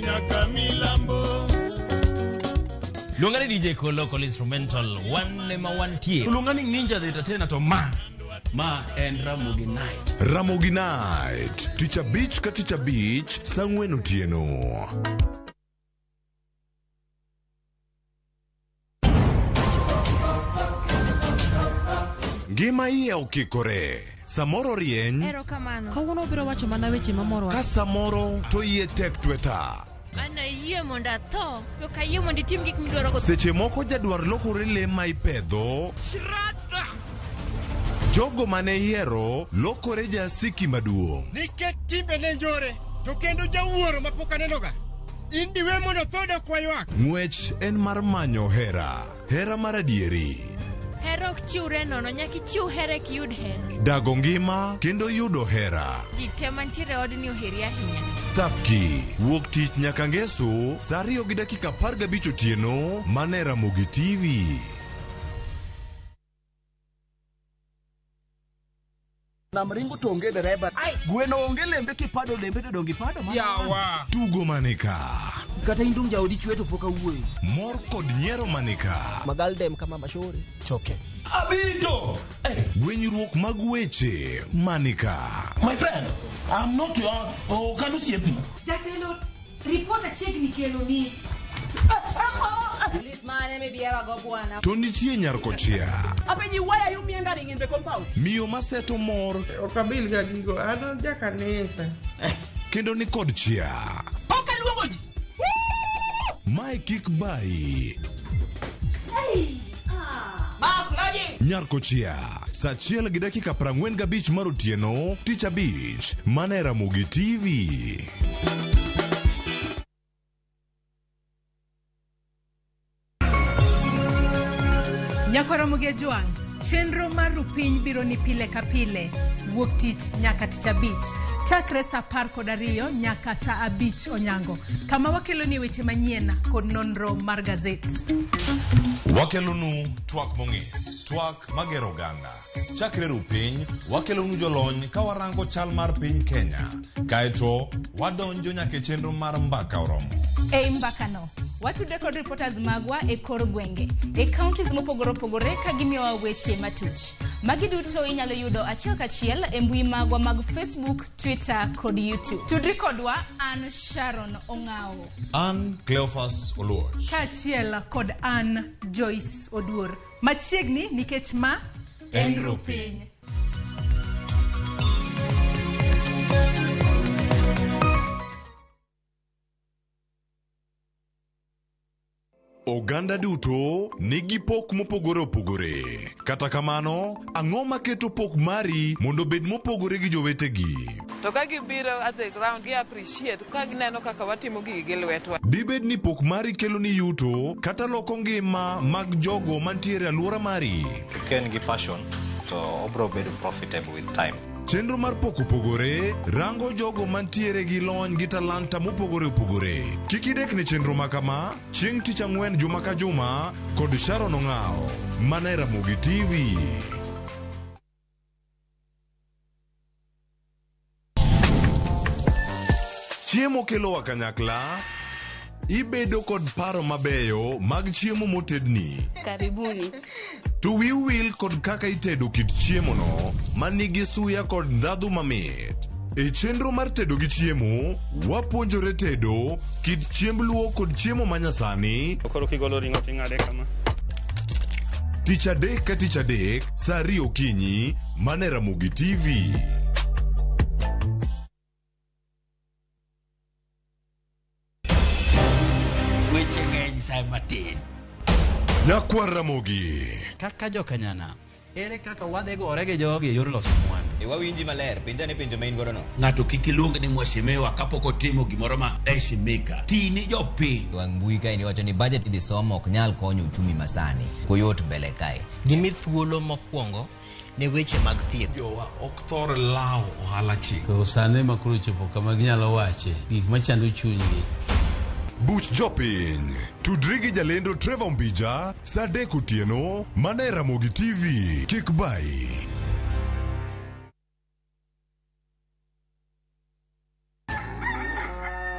nyaka milambo. Luongani DJ Local Instrumental one ma wantie. Luongani Ninja the Entertainer to ma en Ramogi Night. Ramogi Night, Teacher Beach ka Teacher Beach, Sang'wen otieno. Ngima iye okikore. Samoro rieny. Ero kamano. Kawuono biro wacho mana weche mamorwa. Ka samoro to iye tek tweta. Ana yie monda tho, yo ka yie mondi tim gik midwaro go. Seche moko jadwar lokore le ma ipedho. Shrata. Jogo mane yiero lokore jasiki maduong'. Nikech timbe ne njore, to kendo jawuoro mapok anenoga. Indiwe mondo thoda kwaywak. Ng'wech en mar manyo hera mar adieri. Hera ok chiwre nono, nyaka ichiw hera kiyud hera. Dago ngima kendo yudo hera. Ji te mantiere odni oheri ahinya. Thapki wuok tich nyaka ngeso saa 2:15 otieno mane Ramogi TV. Namringo tonge dereba. Gweno onge lembe kipado lembe to dongi pado ma. Yawa. Tugo manika. Kata indung jaodi chweto poka wuoyi. Mor kod nyiero manika. Magaldem kama mashori. Choke. Abito. Gwenyruok mag weche manika. My friend, I'm not your Kanusi. Jatelo, report achiegni kelo ni. To nitie nyarkochia. Apenji, why are you meandering in the compound? Miyo maseto mor. Okabil ga gigo, ano jakanisa. Kendo ni kod chia. Okay, luongo ji. Mae kik bai. Nyarkochia, saa 1:45 mar otieno, tich abich, mane Ramogi TV. Nyakoro Muge Juang, chenro mar rupiny biro ni pile ka pile, wuok tich nyaka tich abich, chakre saa 12 nyaka saa 5 onyango, kama wakelo ni weche manyien kod nonro mar gazet. Wakelonu twak mong'ith, twak magero oganda. Chakre rupiny, wakelonu jolony ka warango chal mar piny Kenya, kaeto wadonjo nyaka e chenro mar mbaka oromo. Ei mbakano, watude kod reporters magwa e kor gwenge, e counties mopogore opogore ka gimiyowa weche matuch. Magi duto inyalo yudo achiel kachiel e mbui magwa mag Facebook, Twitter kod YouTube. Tudri kodwa an Sharon Ong'ao. An Cleophas Oluoch. Kachiel kod an Joyce Oduor. Machiegni nikech ma en rupiny. Oganda duto nigi pok mopogore opogore. Kata kamano, ang'o maketo pok mari mondo bed mopogore gi jowetegi? To ka gibiro at the ground, gi appreciate ka gineno kaka watimo gigi gi lwetwa. Dibed ni pok mari kelo ni yuto kata loko ngima mag jogo mantiere alwora mari. Ken gi passion to obro bedo profitable with time. Chenro mar pok opogore rango jogo mantiere gi lony gi talanta mopogore opogore. Kik idek ne chenro makama chieng' tich ang'wen juma ka juma kod Sharon Ong'ao, mane Ramogi TV. Chiemo kelowa kanyakla, ibedo kod paro mabeyo mag chiemo motedni. Karibuni. To will kod kaka itedo kit chiemo no manigi suya kod ndhadhu mamit. E chenro mar tedo gi chiemo, wapuonjore tedo kit chiemb luo kod chiemo manyasani. Koro kigolo ring'o ting'ade kama. Tich adek ka tich adek, saa 2 okinyi, mane Ramogi TV. Weche ng'eny sa matin. Nyakwar Ramogi. Kaka jokanyana, ere kaka wadhi gore gi jogi e yor loso mwandu. Wawinji maler, penjane penjo main godo no. Ng'ato kik iluong ni mwashemewa kapok otimo gimoro ma heshimika. Tini jopiny. Wang mbui kae ni wacho ni budget idhi somo ok nyal konyo uchumi masani. Koyot mbele kae. Gimi thuolo mokwongo ne weche mag thieth. Jowa ok thor lao ohala chik. To sane makuru chopo kama ginyalo wache gik machando chunygi. Buch jopiny, tudri gi jalendo Trevor Mbija, saa 3 otieno, mane Ramogi TV. Kik bai.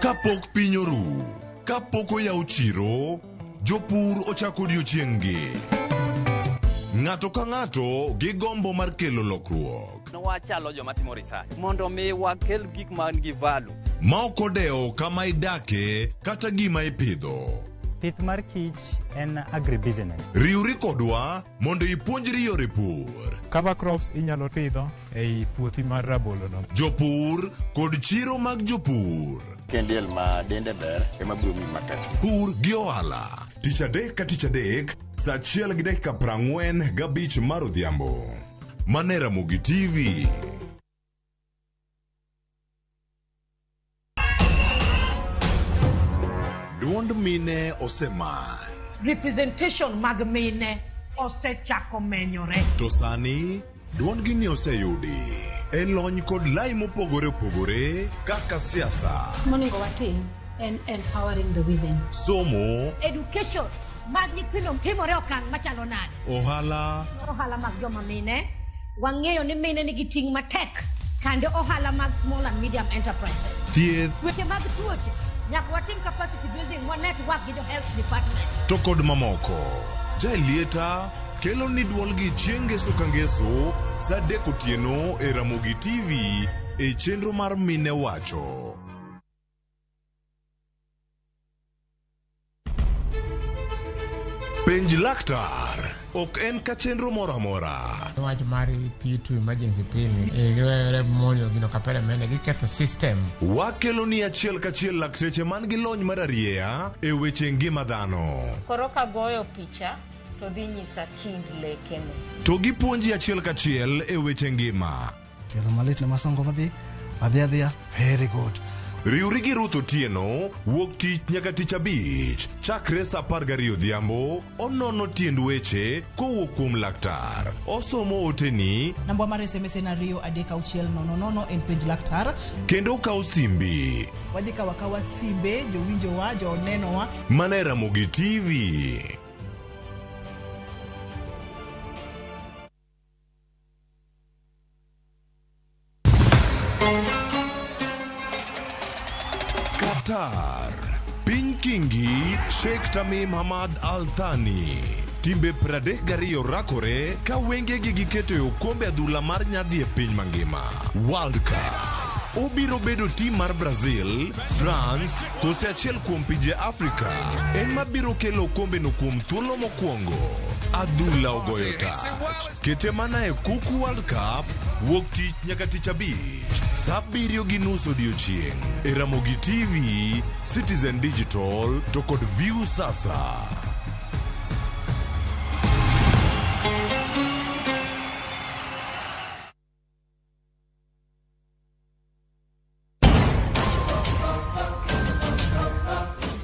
Kapok piny oru, kapok oyaw chiro, jopur ochako odiochieng'gi. Ng'ato ka ng'ato gi gombo mar kelo lokruok. Wachalo joma timo research mondo mi wakel gik man gi value. Ma ok odewo kama idake kata gima ipidho. Pith mar kich en agribusiness. Riwri kodwa mondo ipuonjri yore pur. Cover crops inyalo pidho ei puothi mar rabolo no. Jopur kod chiro mag jopur. Kendiel ma dende ber ema biro mi market. Pur gi ohala. Tich adek ka tich adek, saa 1:45 mar odhiambo. Mane Ramogi TV. Duond mine oseman. Representation mag mine osechako menyore. To sani, duond gini oseyudi. e lony kod lai mopogore opogore kaka siasa, monego watim en empowering the women. somo, education mag nyithindo timore okang' machalo nade, ohala mag joma mine, wang'eyo ni mine nigi ting' matek, kande ohala mag small and medium enterprises, thieth, weche mag tuoche nyaka watim capacity building wa network gi the health department to kod mamoko. Jailieta kelo ni duol gi chiengeso kangeso sa dek otieno e Ramogi TV e chenro mar Mine Wacho. Penj laktar ok en ka chenro moro amora. Wach mar P2 emergency pin e monyo gino kapere mene giketho system. Wakelo ni achiel kachiel lakteche man gi lony mar arieya e weche ngima dhano. Koro ka goyo picha to dhi nyisa kind lekene. To gipuonji achiel kachiel e weche ngima. Kelo malit na masongo adhiya. Very good. Riuri gi Ruth Otieno wuok tich nyaka tich abich chakre sa 12 odhiambo. Onono tiend weche kowuok kuom laktar. Osomo oteni. Namba mar SMS en 23600 en penj laktar. Kendo kaw simbi. Wadhi kawa simbe jowinjowa jonenowa. Mana Ramogi TV. Qatar, Piny Kingi, Sheikh Tamim Hamad Al Thani. Timbe 32 rakore ka wenge gi giketo e okombe adhula mar nyadhi e piny mangima. World Cup. Obiro bedo tim mar Brazil, France, kose achiel kuom pinje Afrika. En mabiro kelo okombe no kuom thuolo mokwongo. Adhula ogoyo tach. Kete mana e kuku World Cup, wuok tich nyaka tich abich. Sa 7:30 odiechieng' e Ramogi TV, Citizen Digital, to kod View Sasa.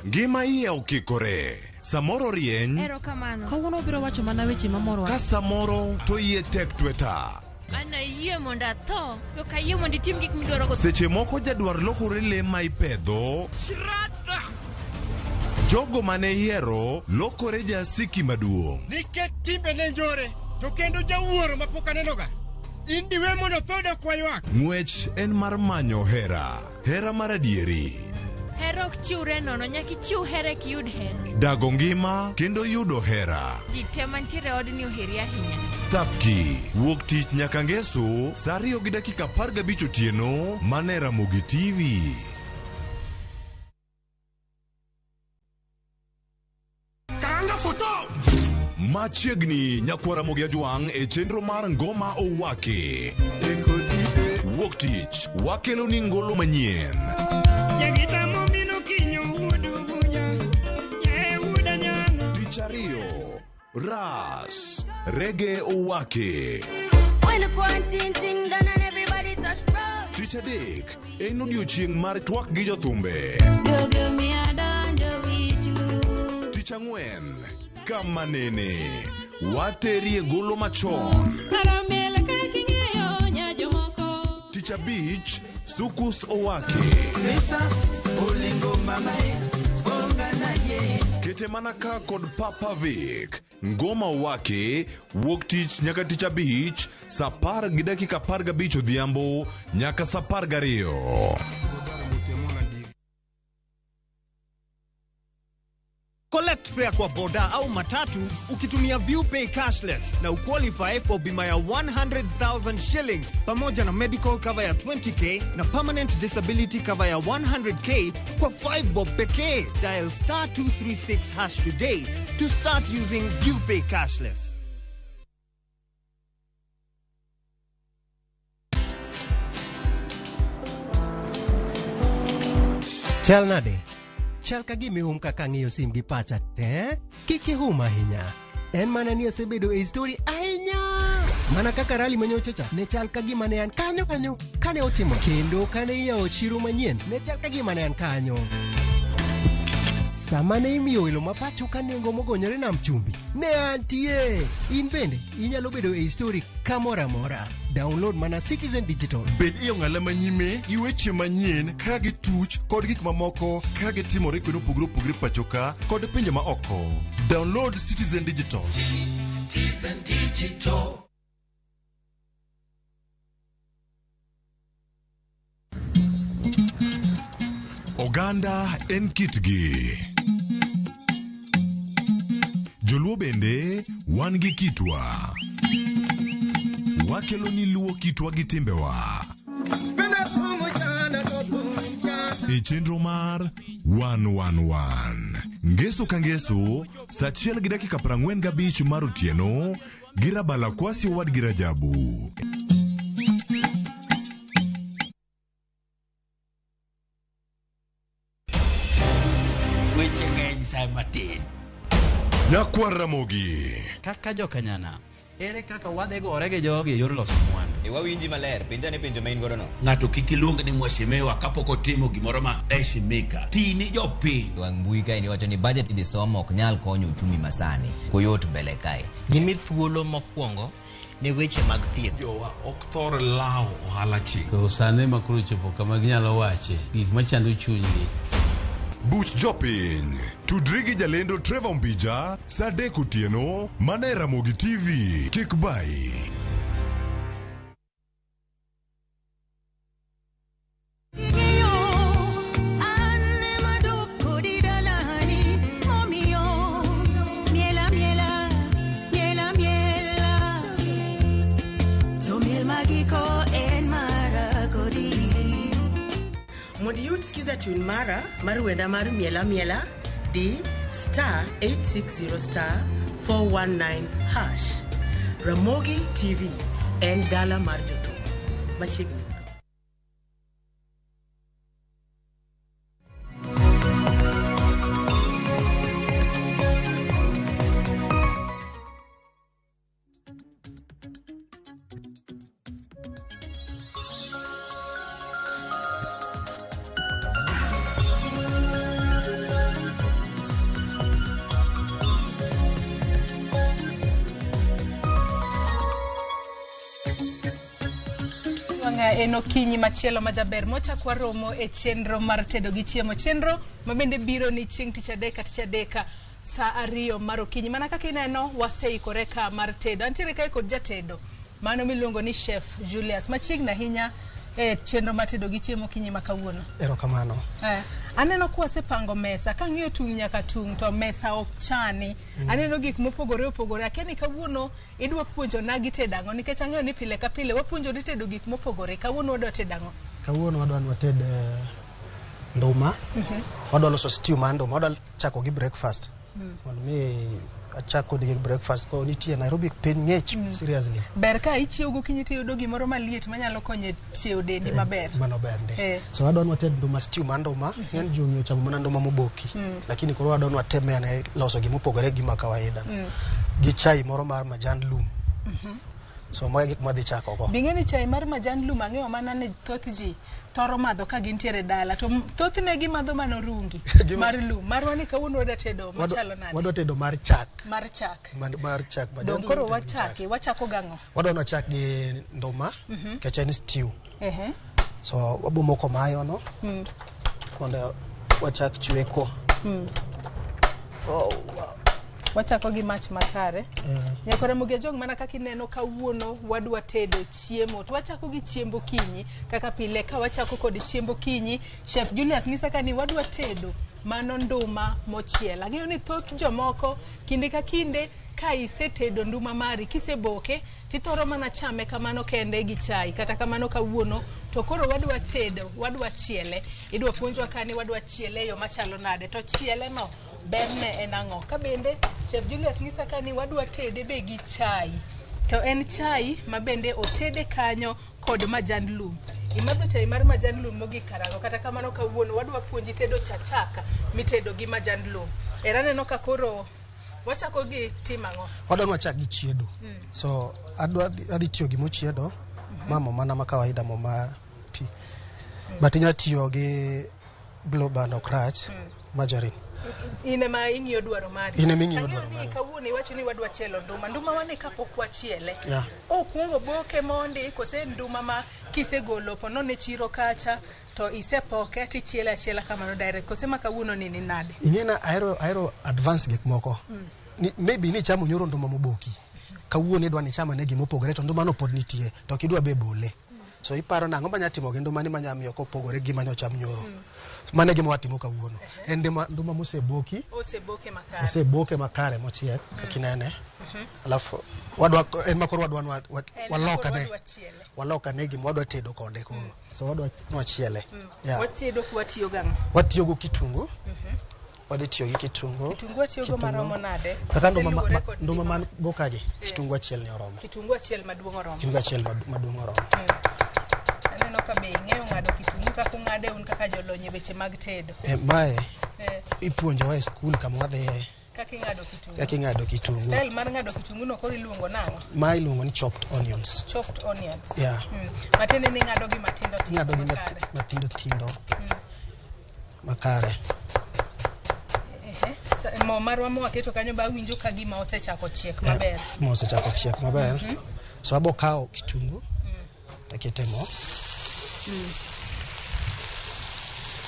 Ngima iye okikore. Samoro rieny. Erokamano. Kawuono biro wacho mana weche mamoro. Ka samoro to iye tek tweta. Ana yie mondo atho, to kayie mondo itim gik midwaro go. Seche moko jadwar lokore le ma ipedho. Shrata. Jogo mane yiero lokore jasiki maduong'. Nikech timbe ne njore, to kendo jawuoro mapok anenoga. Indiwe mondo thoda kwaywak. Ng'wech en mar manyo hera mar adieri. Hera ok chiwre nono, nyaka ichiw hera kiyud hera. Dago ngima kendo yudo hera. Ji te mantiere odni oheri ahinya. Tapki wuok tich nyaka ngeso sa 2:15 otieno mana Ramogi TV. Karanga foto! Machiegni nyakwara Ramogi Ajwang' e chenro mar Ngoma Owake. Wuok tich wakelo ni ngolo manyien. Tich ariyo, Ras, Reggae Owake. Tich adek, en odiochieng' mar twak gi jothumbe. Tich ang'wen, kama nene, waterie golo machon. Tich abich, Sukus Owake. Kete mana ka kod Papa Vic. Ngoma Owake wuok tich nyaka tich abich sa 10:15 odhiambo nyaka sa 12. Collect fare kwa boda au matatu ukitumia ViewPay cashless na uqualify for bima ya 100,000 shillings pamoja na medical cover ya 20k na permanent disability cover ya 100k kwa 5 bob pekee. Dial *236# today to start using ViewPay cashless. Chal nade? Chal ka gimi kaka ng'iyo sim gi pacha te? Kiki ahinya. En mana ni asebedo e story ahinya. Mana kaka rally manyochacha ne chal ka gima ne an kanyo kane otimo. Kendo kane iyawo chiro manyien ne chal ka gima ne an kanyo. Sama ne imiyo welo mapacho ka nengo mogonyore nam chumbi ne antie. In bende inyalo bedo e story kamoro amora. Download mana Citizen Digital. Bed iyo ng'ala manyime gi weche manyien ka gituch kod gik mamoko ka gitimore kuonde opogore pachoka kod pinje ma oko. Download Citizen Digital. Citizen Digital. Oganda en kitgi. Joluo bende wan gi kitwa. Wakelo ni luo kitwa gi timbewa. E chenro mar 111. Ngeso ka ngeso, saa 1:45 mar otieno, girabala kwasi wad girajabu. Weche ng'eny sa matin. Nyakwar Ramogi. Kaka jokanyana, ere kaka wadhegore gi jogi e yor loso mwandu. Wawinji maler, penja ne penjo main godono. Ng'ato kik iluong ni mwashemewa kapok otimo gimoro ma eshimika. Tini jopiny. Wang mbui kae ni wacho ni budget idhi somo ok nyal konyo uchumi masani. Koyot mbele kae. Gimi thuolo mokwongo ne weche mag thieth. Jowa ok thor lao ohala chik. To sane makuru chopo kama ginyalo wache gik machando chunygi. Buch jopiny. Tudri gi jalendo Trevor Mbija saa 3 otieno mana e Ramogi TV. Kik bai. Mondo yud skiza tune mara mar wenda mar miela miela di *860 *419#. Ramogi TV en dala mar jothum machiegni. En okinyi machielo majaber mochakwa romo e chenro mar tedo gi chiemo, chenro mabende biro ni chieng' tich adek saa 2 mar okinyi. Mana kaka ineno waseikore ka mar tedo. Antiere kae kod jatedo mano miluongo ni Chef Julius machiegni ahinya e chenro mar tedo gi chiemo okinyi makawuono. Erokamano. Aneno kwa sepango mesa kang'iyo tung' nyaka tung' to mesa ok chani. Aneno gik mopogore opogore. Akiani kawuono idwa puonjo na gi tedango nikech ang'eyo ni pile ka pile wapuonjo ni tedo gik mopogore. Kawuono wadwa tedango. Kawuono wadwa wated nduma. Wadwa loso stew mar nduma. Wadwa chako gi breakfast. Mondo mi achako gi breakfast ko nitie Nairobi piny ng'ech seriously. Ber ka ichiew gokinyi to yudo gimoro maliet manyalo konyo chiew dendi maber. Mano ber ndi. So wadwa wated nduma stew mar nduma. Ng'eny ji ong'eyo chamo mana nduma moboki. Lakini koro wadwa wateme ne loso gima opogore gi ma kawaida. Gi chai moro mar majan lum. So ma gik madhi chako go. Bing'eni chai mar majan lum ang'eyo mana ne thoth ji thoro madho ka gintiere dala to thothne gimadho mana rungi mar lum. Marwa ni kawuono wadwa tedo machalo nade? Wadwa tedo mar chak. Mar chak. Mar chak. Don koro wachako gang'o? Wadwa wachak gi nduma kech en stew. So wabomoko mayo no. Mondo wachak chweko. Wachako gi mach makare. Nyakore muge jong mana kaka ineno kawuono wadwa tedo chiemo. To wachako gi chiembo kinyi kaka pile ka wachako kod chiembo kinyi. Chef Julius ngisa ka ni wadwa tedo mano nduma mochiel. Ang'eyo ni thoth jomoko kinde ka kinde ka isetedo nduma mari kiseboke tithoro mana chame kamano kende gi chai kata kamano kawuono to koro wadwa tedo wadwa chiele. Idwa puonjwa kani wadwa chiele yo machalo nade to chiele no berne en ang'o. Ka bende Chef Julius ngisa kani wadwa tede be gi chai. To en chai mabende otede kanyo kod majan lum. Imadho chai mar majan lum mogi karango kata kamano kawuono wadwa puonji tedo chachaka mitedo gi majan lum. Era neno ka koro wachako gi timang'o. Wadwa wachak gi chiedo. So adhi tiyo gi mochiedo mamo mana ma kawaida mo ma pi. But inya tiyo gi blue band okrach margarine. ine ma ing'iyo dwaro mari. Ine ming'iyo dwaro mari. Kawuono iwacho ni wadwa chielo nduma. Nduma wane kapok wachiele. Yeah. Okuongo boke mondi kose nduma ma kisegolo pono ne chiro kacha to isepoke tichiela chiela kamano direct. Kose ma kawuono ni nade. Ingena aero advance gik moko. Maybe ni chamo nyoro nduma moboki. Kawuono idwa ni chama ne gimopogore to nduma no pod nitie to kidwa be bole. So iparo nang'o manya timo gi nduma ni manya miyo kopogore gi manyo cham nyoro. Mane gima watimo kawuono. En nduma moseboki. Oseboke makare mochiek kakinene. Alafu wadwa en makoro wadwa waloka ne gima wadwa tedo kode koro. So wadwa nwachiele. Yeah. Watiedo kwatiyo gang. Watiyo go kitungu. Wadhi tiyo gi kitungu. Kitungu atiyo go maromo nade? Kaka nduma man gokaje. Kitungu achiel ni oromo. Kitungu achiel maduong' oromo. Kitungu achiel maduong' oromo. Aneno ka be ing'eyo ng'ado kitungu kaka ung'ade un kaka jolonye weche mag tedo. Mae ipuonjowa e skul kama wadhiye. Kaka ing'ado kitungu. Kaka ing'ado kitungu. Style mar ng'ado kitungu no koro iluongo nang'o? Ma iluongo ni chopped onions. Chopped onions. Yeah. Matene ni ng'ado gi matindo tindo. Ng'ado gi matindo tindo. Makare. Mo marwa mo waketo kanyo ba winjo ka gima osechako chiek maber. Mo osechako chiek maber. So abo kao kitungu. Takete mo.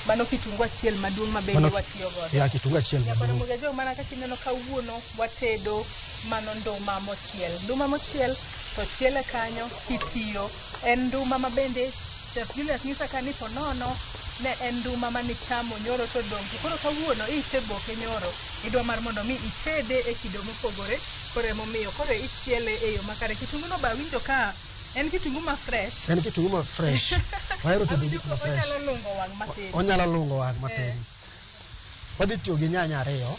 Mano kitungu achiel maduong' mabende watiyo godo. Ya kitungu achiel maduong'. Ramogi jo mana kaka ineno kawuono watedo mano nduma mochiel. Nduma mochiel to chiele kanyo kitiyo. En nduma mabende Chef Julius nyisa kani ponono ne en nduma mani chamo nyoro to dongi. Koro kawuono iseboke nyoro. Idwa mar mondo mi itede e kido mopogore. Koro emomiyo koro ichiele e yo makare. Kitungu no ba winjo ka en kitungu ma fresh. En kitungu ma fresh. Wahero tedo gik ma fresh. Onyalo lungo wang' matin. Onyalo lungo wang' matin. Wadhi tiyo gi nyanya ariyo.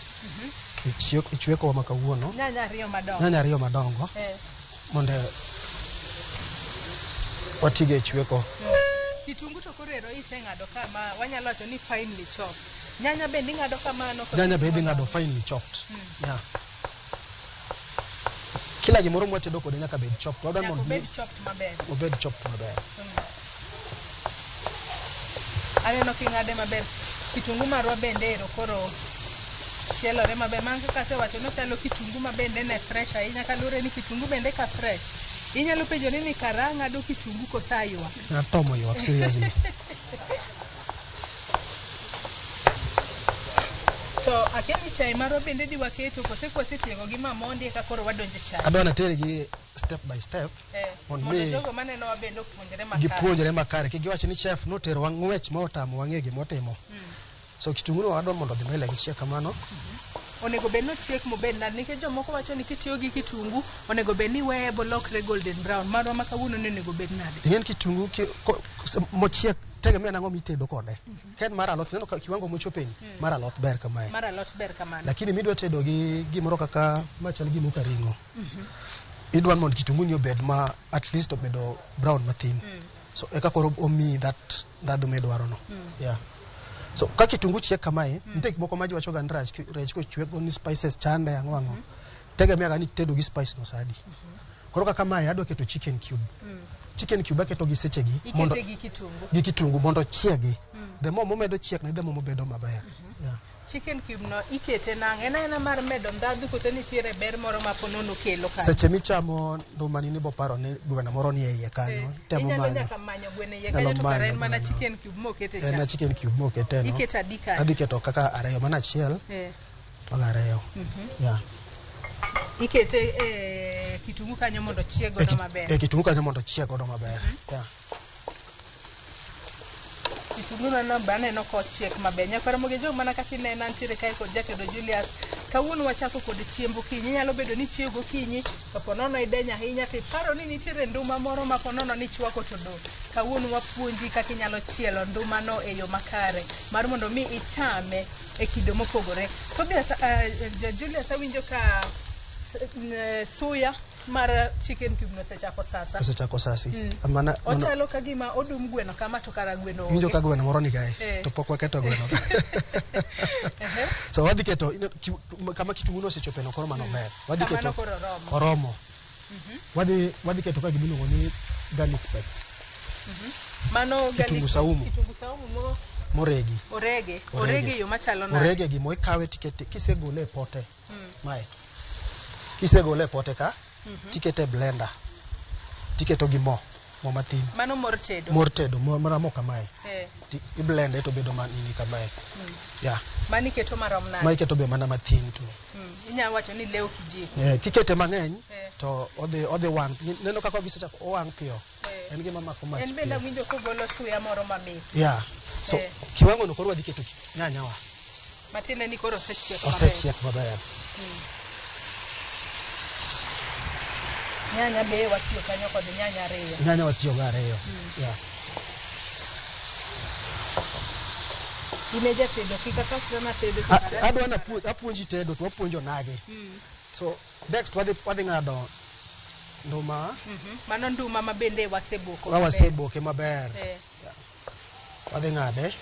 Ichweko ma kawuono. Nyanya ariyo madongo. Mondo watige ichweko. Kitungu to koro ero iseng'ado kama wanyalo wacho ni finely chopped. Nyanya bende ing'ado kamano. Nyanya bende ing'ado finely chopped. Yeah. Kila gimoro mwatedo kode nyaka bed chopped. Wadwa mondo bed chopped maber. Obed chopped maber. Aneno king'ade maber. Kitungu marwa bende ero koro chielore maber. Man kaka asewacho no chalo kitungu mabende ne fresh ahinya kalure ni kitungu bende ka fresh. Inyalo penjo ni karanga do kitungu kosaywa. Atomo ywak seriously. To akeni chai maro bende di waketo kose tiego gi mamondi eka koro wadonje chai. Adwana tere gi step by step. Mondo jogo maneno wabendo puonjore makare. Gipuonjore makare. Kigiwacho ni chef notero wang'wech ma otamo wang'e gimotimo. So kitungu no adwa mondo dhi mbele gi chiek kamano. Onego bed no chiek mobed na nikech jomoko wacho ni kitiyo gi kitungu onego bed ni weye bolokre golden brown. Marwa ma kawuono ne onego bed nade. Ingen kitungu mochiek tegemea nang'o mitedo kode. Ken mar alot neno kiwango mochopeni mar alot ber kamae. Mar alot ber kamano. Lakini midwa tedo gi gimoro kaka machal gi muka ringo. Idwan mondo kitungu ni obed ma at least obedo brown matin. So eka koro omi that midwaro no. Yeah. So ka kitungu chiek kamae, nitie moko ma jiwacho ga rech ko chweko ni spices chande ang'o. Tegemea ga ni tedo gi spice no sadi. Koro kaka mae adwa keto chicken cube. Chicken cube aketo gi seche gi mondo gi kitungu mondo chiegi. The more momedo chiek na the more mobedo maber. Yeah. Chicken cube no ikete nang'o ena mar medo ndadhu kote nitiere ber moro ma ponono kelo kanyo. Seche michamo nduma ni bo paro ni gweno moro ni e iye kanyo. Temo manyo. Inyalo nyaka manyo gweno e iye kanyo to kare mana chicken cube mokete cha. Na chicken cube mokete no. Ikete adika. Adhi keto kaka ariyo mana achiel. Toga ariyo. Yeah. Ikete kitungu kanyo mondo chieg godo maber. Kitungu kanyo mondo chieg godo maber. Yeah. Kitungu no bane no ko chiek maber. Nyaka Ramogi jo mana kaka inena ntiere kae kod jatedo Julius. Kawuono wachako kod chiembo kinyi. Nyalo bedo ni chiego kinyi to ponono idenya ahinya to paro ni nitiere nduma moro ma ponono ni chwako to do. Kawuono wapuonji kaka inyalo chielo nduma no e yo makare mar mondo mi ichame e kido mopogore. To be Julius awinjo ka soya mar chicken cube no sechako sasa. Sechako sasi. Amana ochalo ka gima odum gweno kama to kara gweno. Winjo ka gweno moro ni kae to pok waketo gweno. So wadhi keto kama kitungu no sechope no koro mano ber. Wadhi keto oromo. Wadhi keto ka gimiluongo ni garlic paste. Mano kitungu saumu. Kitungu saumu mo moregi. Orege yo machalo nade? Orege gi mo ikawe tikete kisegole pote. Mae. Kisegole pote ka tikete blender. Tiketo gi mo mathin. Mano mor tedo. Mor tedo maramo kamae. I blend to bedo manini kamae. Yeah. Mani keto marom nade? Mai keto be mana mathin tu. Inya wacho ni leo kijiko. Kikete mang'eny to odhi wang'. Neno kaka gisechako owang' piyo. En gima mako mach. En bende winjo kogolo suya moro mamit. Yeah. So kiwango no koro wadhi keto nyanya wa. Matine ni koro osechiek maber. Osechiek maber. Nyanya be watiyo kanyo kod nyanya ariyo. Nyanya watiyo ga ariyo. Yeah. Imeja tedo kika kasema tedo. Adwa na apuonji tedo to apuonjo nage. So next wadhi ng'ado nduma. Mano nduma mabende waseboko. Waseboke maber. Wadhi ng'ade.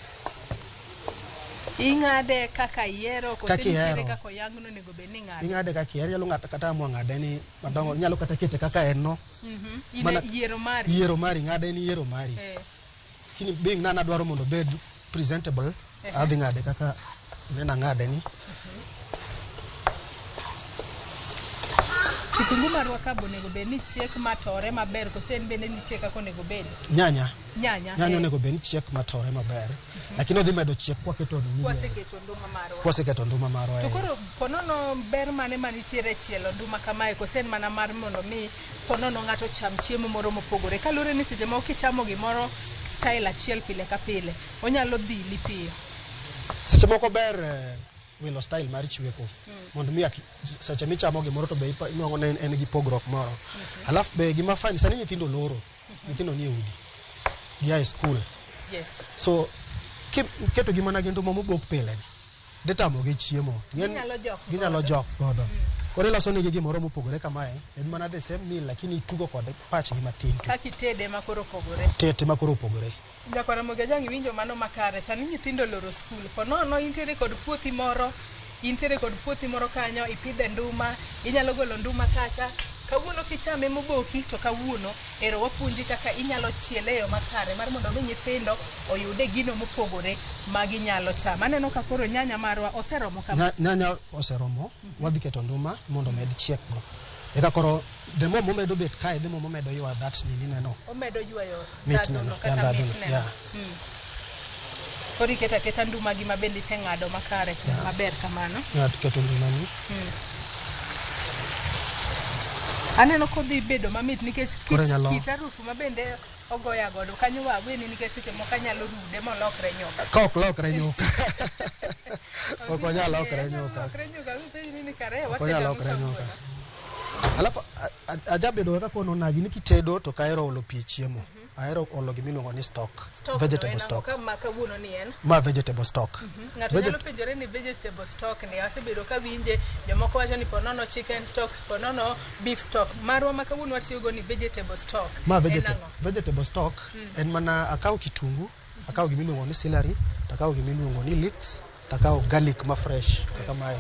Ing'ade kaka iero kose nitiere kaka oyang'no nego be ni ng'ade. Ing'ade kaka iero, nyalo ng'ata kata mo ng'ade ni madongo, nyalo kata kete kaka en no. Ine yiero mari. Yiero mari, ng'ade ni yiero mari. Kini being nana dwaro mondo bed presentable, adhi ng'ade kaka nena ng'ade ni. Kitungu marwa kabo nego be ni chiek matore maber kose en bende nitie kaka onego bed. Nyanya onego be ni chiek matore maber. Lakini odhi medo chiek kwaketo nduma. Kwaseketo nduma marwa. To koro ponono ber mane manitiere chielo nduma kamae kose en mana mar mondo mi ponono ng'ato cham chiemo moro mopogore. Kalure ni seche moko kichamo gimoro style achiel pile ka pile, onyalo dhili piyo. Seche moko ber wilo style mar chweko. Mondo mi seche michamo gimoro to be inuongo ne en gi pogruok moro. Alafu be gima fani sani nyithindo loro. Nyithindo nie udi. Gi high school. Yes. So keto gima na gendo mobok pile ni. Detamo gi chiemo. Ginyalo jok godo. Koro iloso negi gimoro mopogore kamae. En mana the same meal lakini itugo kod pach gi mathin. Kaki tede makoro pogore. Tete makoro pogore. Jakora Mogejang winjo mano makare. Sani nyithindo loro school. Ponono intiere kod puothi moro kanyo ipidhe nduma, inyalo golo nduma kacha. Kawuono kichame moboki to kawuono ero wapuonji kaka inyalo chiele yo makare mar mondo mi nyithindo oyude gino mopogore magi nyalo chama. Aneno ka koro nyanya marwa oseromo kama. Nyanya oseromo, wadhi keto nduma mondo med chiek go. Eka koro the more momedo bet kae, the more momedo ywa that nini neno. Omedo ywayo meat neno, kata meat neno. Yeah. Kori keta nduma gi mabendi seng'ado makare maber kamano. Yeah, keto nduma ni. Aneno kodhi bedo mamit nikech kit harufu mabende ogoya godo kanyo wagweni nikech seche moko anyalo rude molokre nyoka. Ka ok lokre nyoka. Ok onyalo lokre nyoka. Ok onyalo lokre nyoka. Alafu ajabedo kaka kono nagi ni kitedo to kaero olo pi chiemo. Aero olo gimiluongo ni stock. Vegetable stock. Kama kawuono ni en. Ma vegetable stock. Ng'ato nyalo penjore ni vegetable stock ni asebedo ka winje jomoko wacho ni ponono chicken stock, ponono beef stock. Marwa ma kawuono watiyo go ni vegetable stock. Ma vegetable stock en mana akaw kitungu, akaw gimiluongo ni celery, akaw gimiluongo ni leeks, akaw garlic ma fresh kaka mae.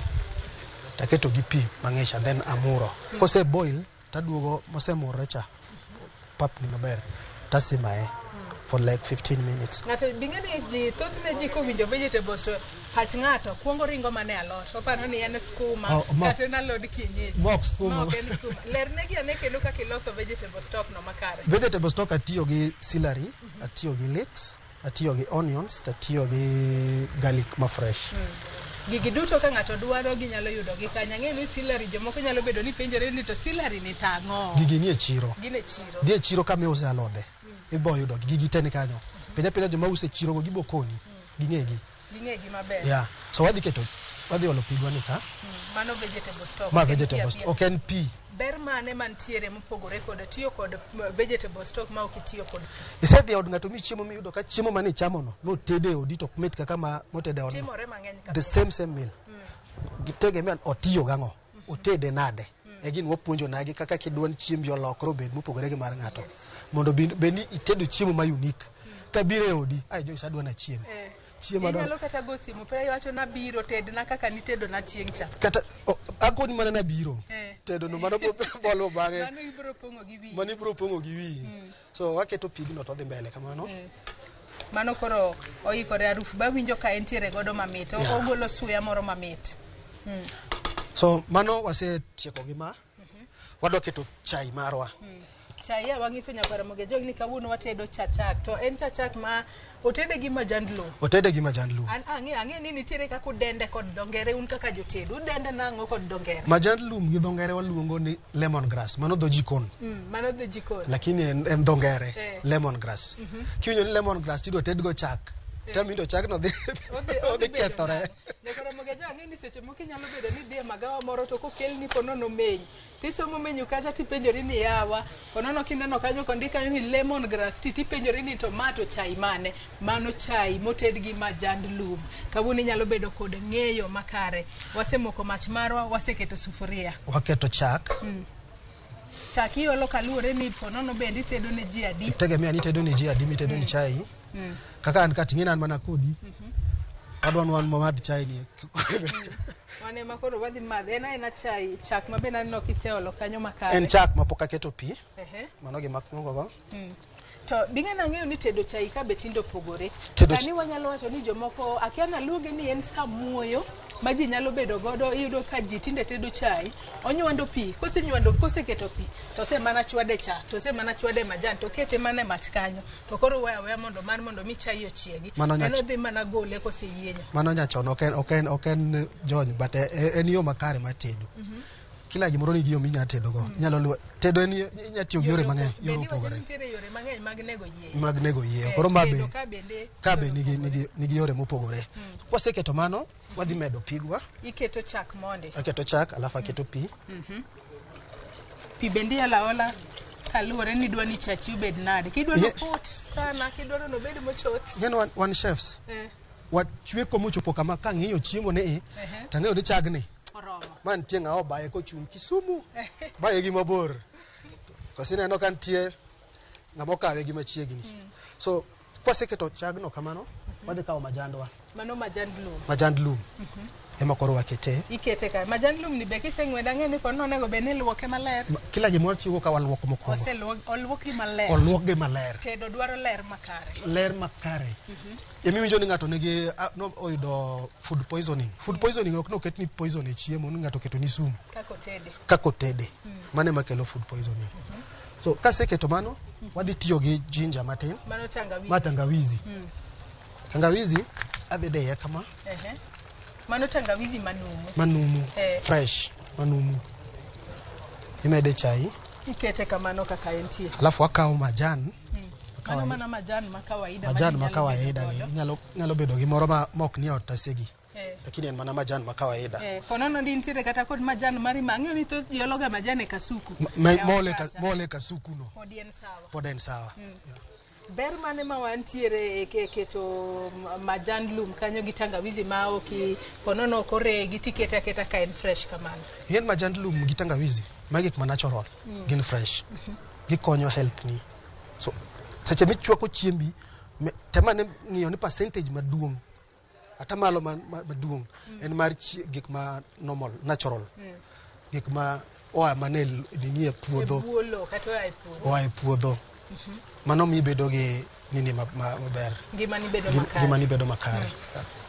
Taketo gi pi mang'ich and then amuro. Kose boil taduogo mosemurre cha. Pap ni maber. Tasimae for like 15 minutes. Ng'ato bingeni ji thothne ji kowinjo vegetables to pach ng'ato kuongo ringo mane alot. Oparo ni en skuma kata en alod kienyeji. Mok skuma. Lernegi ane kendo kaka iloso vegetable stock no makare. Vegetable stock atiyo gi celery, atiyo gi leeks, atiyo gi onions, atiyo gi garlic ma fresh. Gigi duto ka ng'ato dwaro ginyalo yudo gi kanya. Ng'e ni celery jomoko nyalo bedo ni penjore ni to celery ni tang'o. Gigi ni e chiro. Gine chiro. Di e chiro kama iuse alode. Ibo yudo gigi te ni kanyo. Penya joma use chiro go gibo koni. Ging'egi maber. Yeah. So wadhi olo pigwa ni ka. Mano vegetable stock. Ma vegetable stock. Ok en pi. Ber mane mantiere mopogore kod tiyo kod vegetable stock ma ok itiyo kod. Isedhi od ng'ato mi chiemo miyudo ka chiemo mane chamo no tede odi to met kaka ma motede od. Timore mang'eny the same meal. Gitegemea otiyo gang'o. Otede nade. Egin wapuonjo nagi kaka kidwan chiembi olokro bed mopogore gi mar ng'ato. Mondo beni itedo chiemo ma unique. Kabire e odi, ai jo isadwa na chiemo. Chiemo do. Inyalo kata go simu pere iwacho na biro tedna kaka nitedo na chieng' cha. Kata akoni mana na biro. Tedo no mano bolo bang'e. Mano ibro pongo gi wi. Mano ibro pongo gi wi. So waketo pigno to dhi mbele kamano. Mano koro oikore harufu ba winjo ka entiere godo mamit. Ogolo suya moro mamit. So mano wasetieko gi ma. Wadwa keto chai marwa. Chai ya wangiso nyapara moge jogni kawuono watedo chachak. To en chachak ma otede gi majand lum. Otede gi majand lum. Ang'e ni nitiere kaka udende kod dongere un kaka jotedo. Udende nang'o kod dongere? Majand lum gi dongere waluongo ni lemongrass. Mano dho jikon. Mano dho jikon. Lakini en dongere lemongrass. Kiwinjo ni lemongrass tidwa tedgo chak. Tamindo chak no odhi kethore. Nyakora moge jo ang'e ni seche moko inyalo bedo ni dhie magawa moro to kokelni ponono menyu. Tisomo menyu kacha tipenjori ni yawa. Ponono kineno kanyo kondika ni lemongrass tipenjori ni tomato chai mane. Mano chai moted gi majand lum. Kawuono inyalo bedo kod ng'eyo makare. Wasemoko mach marwa, waseketo sufuria. Waketo chak. Chak iolo kaluwore ni ponono bende itedo ne ji adi. Tegemea ni tedo ne ji adi mitedo ni chai. Kaka an kating'ina an mana kodi. Adwan wan mamadh chai ni. Wane makoro wadhi madhe ena chai chak mabe naneno kiseolo kanyo makare. En chak mapok aketo pi. Mano gi makwongo go. To ding'e ang'eyo ni tedo chai ka betindo pogore. Sani wanyalo wacho ni jomoko akiana luonge ni en samuoyo ma ji nyalo bedo godo. Iyudo ka ji tinde tedo chai onywando pi koseketo pi to se mana chwade cha to se mana chwade majan to kete mana mach kanyo to koro weya mondo mi chai ochiegi eno dhi mana gole koseyienyo. Mano nyachon oken jony but en yo makare mar tedo. Kila gimoro nigi yo minya tedo go. Inyalo tedo en inya tiyo gi yore mang'eny, yore opogore. Nitiere yore mang'eny mag nego yie. Mag nego yie. Koro mabe kabe nigi yore mopogore. Kwaseketo mano wadhi medo pigwa. Iketo chak monde. Aketo chak alafu aketo pi. Pi bendi ala kaluwore ni dwani chachi ubed nade. Kidwano pot sana, kidwano no bed mochot. Yen one chefs. Wachweko mochopo kama ka ng'iyo chiemo ne tang'eyo ni chagni. Man tie ng'ao baye kochung' Kisumu. Baye gi mabor. Kosineno kan tie ng'amo kawe gi machiegni. So kwaseketo chagno kamano wadhi kawo majandwa. Mano majand lum. Majand lum. Ema koro wakete. Ikete ka. Majand lum ni be kiseng'weda ng'e ni kono onego bed ni luoke maler. Kila gimoro chiwo ka waluoko mokwongo. Oluoki maler. Oluokgi maler. Tedo dwaro ler makare. Ler makare. Emiwinjo ni ng'ato nigi oyudo food poisoning. Food poisoning ok no ket ni poison e chiemo, ni ng'ato keto ni sumu. Kako tede. Mane makelo food poisoning. So kaseketo mano wadhi tiyo gi ginger matin. Mano tangawizi. Matangawizi. Tangawizi adhi deye kama. Mano tangawizi manumu. Manumu. Fresh. Manumu. Imede chai. Ikete kamano kaka entie. Alafu akawo majan. Mano mana majan makawaida. Majan makawaida. Nyalo bedo gi moro ma ok ni otasegi. Lakini en mana majan makawaida. Konono ndi ntiere kata kod majan mari mang'eyo ni to yologa majan e kasuku. Mole kasuku no. Pod en sawa. Ber mane ma wantiere keto majand lum kanyo gi tangawizi ma oki konono koregi tikete aketa ka en fresh kamano. Yen majand lum gi tangawizi magik ma natural gin fresh. Gikonyo health ni. So seche michwako chiembi temane ng'iyo ni percentage maduong' atamalo maduong' en mar gik ma normal natural. Gik ma oa manel dinie puodho. Oa e puodho. Mano mi bedo gi nini maber. Gimani bedo makare.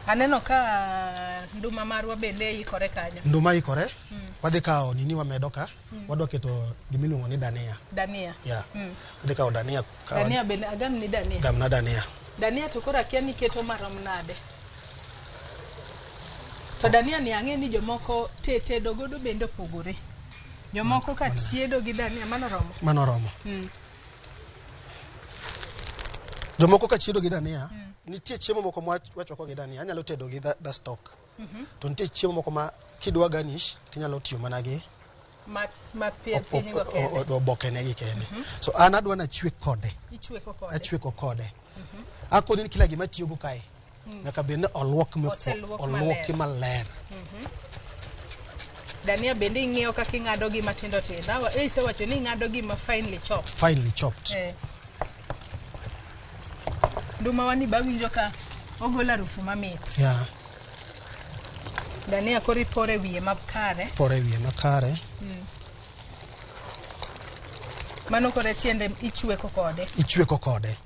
Aneno ka nduma marwa bende ikore kanyo. Nduma ikore. Wadhi kawo nini wamedo ka. Wadwa keto gimiluongo ni dania. Dania. Yeah. Wadhi kawo dania. Dania bende agam ni dania. Gam na dania. Dania to kora kia ni keto marom nade. To dania ni ang'e ni jomoko tedo godo bende opogore. Jomoko ka tiedo gi dania mano romo. Mano romo. Jomoko ka chiedo gi dania, nitie chiemo moko ma wachwako gi dania, anyalo tedo gi da stock. To nitie chiemo moko ma kidwa garnish, tinyalo tiyo mana gi oboke ne gi kende. So an adwa na chwek kode. Achweko kode. Akoni kila gima tiyo go kae. Nyaka bende oluoki maler. Dania bende ing'eyo kaka ing'ado gi matindo tindo. Isewacho ni ing'ado gi ma finely chopped. Finely chopped. Nduma wani bawinjo ka ogola harufu mamit. Yeah. Dania kori pore wiye makare. Pore wiye makare. Mano kore tiende ichweko kode. Ichweko kode.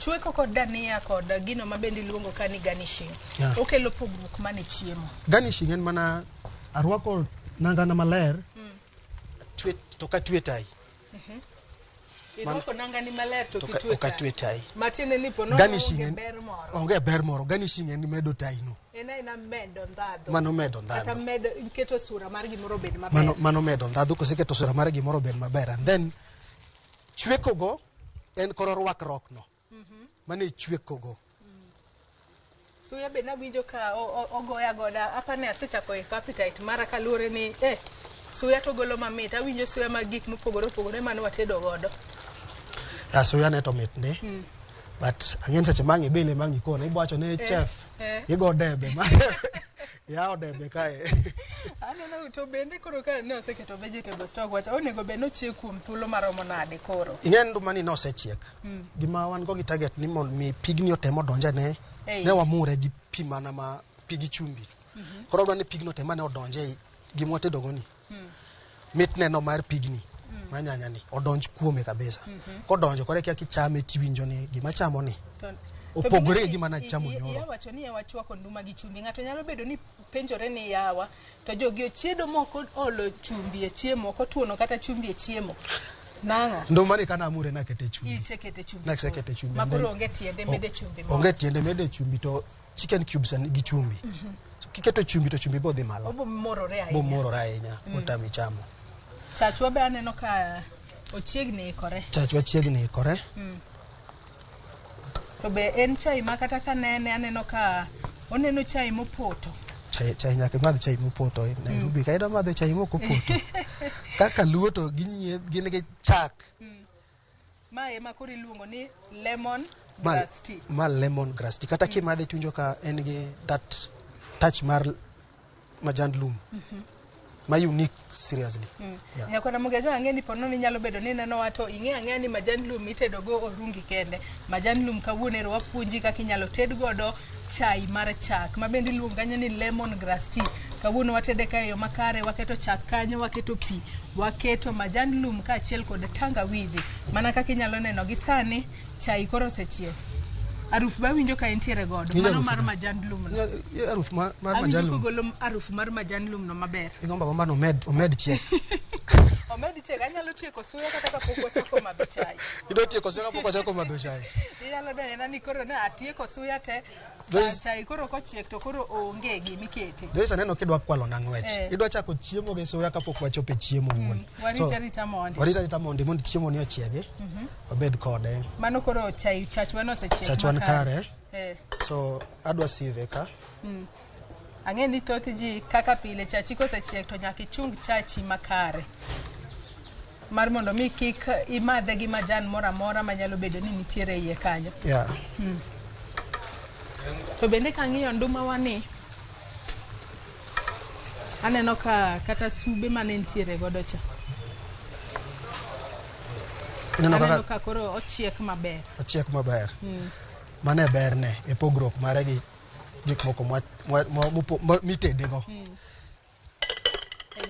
chweko kod dania kod gino mabendi luongo ka ni garnishing. Okelo pogruok mane chiemo. Garnishing en mana arwako nangana maler. To ka twetai. Irwako nangani maler to kitwetai. Ka twetai. Matine ni pono onge ber moro. Onge ber moro. Garnishing en medo tai no. Ena medo ndadho. Mano medo ndadho. Kata medo keto sura mar gimoro bed maber. Mano medo ndadho koseketo sura mar gimoro bed maber. And then chweko go en koro rwakruok no. Mane chweko go. Suya be nawinjo ka ogoya goda apane asechako e appetite mara kaluore ni suya to golo mamit. Awinjo suya mag gik mopogore mano watedo godo. Suya ne to mit ne. But ang'en seche mangi bele mangi kona iboacho ne chef. Igo debe ma. Ya debe kae. Aneno to bende koro ka ne oseketo vegetable stock wacha onego be no chiek kuom thuolo maromo nade koro. Ing'en nduma ni no osechiek. Gima wan go gi target ni mondo mi pigni otemo donje ne. Ne wamure gi pi mana ma pigi chumbi. Koro dwa ni pigno tema ne odonje gima watedo go ni. Mit neno mar pigni. Manyanya ni odonj kuome kabisa. Kodonjo kore kia kichame tiwinjo ni gima chamo ni. Opogore gima na chamo nyoro. Ya wacho ni wachwako nduma gi chumbi. Ng'ato nyalo bedo ni penjore ni yawa to jogi ochiedo moko olo chumbi e chiemo, ok otuono kata chumbi e chiemo. Nango. Nduma ni kana amure na kete chumbi. Isekete chumbi. Na sekete chumbi. Makoro onge tiende mede chumbi. Onge tiende mede chumbi to chicken cubes gi chumbi. Kiketo chumbi to chumbi bodhi malo. Obo morore ahinya. Bo morore ahinya. Otami chamo. Chachwa be aneno ka ochiegni ikore. Chachwa chiegni ikore. To be en chai makata ka nene aneno ka oneno chai mopoto. Chai nyaka madh chai mopoto. Nairobi ka idwa madho chai mopoto. Kaka luo to gin gi chak. Ma ema kori luongo ni lemon grass tea. Ma lemon grass tea. Kata kimadhe tunjo ka en gi that touch mar majand lum. Ma unique seriously. Nyakona mugejo ang'eni pono ni nyalo bedo ni neno wato ing'e ni majand lum itedo go orungi kende. Majand lum kawuono wapuonji kaka inyalo ted godo chai mar chak. Mabende iluongo kanyo ni lemon grass tea. Kawuono watede ka yo makare, waketo chak kanyo, waketo pi, waketo majand lum kaachiel kod tangawizi. Mana kaka inyalo neno gi sani chai koro osechiek. Aruf ba winjo ka entiere godo mano mar majand lum no. Aruf mar majand lum. Golo aruf mar majand lum no maber. Igomba gomba no omed chiek. Omed chiek anyalo tieko suya kata kapok wachako madho chai. Idwa tieko suya kapok wachako madho chai. Inyalo dene ni koro ne atieko suya te. Chai koro kochiek to koro onge gimiketi. Doisa neno kidwa kwalo nang'wech. Idwa chako chiemo gi suya kapok wachope chiemo wuon. Warita mondi. Warita mondi mondo chiemo ni ochiegi. Obed kode. Mano koro chachwa no osechiek. Chachwa kare. So adwa sieve ka. Ang'eni thoth ji kaka pile chachi kosechiek to nyaka ichung chachi makare. Mar mondo mi kik imadhe gi majan mora mora manyalo bedo ni nitiere iye kanyo. Yeah. To bende kang'iyo nduma wani aneno ka kata sube mane nitiere godo cha. Aneno ka koro ochiek maber. Ochiek maber. Mane berne e pogrok mare gi gik moko mitede go.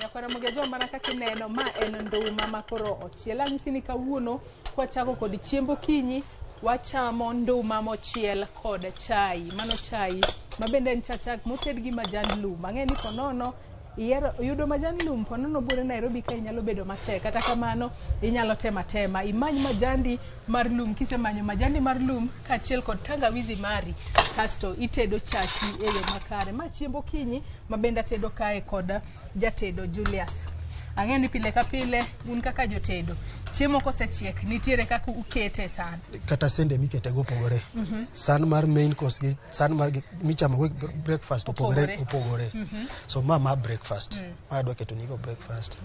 Nyakora mugejo mana kaka ineno ma en nduma makoro ochiel. Anyisi ni kawuono kwachako kod chiembo kinyi wachamo nduma mochiel kod chai. Mano chai mabende en chak moted gi majand lum. Ang'eni ponono yudo majand lum ponono bure Nairobi ka inyalo bedo matek. Kata kamano inyalo tema imany majandi mar lum. Kisemanyo majandi mar lum kaachiel kod tangawizi mari kasto itedo chaki e yo makare. Ma chiembo kinyi mabende atedo kae kod jatedo Julius. Ang'eni pile ka pile un kaka jotedo chiemo kosechiek nitiere kaka ukete san. Kata sende mikete go pogore. San mar main course gi san mar michamo go breakfast opogore. So ma breakfast. Ma adwa keto ni go breakfast.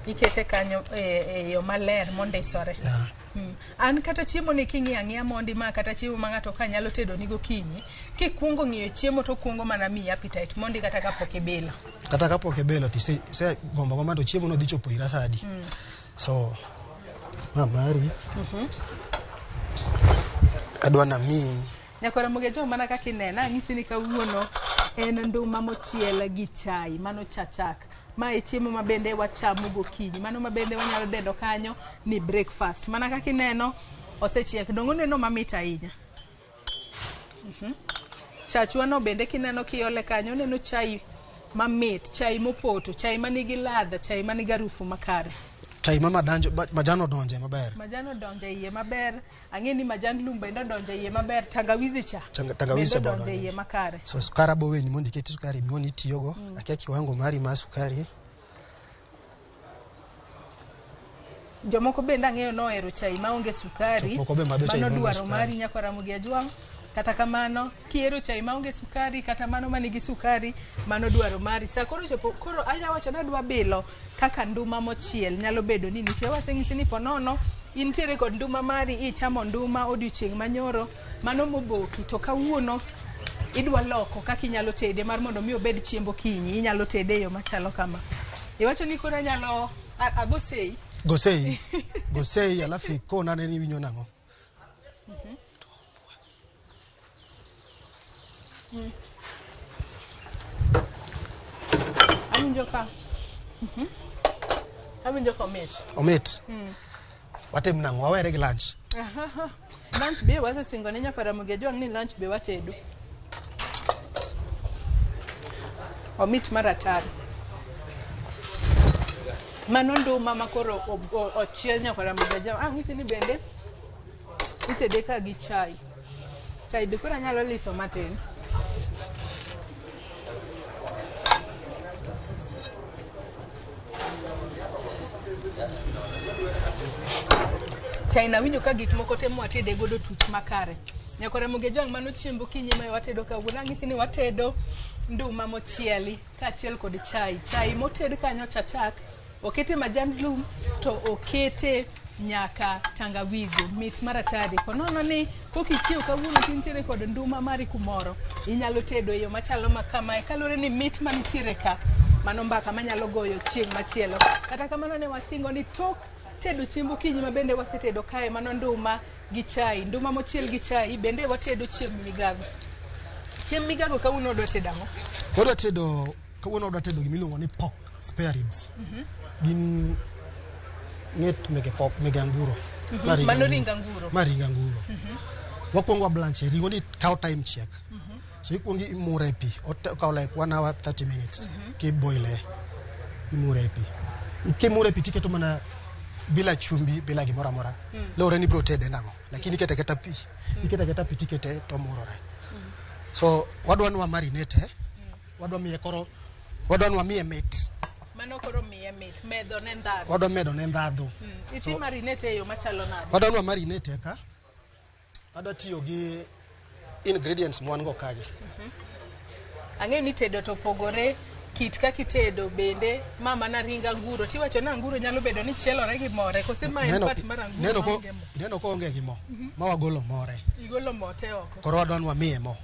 Ikete kanyo e yo maler mondisore. An kata chiemo ni king'ia mondi ma kata chiemo ma ng'ato ka nyalo tedo ni gokinyi kikungo ng'iyo chiemo to kungo mana mi appetite mondi kata kapok ibilo. Kata kapok ibilo ti se gomba to chiemo no dhi chopo ira sadi. So mari adwa na mi nyakora mugejo mana kaka inena ng'isi ni kawuono en nduma mochiel gi chai mano chachak. Ma e chiemo mabende wachamo gokinyi. Mano mabende wanyalo dendo kanyo ni breakfast. Mana kaka ineno osechiek dongo neno mamit ahinya. Chachwano bende kineno kiole kanyo neno chai mamit, chai mopoto, chai manigi ladha, chai manigi harufu makare. Chai mama danjo majano donje maber. Majano donje iye maber. Ang'e ni majan lum bende donje iye maber. Tangawizi cha. Tangawizi donje iye makare. So sukari bo weni mondo iketi sukari mioni itiyogo. Akia kiwango mari ma sukari. Jomoko bende ang'eyo no ero chai maonge sukari. Mano dwaro mari nyako Ramogi Ajwang'. Kata kamano kiero chai maonge sukari kata mano manigi sukari mano dwaro mari. Sa koro chopo koro anya wacho na dwa bilo kaka nduma mochiel nyalo bedo ni nitie waseng'isi ni ponono intiere kod nduma mari ichamo nduma odiochieng' manyoro mano moboki to kawuono idwa loko kaka inyalo tede mar mondo mi obed chiembo kinyi inyalo tede yo machalo kama. Iwacho ni koro nyalo agosei gosei alafu kona neni winyo nango. Awinjo ka. Awinjo ka omit. Watem nango wawere gi lunch. Lunch be wase singo ne nyaka Ramogi Ajwang' ni lunch be watedo. Omit maratari. Mano nduma makoro ochiel nyaka Ramogi Ajwang'. Ng'isi ni bende itede ka gi chai. Chai be koro nyalo liso matin. Chai na winjo ka gik moko temo atede godo tut makare. Nyako Ramogi Ajwang' mano chiembo kinyi ma watedo kawuono. Ng'isi ni watedo nduma mochieli kaachiel kod chai. Chai moted kanyo chachak okete majan lum to okete nyaka tangawizi mit maratadi. Konono ni kokichiew kawuono tintiere kod nduma mari kumoro inyalo tedo yo machalo makama kalore ni mit manitiere ka mano mbaka manyalo goyo chieng' machielo. Kata kamano ne wasingo ni tok tedo chiembo kinyi ma bende wasetedo kae mano nduma gi chai, nduma mochiel gi chai bende watedo chiemb migago. Chiemb migago kawuono odwa tedo ang'o? Kawuono odwa tedo gimiluongo ni pork spare ribs. Gin ng'et mege anguro. Mano ringa nguro. Maringa nguro. Wakuongo blanche ringo ni kaw time chiek. So ikuongi imure e pi. Okaw like 1 hour 30 minutes. Kiboile. Imure e pi. Kimure e pi tiketo mana bila chumbi bila gimoro amora. Lore ni bro tede nango. Lakini keta pi. Keta pi tikete to murore. So wadwa nwa marinate. Wadwa nwa miye mit. Mano koro miye mit. Medo ne ndhadhu. Wadwa medo ne ndhadhu. Iti marinate yo machalo nade? Wadwa nwa marinate ka. Wadwa tiyo gi ingredients mwan go kage. Ang'e ni tedo to pogore kit ka kitedo bende mama na ringa nguro tiwacho na nguro nyalo bedo ni chielore gi more kose ma en pat mar nguro neno ko onge gi mo ma wagolo more igolo mo te oko koro wadonwa miye mo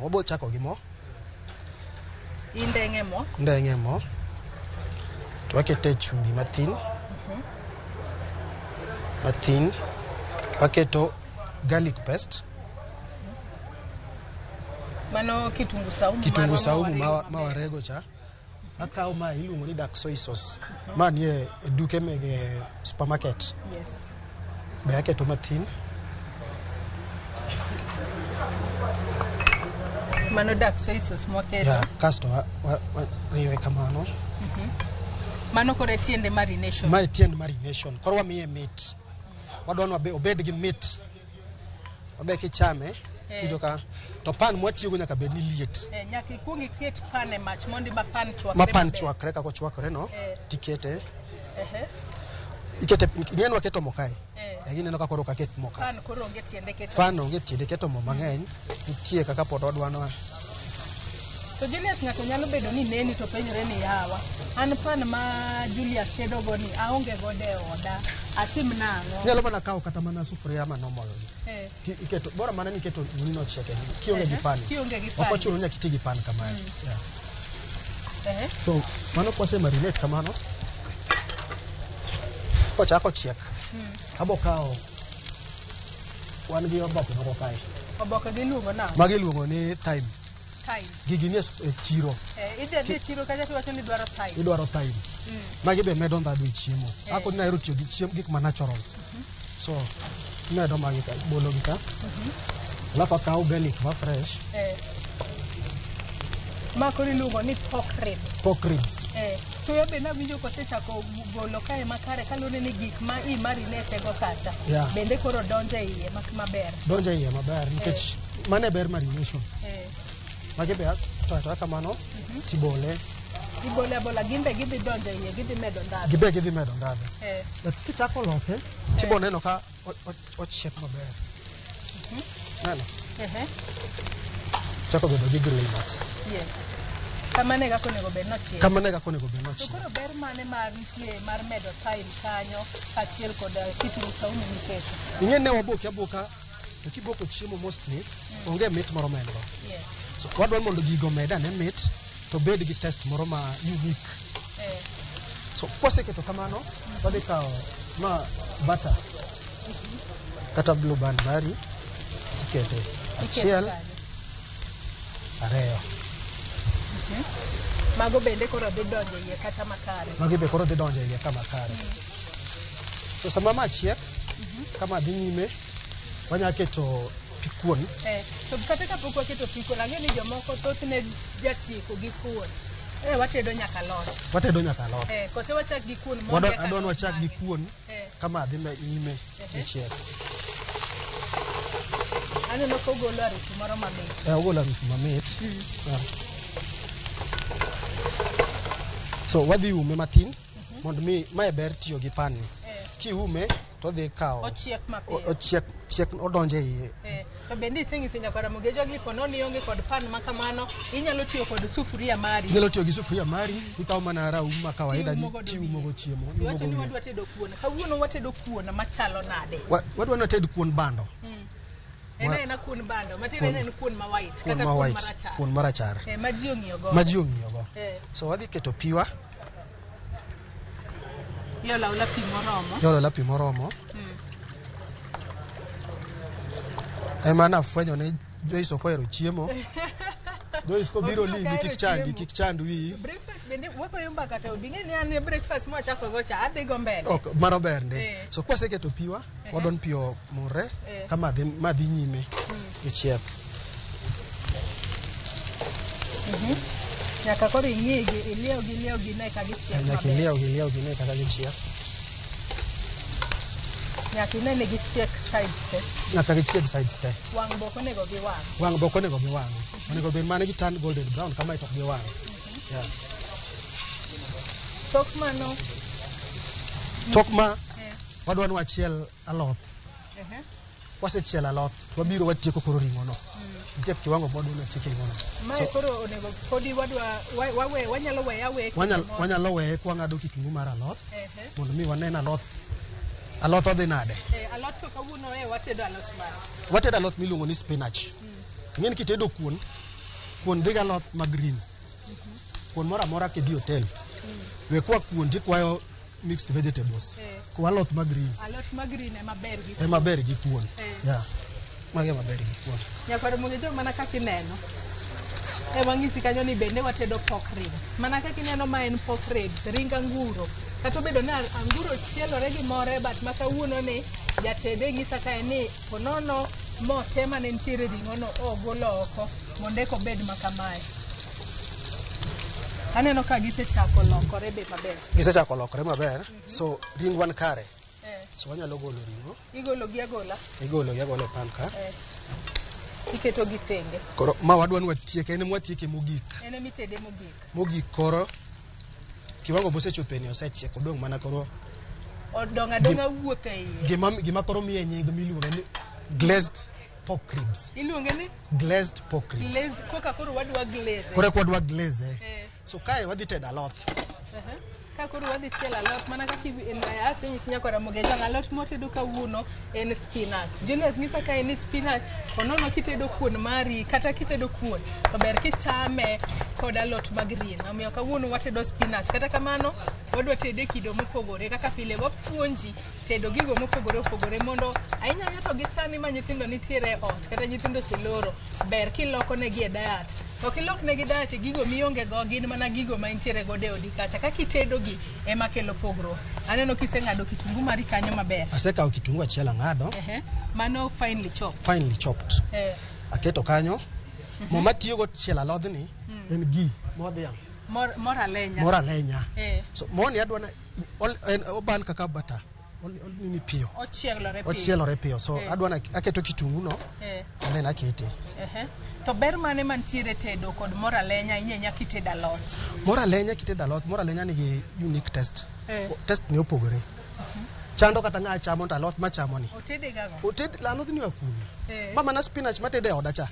obo chako gi mo indeng'e mo to wakete chumbi matin waketo garlic paste mano kitungu saumu ma warego cha akaw ma iluongo ni dark soy sauce ma nie duke mege supermarket be aketo matin mano dark soy sauce moketo kasto riwe kamano mano kore tiende marination ma tiende marination koro wamiye meat wadonwa be obed gi meat obe kichame kido ka to pan mwatiyo nyaka bed ni liet nyaka ikuongi ket pan e mach mondo ba pan chwakre ma pan chwakre kako chwakre no tikete ikete ng'en waketo mo kae lakini neno ka koro ka ket mo kae pan koro onge tiende keto pan onge tiende keto mo mang'eny nitie kaka pod odwano to Julius ng'ato nyalo bedo ni neni to penyore ni yawa an pan ma Julius tedo go ni aonge go de oda atim nang'o nyalo mana kawo kata mana sufuria ma normal iketo bora mana ni keto nino cheke kionge gi pan wako chuno nyaka tigi pan kamano so mano kose marinate kamano kochako chiek abo kawo wan gi oboke moko kae oboke giluongo na magiluongo ni thyme gigi ni chiro ide chiro kaja tiwacho ni dwaro thyme magi be medo ndhadhu e chiemo ako ni ahero tiyo gi chiemo gik ma natural So medo magi ka bolo gi ka. Alafu akaw garlic ma fresh. Ma kori lugo ni pork ribs. Pork ribs. So yo be na winjo kosechako golo kae makare kalone ni gik ma i marinate go kacha. Bende koro donje iye maber. Donje iye maber nikech mane ber marination. Magi be to kamano tibole. Ibole bola gimbe gidhi donje iye gidhi medo ndadhu. Gidhi medo ndadhu. But kichako loke tibone no ka ochiek maber. Nano. Chako bedo gi grills. Yes. Kamane ga konego be nochiek. Kamane ga konego be nochiek. To koro ber mane mar nitie mar medo time kanyo kachiel kod kitu saumu niketo. Ing'e ne waboka to kiboko chiemo mostly onge mit moro mendo. Yes. So wadwa mondo gigo meda ne mit to bed gi test moro ma unique. So kwaseketo kamano wadhi kawo ma butter kata blue band mari ikete achiel areyo. Mago bende koro dhi donjo iye kata makare. Magi be koro dhi donjo iye kama kare. So sama ma chiek kama dhi nyime wanya keto pikuon. To kata kapok waketo pikuon ang'e ni jomoko thothne jatieko gi kuon. Watedo nyaka lot. Watedo nyaka lot. Kose wachak gi kuon mondo adon wachak gi kuon kama dhi nyime e chiek. Aneno ko golo arufu moro mamit. Ogolo arufu mamit. So wadhi ume matin mondo mi mae ber tiyo gi pan ni. Kiume to dhi kawo ochiek mapiyo. Ochiek odonje iye. To bende iseng'iso nyaka Ramogi jogi pono ni onge kod pan ma kamano inyalo tiyo kod sufuria mari. Inyalo tiyo gi sufuria mari ikawo mana raum ma kawaida tiumo go chiemo. Wacho ni wadwa tedo kuon. Kawuono watedo kuon machalo nade? Wadwa na tedo kuon bando. Ena kuon bando, matine en kuon ma white kata kuon marachar. Kuon marachar. Ma ji ong'iyo go. Ma ji ong'iyo go. So wadhi keto piwa. Yola pi moromo. Yola pi moromo. Emana afwenyo ne Joyce okohero chiemo. Joyce ko biro limi kik chand wi. Breakfast bende wako yumba kata obinge ni an breakfast mo chako go cha adhi go mbele. Ok maro bende. So kwaseketo piwa wadon pio mure kama madhi nyime e chiek. Nyaka koro ing'igi iliew gi ne ka gichiek maber. Nyaka iliew gi ne ka gichiek. Nyaka inene gichiek sides te. Nyaka gichiek sides te. Wang' bok onego gi wang'. Wang' bok onego gi wang'. Onego bed mane gi turn golden brown kama ito gi wang'. Tok mano. Tok ma wadwa ni wachiel alot. Wasechiel alot wabiro watieko koro ring'o no. Nitie kiwango modwa na tieko ring'o no. Mae koro onego podi wadwa wanyalo weye aweke. Wanyalo weye kwa ng'ado kitungu mar alot. Mondo mi wanen alot odhi nade. Alot to kawuono watedo alot mare. Watedo alot miluongo ni spinach. Ng'eni kitedo kuon dhiga alot ma green. Kuon moro amora kidhi hotel. We kwa kuon tikwayo mixed vegetables. Kwa alot ma green. Alot ma green ema ber gi. Ema ber gi kuon. Magi ema ber gi kuon. Nyaka Ramogi jo mana kaka ineno. Wang'isi kanyo ni bende watedo pork ribs. Mana kaka ineno ma en pork ribs, ring anguro. Kata obedo ni anguro chielore gi more but ma kawuono ni jatede ng'isa kae ni ponono mo tema ne nitiere ring'ono ogolo oko mondo eko bed makamae. Aneno ka gisechako lokore be maber. Gisechako lokore maber. So ringwan kare. So wanyalo golo ring'o. Igolo gi agola. Igolo gi agola e pan ka. Iketo gi thenge. Koro ma wadwa ni watieke en mwatieke mogik. En emitede mogik. Mogik koro kiwango bosechopo ni osechiek odong' mana koro odonga wuothe iye. Gima koro miye nying miluongo ni glazed pork ribs. Iluonge ni glazed pork ribs. Glazed koka koro wadwa glaze. Koro wadwa glaze. So kae wadhi tedo alot. Ka koro wadhi chielo alot mana kaka asenyisi nyaka Ramogi jo alot motedo kawuono en spinach. Julius ng'isa ka en spinach onono kitedo kuon mari kata kitedo kuon to ber kichame kod alot ma green. Omiyo kawuono watedo spinach. Kata kamano wadwa tede kido mopogore kaka pile wapuonji tedo gigo mopogore opogore mondo ahinya to gi sani ma nyithindo nitiere ot kata nyithindo seloro ber kiloko negi e diet. To kilok negi diet gigo mionge go gin mana gigo ma intiere go de odi kacha. Kaka itedo gi ema kelo pogro. Aneno kiseng'ado kitungu mari kanyo maber. Asekawo kitungu achiel ang'ado. Mano finely chopped. Finely chopped. Aketo kanyo. Mo matiyo go chielo alodhni en ghee modhiang'. Mor alenya. Mor alenya. So moni adwana oban kaka butter. Nini piyo. Ochielore piyo. So adwana aketo kitungu no. And then akete. To ber mane mantiere tedo kod mor alenya inyanya kitedo alot. Mor alenya kitedo alot, mor alenya nigi unique taste. Taste ni opogore. Chando kata ng'a chamo to alot machamo ni. Otede gago. Otede alot ni wakuni. Mama na spinach matede oda cha.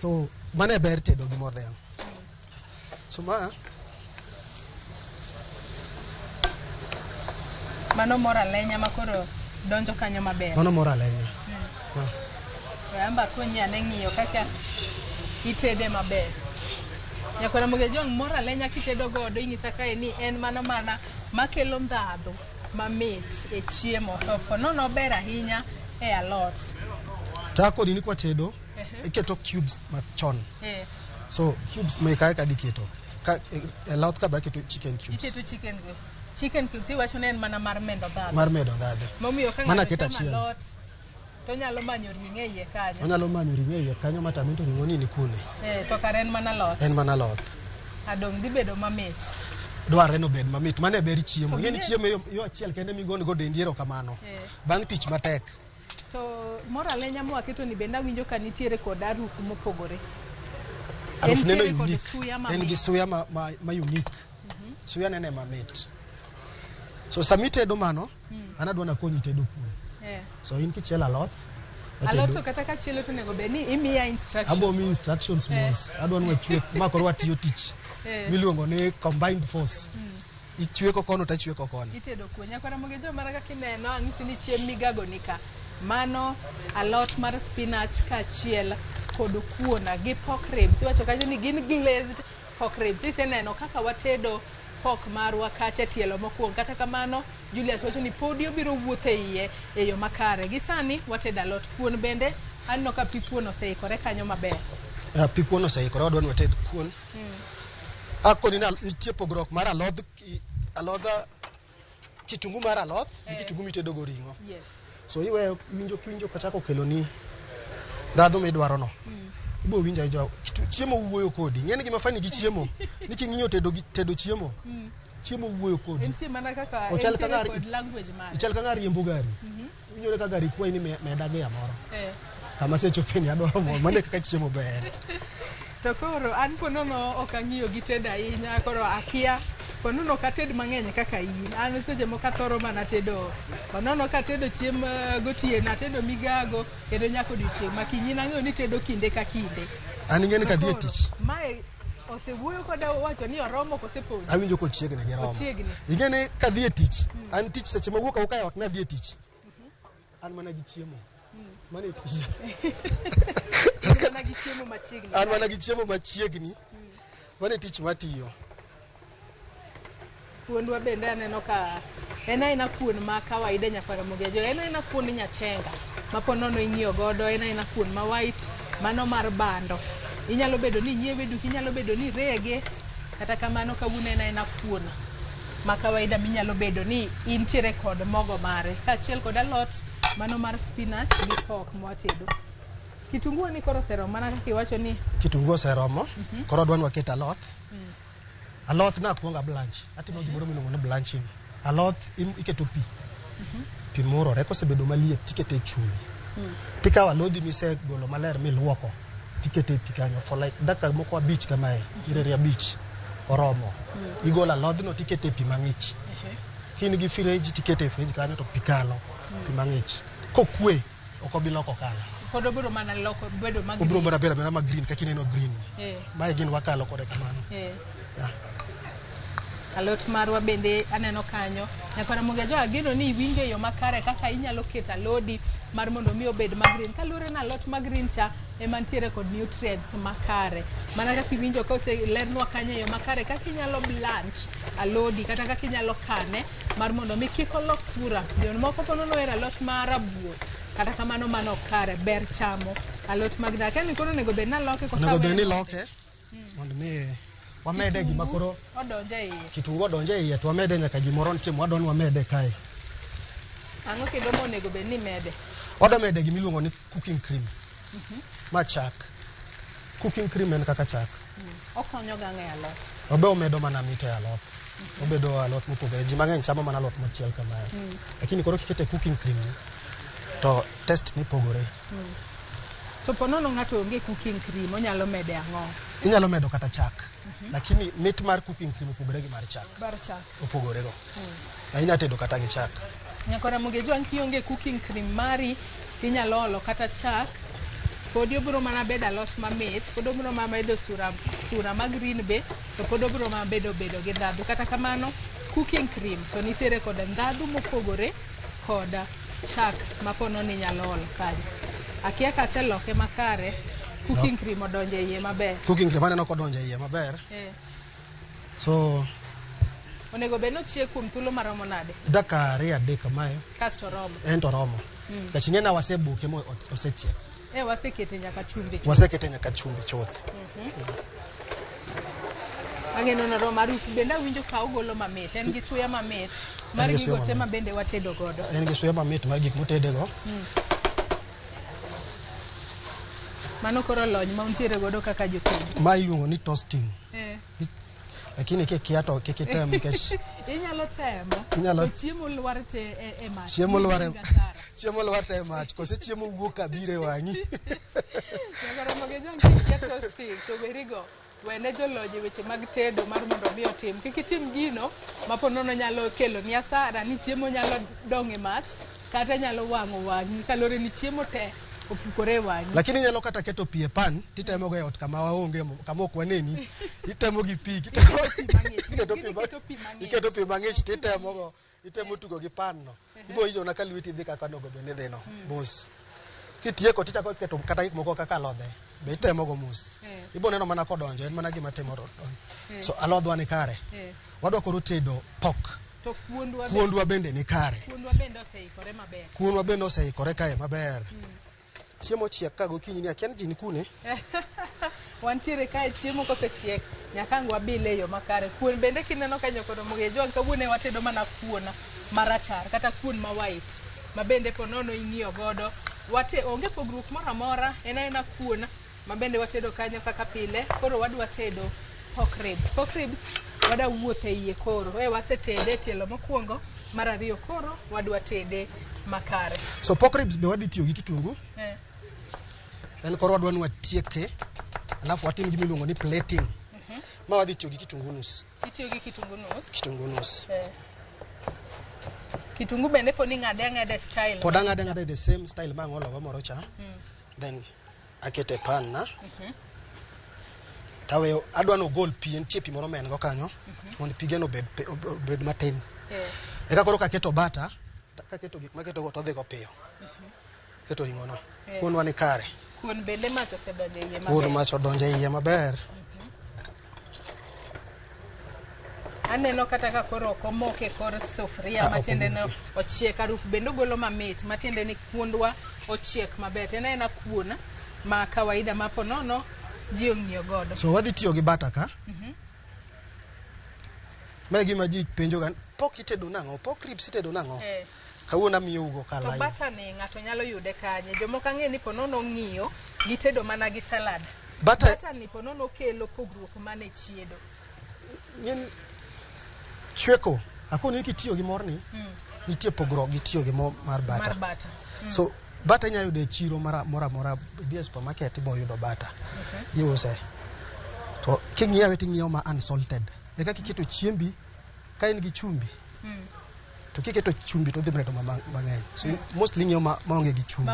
So mane ber tedo gi mor dhiang'. So mano mor alenya makoro donjo kanyo maber. Mano mor alenya. Amba konyi ane ng'iyo kaka itede maber. Nyakora Ramogi Jong mor alenya kitedo godo ing'isa kae ni en mana makelo ndhadhu mamit e chiemo to nono ber ahinya e alot. Tako ni kwa tedo iketo cubes machon. So cubes mekae ka diketo. Ka alot ka ba keto chicken cubes. Iketo chicken cubes iwacho ne en mana mar medo ndhadhu. Mar medo ndhadhu. Momiyo ka mana keto alot to nyalo manyo ring'o e iye kanyo. Onyalo manyo ring'o e iye kanyo matamito ring'o ni kune. To kare en mana alot. En mana alot. Adong dhi bedo mamit. Dwarre no bed mamit. Mane ber chiemo. Ng'eni chiemo yo achiel kende migono go dendiero kamano. Bang' tich matek. To mor alenya mo aketo ni benda winjo ka nitiere kod arufu mopogore. Arufu neno unique. En gi suya ma unique. Suya nene mamit. So samitedo mano, anadwa na konyi tedo kuon. So in kichielo alot. Alot to kata ka chielo to nego be ni imiya instructions. Abo mi instructions mos. Adwa nwa chwe makoro watiyo tich. Miluongo ni combined force. Ichweko kono ta chweko kono. Itedo kuon. Nyakora Ramogi Jong mara kaka ineno ang'isi ni chiemo migago ni ka. Mano alot mar spinach ka chiel kod kuona gi pork ribs. Iwacho kanyo ni gin glazed pork ribs. Iseneno kaka watedo pork marwa kacha tielo mokuongo. Kata kamano Julius wacho ni podi obiro wuothe iye e yo makare. Gi sani watedo alot. Kuon bende anno ka pi kuon oseikore kanyo maber. Pi kuon oseikore wadwa ni wated kuon. Akoni na nitie pogruok mar alodh kitungu mar alot gi kitungu mitedo go ring'o. Yes. So iwe winjo kata kokelo ni ndhadhu midwaro no. Ibo winja jo chiemo wuoyo kodi. Ng'eni gima fani gi chiemo. Niking'iyo tedo chiemo. Chiemo wuoyo kodi. En chiemo mana kaka kod language man. Ichal ka ng'ari riembo gari. Inyore ka gari kwai ni medage amoro. Kama sechopeni adwaro mo mane kaka chiemo ber. To koro an ponono ok ang'iyo gi tedo ahinya koro akia ponono ka ted mang'eny kaka in. An seche moko athoro mana tedo. Ponono ka tedo chiemo gotieno atedo migago kendo nyako odiochieng' makinyi nang'eyo ni tedo kinde ka kinde. An ing'eni ka dhi e tich. Mae osewuoyo koda wacho ni oromo kosepodi. Awinjo ko chiegni gi romo. Ing'eni ka dhi e tich. An tich seche mawuok awuok e ot na dhi e tich. An mana gi chiemo. Mane tich. An mana gi chiemo machiegni. Mane tich matiyo. Kuondwa bende aneno ka en aina kuon ma kawaida Nyakora Ramogi Jong. En aina kuon nyachenga. Maponono ing'iyo godo en aina kuon ma white mano mar bando. Inyalo bedo ni nyiewe duki, inyalo bedo ni rege. Kata kamano kawuono en aina kuon ma kawaida minyalo bedo ni intiere kod mogo mare. Kaachiel kod alot mano mar spinach gi pork mwatedo. Kitungu ni koro seromo mana kaka iwacho ni kitungu oseromo. Koro adwa ni waket alot. Alot na kuonga blanch. Atimo gimoro miluongo ni blanching. Alot iketo pi. Pi murore kosebedo maliet tikete e chumbi. Tikawo alodhi misegolo maler miluoko. Tikete e pi kanyo for like dakika moko abich kamae. Ireri abich. Oromo. Igolo alodhno tikete e pi mang'ich. Kin gi fridge tikete e fridge kanyo to pi kalo. Pi mang'ich. Kokwe ok obi loko kala. Pod obiro mana loko bedo mag green. Obiro mana bedo ma green kaka ineno green. Mae gin wakalo kode kamano. Alot marwa bende aneno kanyo. Nyakora Ramogi Jong ageno ni iwinjo yo makare kaka inyalo keto alodi mar mondo mi obed ma green. Kaluwore na alot ma green cha ema ntiere kod nutrients makare. Mana kaka iwinjo ka oselernwa kanyo yo makare kaka inyalo blanch alodi kata kaka inyalo kane mar mondo mi kik olok sura. Jomoko ponono ohero alot marabuor. Kata kamano mano kare ber chamo alot mag dak. En koro nego bed na loke kosawe. Nego bed ni loke. Mondo mi wamede gima koro odonje iye. Kitungu odonje iye to wamede nyaka gimoro nitie wadwa ni wamede kae. Ang'o kendo monego bed ni mede? Oda mede gimiluongo ni cooking cream. Ma chak. Cooking cream en kaka chak. Okonyo ga ng'e alot. Obe omedo mana mit e alot. Obedo alot mopogore. Ji mang'eny chamo mana alot mochiel kamae. Lakini koro kikete cooking cream to test ni pogore. To ponono ng'ato onge cooking cream onyalo mede ang'o? Inyalo medo kata chak. Lakini mit mar cooking cream opogore gi mar chak. Bar chak. Opogore go. Inya tedo kata gi chak. Nyakora Mugejo kionge cooking cream mari inyalo olo kata chak. Pod obiro mana bedo alot mamit, pod obiro mana bedo sura mag green be, to pod obiro mana bedo gi ndhadhu. Kata kamano cooking cream to nitiere kod ndhadhu mopogore koda chak mapono ni nyalo olo kanyo. Akia ka seloke makare cooking cream odonje iye maber. Cooking cream aneno kodonje iye maber. So onego beno chiek kuom thuolo maromo nade? Dakika 2-3 kamae. Kasto romo. Ento romo. Kachingena wasebuke mo osechiek. Wasekete nyaka chumbi. Wasekete nyaka chumbi chuth. Ageno na romo Ruth bende awinjo ka ogolo mamit. En gi suya mamit. Mar gigo te ma bende watedo godo. En gi suya mamit mar gik motede go. Mano koro lony ma untiere godo kaka jotedo. Ma iluongo ni toasting. Lakini kia to kikitem nikech inyalo temo. Inyalo chiemo lwar te e mach. Chiemo lwar te e mach. Kose chiemo wuok kabire wangi. Nyakora Mugejo kia toasting to berigo. Wene jolony weche mag tedo mar mondo mi otim. Kik itim gino maponono nyalo kelo ni asara ni chiemo nyalo dong' e mach kata nyalo wang'o wangi kalore ni chiemo te opukore wangi. Lakini nyalo kata keto pi e pan titemo go e ot kama waonge kama ok waneni itemo gi pi iketo pi mang'ich titemo go itemo tugo gi pan no ibo ijona ka lweti dhi kaka nogo bende dhi no mos kitieko tichako keto kata gik moko kaka alodhe be itemo go mos ibo neno mana kodonjo en mana gima timo so alodhwa ni kare wadwa koro tedo pok to kuondwa bende ni kare kuondwa bende oseikore kae maber chiemo chiek ka gokinyi ni akian ji ni kune wantiere kae chiemo kosechiek nyaka ngwa bile yo makare kuon bende kineno ka Nyakoro Mugejo kawuone watedo mana kuon marachar kata kuon ma white ma bende ponono ing'iyo godo onge pogruok moro amora en kuon ma bende watedo kanyo kaka pile koro wadwa tedo pork ribs wada wuothe iye koro wasetede tielo mokwongo mar ariyo koro wadwa tede makare. So pork ribs be wadi tiyo gi kitungu en koro wadwa ni watieke alafu watim gima iluongo ni plating ma wadi tiyo gi kitungu nus. Itiyo gi kitungu nus? Kitungu nus. Kitungu bende po ni ng'ade style? Pod ang'ade the same style ma ang'olo moro cha. Then akete pan na. Tawe adwa no gol pi entie pi moro men go kanyo mondo pigeno bed matin. Eka koro kaketo bata kaketo gik maketo go to dhi go piyo. Keto ring'ono. Kuonwa ni kare. Kuon bende mach osedonjo iye maber. Kuon mach odonjo iye maber. Aneno kata ka koro omoke kor sufria matiende no ochiek harufu bende ogolo mamit matiende ni kuondwa ochiek maber. En kuon ma kawaida ma ponono ji ong'iyo godo. So wadhi tiyo gi bata ka. Ma gima ji penjo gan pok itedo nang'o pork ribs itedo nang'o. Kawuono miyo ugo kala. To bata ni ng'ato nyalo yude kanye. Jomoko ang'e ni ponono ng'iyo gitedo mana gi salad. Bata ni ponono kelo pogruok mane chiedo. Chweko akoni kitiyo gi morni nitie pogruok gi tiyo gi mo mar bata. So bata inya yudo e chiro mora e supermarket ibo yudo bata. Iuse. To king'iyawe ting'iyaw ma unsalted. Eka kiketo chiembi ka en gi chumbi. To kiketo chumbi to dhi bedo mang'eny. So mostly ng'iyo ma onge gi chumbi.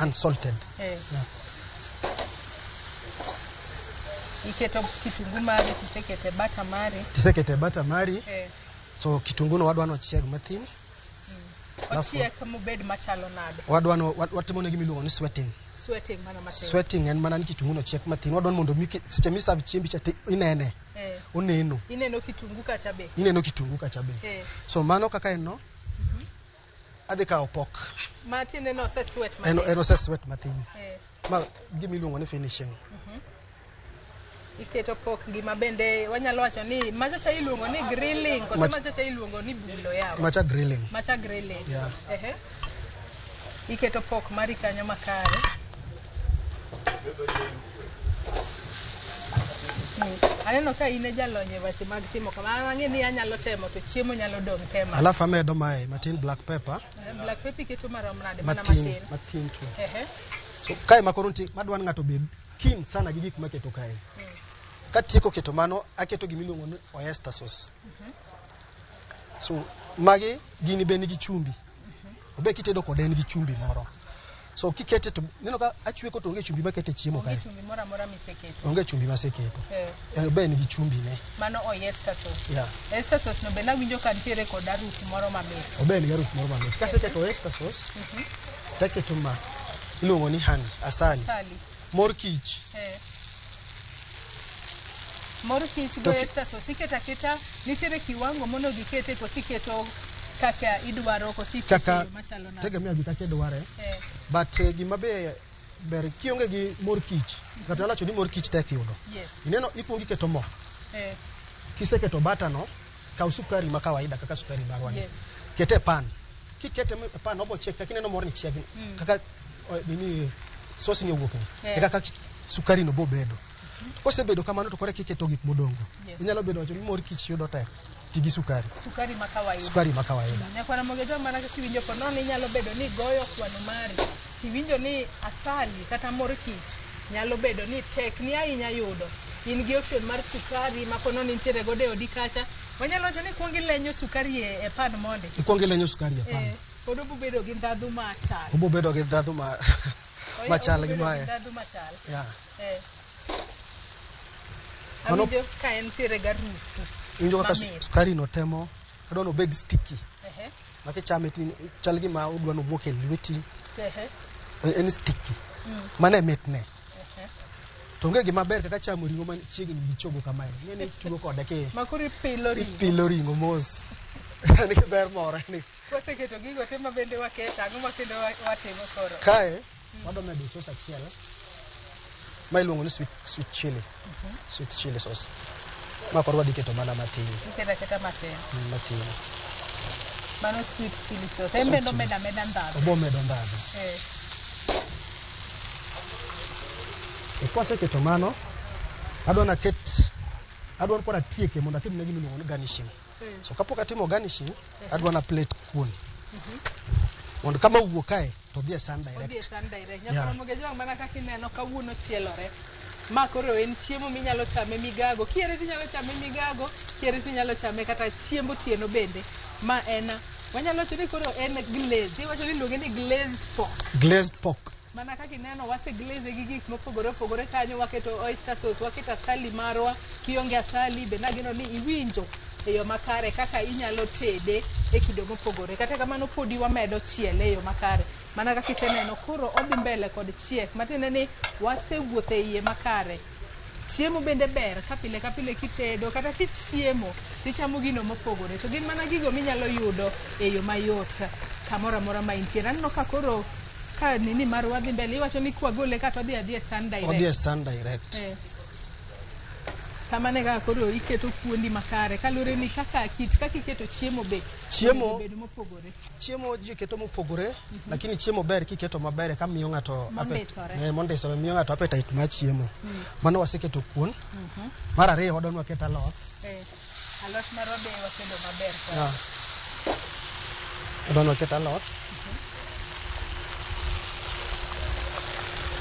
Unsalted. Iketo kitungu mari tisekete bata mari. Tisekete bata mari. So kitungu no wadwa no chieg mathin. Ochiek mobed machalo nade. Wadwa no watimo ne gimiluongo ni sweating. Sweating mana matin. Sweating en mana ni kitungu no chiek mathin. Wadwa mondo seche mi serve chiembi cha inene. Oneno. Ineno kitungu kacha be. Ineno kitungu kacha be. So mano kaka en no. Adhi kawo pok. Matiende no se sweat matin. Eno se sweat mathin. Ma gimiluongo ni finishing. iketo pok gima bende wanyalo wacho ni macha iluongo ni grilling koso macha iluongo ni bulo yawa. Macha grilling. Macha grilling. Yeah. Iketo pok mari kanyo makare. Aneno ka ine jalonye weche mag timo kamano, ang'e ni anyalo temo to chiemo nyalo dong tema. Alafu amedo mae matin black pepper. Black pepper iketo marom nade mana matin tu. So kae makoro madwan ng'ato bed keen sana gi gik maketo kae. Katieko keto mano aketo gimiluongo ni oyster sauce. So magi gini be nigi chumbi. Obe kitedo kode nigi chumbi moro. So kikete to neno ka achweko to onge chumbi makete chiemo kae. Onge chumbi moro amora miseketo. Onge chumbi maseketo. Be nigi chumbi ne. Mano oyster sauce. Yeah. Oyster sauce no be na winjo ka ntiere kod harufu moro mamit. Obe nigi harufu moro mamit. Kaseketo oyster sauce. Taketo ma iluongo ni honey, asali. Mor kich. Mor kich go oyster sauce iketa nitiere kiwango mono gikete ko tiketo kaka idwaro ko kaka tegemea gika kedware. But gima be ber kionge gi mor kich kata alacho ni mor kich tek yudo. Ineno ikungi keto mo. Kiseketo bata no ka sukari ma kawaida kaka sukari marwani. Kete pan. Kikete pan obo check kaka ineno mor ni chiegi. Kaka nini sauce ni owuok ni. Kaka sukari no bo bedo. Kosebedo kamano to kore kiketo gik modongo. Inyalo bedo wacho ni mor kich yudo tek. Tigi sukari. Sukari makawaida. Sukari makawaida. Nyakwana mogejo mana ka kiwinjo ko non inyalo bedo ni goyo kwano mari. Kiwinjo ni asali kata mor kich nyalo bedo ni tek ni ahinya yudo. In gi option mar sukari ma kono ni ntiere gode odi kacha. Wanyalo wacho ni kuongi lenyo sukari e pan monde. Kuongi lenyo sukari e pan. Pod obo bedo gi ndadhu machal. Obo bedo gi ndadhu machal gi mae. Ndadhu machal. Yeah. Awinjo ka entiere garufu. Injo kaka sukari no temo adwano bed sticky. Maki chame tin chal gi ma udwano moke lweti. En sticky. Mane metne. To ngege maber kaka chamo ringo man chiegni gi chogo kamae. Ngene chugo kode ke. Makuri pilo ringo. Pilo ringo mos. Ni ke ber moro ni. Koseketo gigo te mabende waketa ang'o makendo watimo koro. Kae wado medo sauce achiel. Ma iluongo ni sweet chili. Sweet chili sauce. Ma korwa diketo mana matin. Keta matin. Matin. Mano sweet chili sauce. Embe meda ndadhu. Obo medo ndadhu. Kwase keto mano adwana pora tieke mondo atim negi miluongo ni garnishing. So kapok atimo garnishing adwana plate kuon. Mondo kama uwuok kae to dhi e sun direct. Odhi e sun direct. Nyakoro mogejo mana kaka ineno kawuono chielore. Ma koro en chiemo minyalo chame migago. Kiere tinyalo chame migago, kiere tinyalo chame kata chiembo tieno bende. Ma en wanyalo wacho ni koro en glazed. Iwacho ni iluonge ni glazed pork. Glazed pork. Mana kaka ineno wase glaze gi gik mopogore opogore kanyo, waketo oyster sauce, waketo asali marwa, kionge asali be nagino ni iwinjo e yo makare kaka inyalo tede e kido mopogore. Kata kamano podi wamedo chiele e yo makare. Mana kaka iseneno koro odhi mbele kod chiek. Matiende ni wasewuotho e iye makare. Chiemo bende ber ka pile kitedo kata kichiemo tichamo gino mopogore. To gin mana gigo minyalo yudo e yo mayot kamoro amora ma intiere. Aneno ka koro ka nini marwa dhi mbele iwacho ni kwagole kata odhi adhi e sun direct. Odhi e sun direct. Kamane ga koro iketo kuondi makare kalure ni kaka iketo chiemo be chiemo bedo mopogore. Chiemo ji keto mopogore lakini chiemo ber kiketo maber ka miyo ng'ato mondisore miyo ng'ato appetite ma chiemo. Mano waseketo kuon. Mar ariyo wadonwa keto alot. Alot marwa be wakedo maber. Wadonwa keto alot.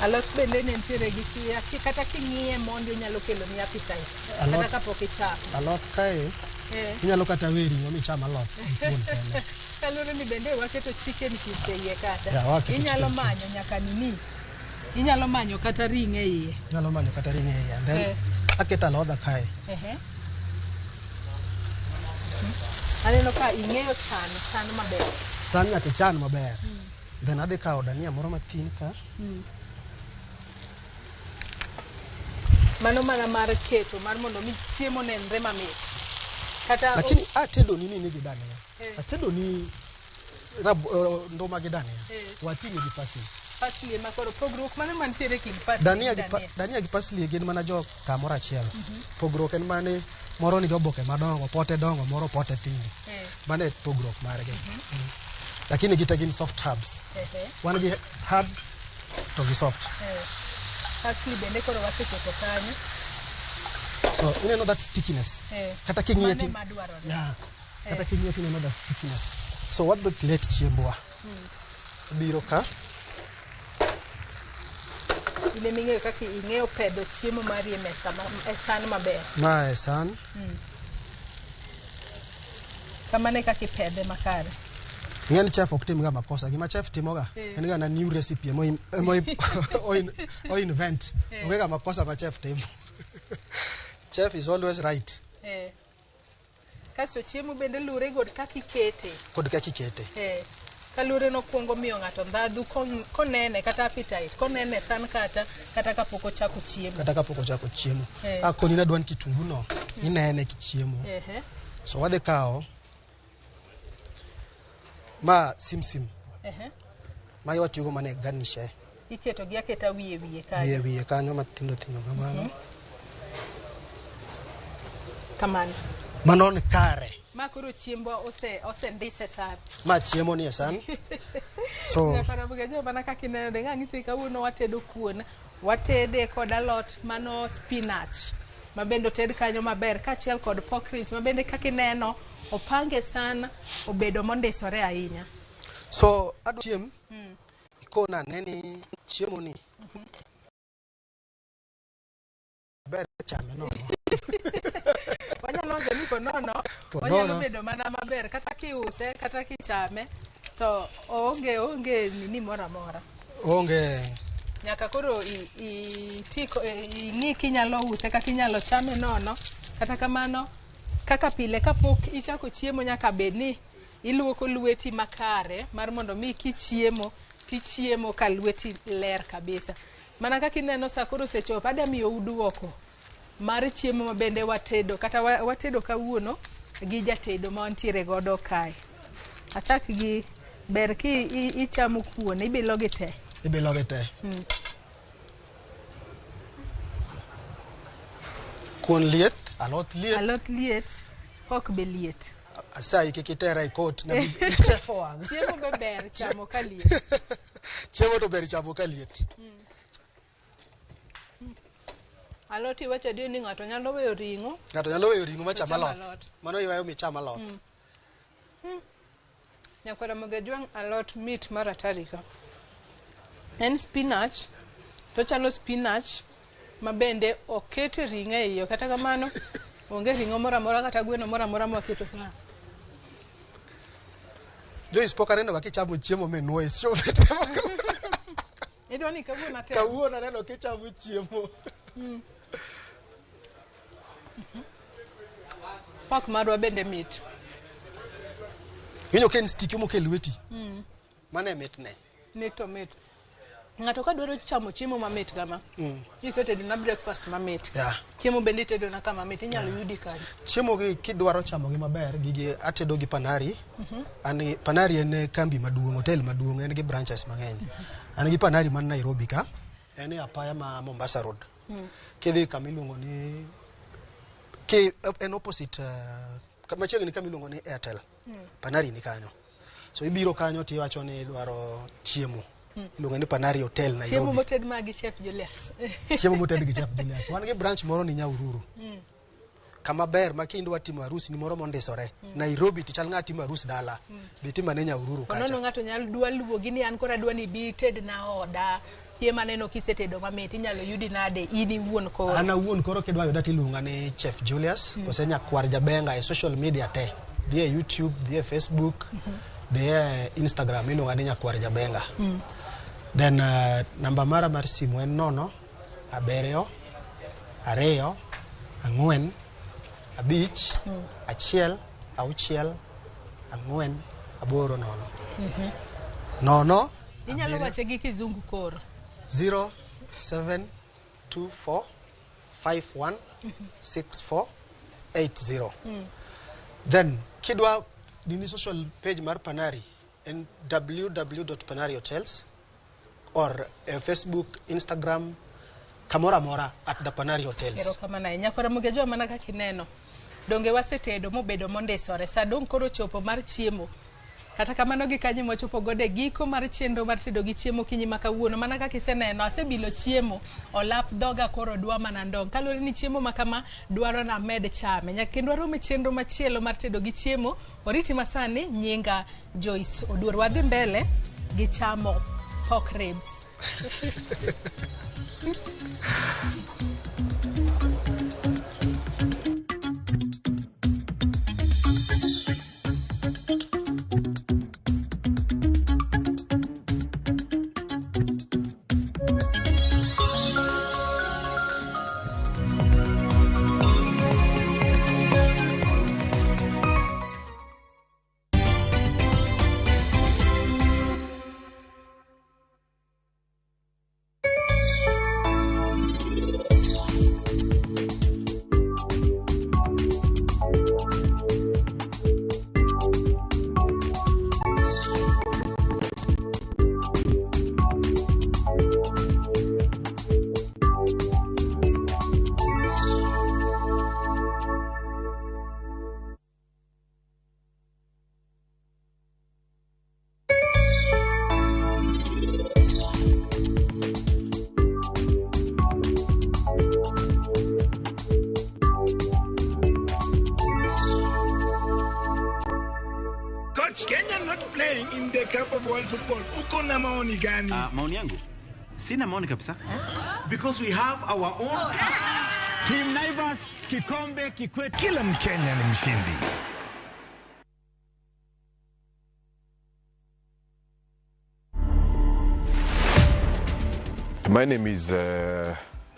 Alot bende ne ntiere gi kata king'iye mondi onyalo kelo ni appetite. Kata kapok ichako. Alot kae inyalo kata weri ngomi chama alot. Kalure ni bende waketo chicken cubes e iye kata. Inyalo manyo nyaka nini. Inyalo manyo kata ringe e iye. Inyalo manyo kata ringe e iye. Then aketo alodha kae. Aneno ka ing'eyo chan maber. Chan nyaka chan maber. Then adhi kawo dania moro matin ka. Mano mana mar keto mar mondo mi chiemo nenre mamit. Kata lakini atedo nini nigi dania. Atedo ni ndoma gi dania. Wating'o gi pasi. parsley makoro pogruok mane mantiere kind parsley dania gi parsley gin mana jo kamoro achiel. Pogruok en mane moro nigi oboke madongo, pote dongo, moro pote tindo. Mane pogruok margi. Lakini gite gin soft herbs. Wan gi herb to gi soft. Parsley bende koro waseketo kanyo. So you know that stickiness. Kata king'iyeti. Yeah. Kata king'iyeti you know that stickiness. So what the plate chiembwa. Biro ka. Ile ming'eyo kaka ing'eyo pedho chiemo mari e mesa e san maber. Ma e san. Kamane kaka ipedhe makare. Ng'eni chef ok tim ga makosa. Gima chef timoga en ga na new recipe o invent. Onge ga makosa ma chef timo. Chef is always right. Kasto chiemo bende lure god kaka ikete. Kod kaka ikete. Kalure no kuongo miyo ng'ato ndhadhu konene kata appetite konene san kata kapok ochako chiemo. Kata kapok ochako chiemo. Koni na dwan kitungu no inene kichiemo. So wadhi kao ma simsim. Ma yot mane garnish. Iketo gi aketa wiye kanyo. Wiye kanyo matindo kamano. Kamano. Mano ne kare. Ma koro chiembo ose ndise san. Ma chiemo ni san. So para buga jo bana kakine de ng'isi kawuono watedo kuon. Watede kod alot mano spinach. Mabendo ted kanyo maber kachiel kod pork ribs mabende kakineno opange sana obedo mondisore ahinya. So adu chiem. Ikona neni chiemo ni. Ber chame no. Wanyalo gani ko nono. Wanyalo bedo mana maber kata kiuse kata kichame to onge nini mora. Onge. Nyaka koro ing'i kinyalo use kaka inyalo chame nono kata kamano kaka pile kapok ichako chiemo nyaka bedni iluoko lweti makare mar mondo mi kichiemo ka lweti ler kabisa. Mana kaka ineno sa koro sechopo adamiyo uduoko mar chiemo mabende watedo kata watedo kawuono gi jatedo ma wantiere godo kae. Achak gi ber ki ichamo kuon ibilo gi te. Kuon liet, alot liet, ok be liet. Asai kikitera ikot na chef wang. Chiemo be ber chamo ka liet. Chiemo to ber chamo ka liet. Alot iwacho dio ni ng'ato nyalo weyo ring'o. Ng'ato nyalo weyo ring'o macham alot. Mano iwayo micham alot. Nyakwara magajwang' alot mit mar atarika. En spinach. To chalo spinach mabende okete ring'o e iye kata kamano onge ring'o mora mora kata gweno mora mora mwaketo ka. Jo ispoka neno kichamo chiemo menuo isho. Idwani kawuono atemo. Kawuono neno kichamo chiemo. Pak marwa bende mit. Winyo ken stick mo kelweti. Mane mitne. Nito mit. Ng'ato ka dwaro chamo chiemo mamit kama. Isetedo na breakfast mamit. Chiemo bende itedo na kama mamit inyalo yudi kanyo. Chiemo gi kidwaro chamo gi maber gigi atedo gi Panari. Panari en kambi maduong', hotel maduong', en gi branches mang'eny. An gi Panari man Nairobi ka. En e apaya ma Mombasa Road. Kidhi kamiluongo ni en opposite machiegni kamiluongo ni Airtel. Panari ni kanyo. So ibiro kanyo tiwacho ni dwaro chiemo. Iluongo ni Panari Hotel Nairobi. Chiemo moted magi Chef Julius. Chiemo moted gi Chef Julius. Wan gi branch moro ni Nyahururu. Kama ber ma kindwa timo arus ni moro mondisore. Nairobi tichal ng'a timo arus dala. Bitima ne Nyahururu kacha. Kono ng'ato nyalo dwa luwogi ni an kora dwani bi ted na oda. Chiemo aneno kisetedo mamit inyalo yudi nade in iwuon koro. Ana wuon koro kidwa yuda tiluonga ni Chef Julius. Kose nyakwar jabenga e social media te. Dhie YouTube, dhie Facebook, dhie Instagram iluonga ni nyakwar jabenga. Then namba mara mar simu en 0 7 2 4 5 1 6 4 8 0. Inyalo wache gi kizungu koro. 0 7 2 4 5 1 6 4 8 0. Then kidwa dini social page mar Panari en www.panarihotels or Facebook, Instagram, kamora mora at the Panari Hotels. Ero kama na nyakora mugejo manaka kineno. Donge wasetedo mobedo mondesore sa dong koro chopo mar chiemo. Kata kamano gi kanyi mochopo gode giko mar chenro mar tedo gi chiemo kinyi makawuono mana kaka iseneno asebilo chiemo olap doga koro dwa mana ndong kalore ni chiemo makama dwaro na med chame nyakendo arome chenro machielo mar tedo gi chiemo oriti masani nyinga Joyce Oduor wadhi mbele gi chamo pork ribs. Maoni gani? Maoni yangu sina maoni kabisa. Because we have our own Team Naivas, kikombe kikwetu, kila Mkenya ni mshindi. My name is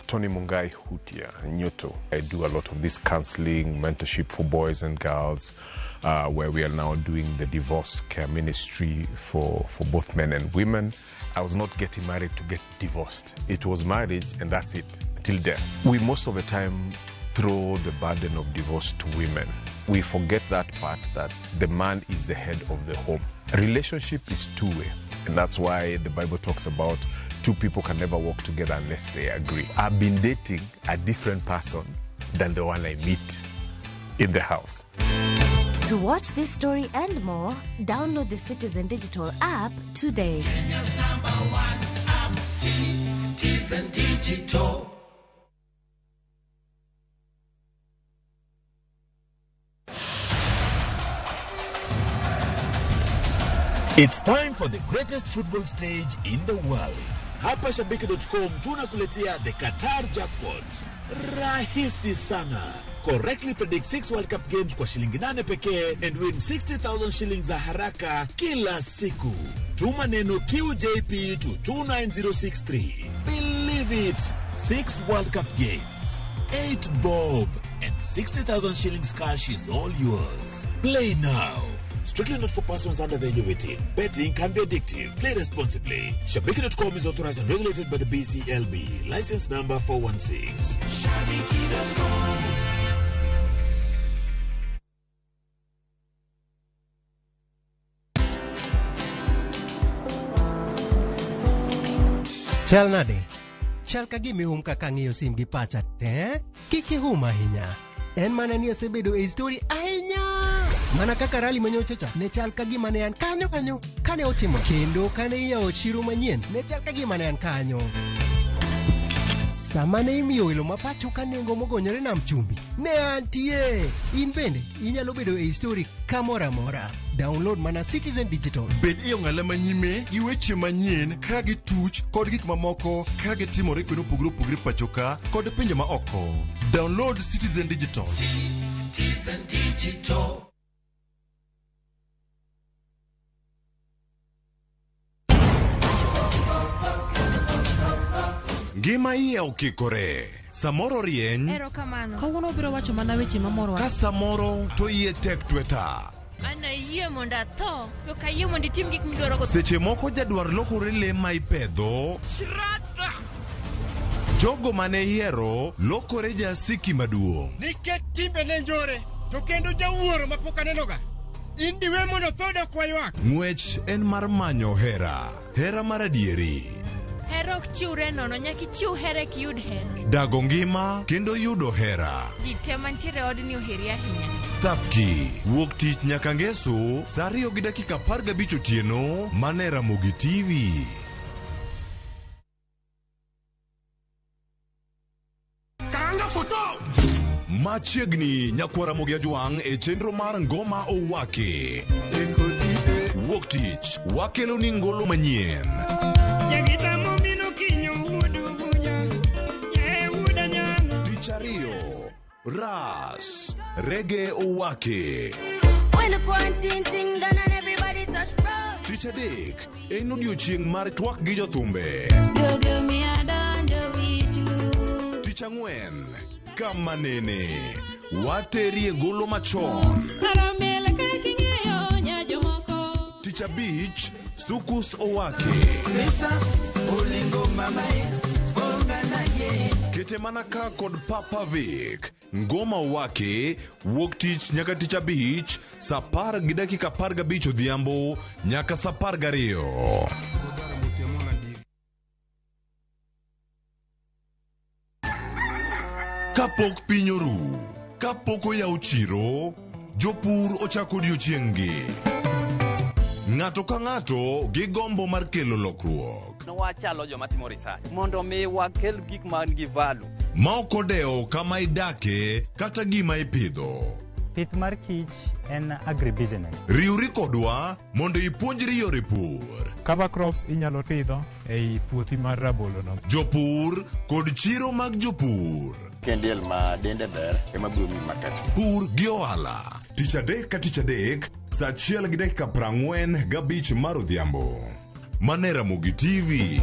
Tony Mungai Hutia Nyoto. I do a lot of this counseling, mentorship for boys and girls, where we are now doing the divorce care ministry for both men and women. I was not getting married to get divorced. It was marriage and that's it, till death. We most of the time throw the burden of divorce to women. We forget that part, that the man is the head of the home. A relationship is two-way, and that's why the Bible talks about two people can never work together unless they agree. I've been dating a different person than the one I meet in the house. To watch this story and more, download the Citizen Digital app today. Kenya's #1 app, Citizen Digital. It's time for the greatest football stage in the world. Hapa Shabiki.com tunakuletea the Qatar jackpot. Rahisi sana. Correctly predict 6 World Cup games kwa shilingi 8 pekee and win 60,000 shillings za haraka kila siku. Tuma neno QJP to 29063. Believe it. 6 World Cup games, 8 bob, and 60,000 shillings cash is all yours. Play now. Strictly not for persons under the age of 18. Betting can be addictive. Play responsibly. Shabiki.com is authorized and regulated by the BCLB. License number 416. Shabiki.com. Chal nade? Chal ka gimi kaka ng'iyo sim gi pacha te? Kiki ahinya. En mana ni asebedo e story ahinya. Mana kaka rali manyochacha ne chal ka gima ne an kanyo kane otimo. Kendo kane iyawo chiro manyien ne chal ka gima ne an kanyo. Sama ne imiyo welo mapacho ka nengo mogonyore nam chumbi ne antie. In bende inyalo bedo e story kamora mora. Download mana Citizen Digital. Bed iyo ng'ala manyime gi weche manyien ka gi tuch kod gik mamoko ka gi timore kweno pugre pachoka kod pinje ma oko. Download Citizen Digital. Citizen Digital. Ngima iye okikore. Samoro rieny. Erokamano. Kawuono biro wacho mana weche mamoro. Ka samoro to iye tek tweta. Ana yie monda tho, yo ka yie mondi tim gik midwaro go. Seche moko jadwar lokore le ma ipedho. Shrata. Jogo mane hiero lokore jasiki maduong'. Nikech timbe ne njore, to kendo jawuoro mapok anenoga. Indi we mondo thoda kwa ywak. Ng'wech en mar manyo hera mar adieri. hera ok chiwre nono, nyaka ichiw hera eki yud hera. Dago ngima kendo yudo hera. Ji te mantiere odni oheri ahinya. Thapki wuok tich nyaka ngeso saa 2:15 otieno mane Ramogi TV. Machiegni nyakwara Ramogi Ajwang' e chenro mar ngoma owake. Wuok tich wakelo ni ngolo manyien. Tich ariyo Ras Reggae owake. Tich adek en odiochieng' mar twak gi jothumbe. Tich ang'wen kama nene waterie ngolo machon. Tich abich Sukus owake. Kete manaka kod Papa Vic ngoma owake wuok tich nyaka tich abich saa 10:15 odhiambo nyaka saa 12. Kapok piny oru, kapok oyaw chiro, jopur ochako odiochieng'gi. Ng'ato ka ng'ato gi gombo mar kelo lokruok. Wachalo joma timo research mondo mi wakel gik man gi value. Ma ok odewo kama idake kata gima ipidho. Pith mar kich en agribusiness. Riwri kodwa mondo ipuonjri yore pur. Cover crops inyalo pidho ei puothi mar rabolo no. Jopur kod chiro mag jopur. Kendiel ma dende ber ema biro mi market. Pur gi ohala. Tich adek ka tich adek saa 1:45 mar odhiambo. Mane Ramogi TV.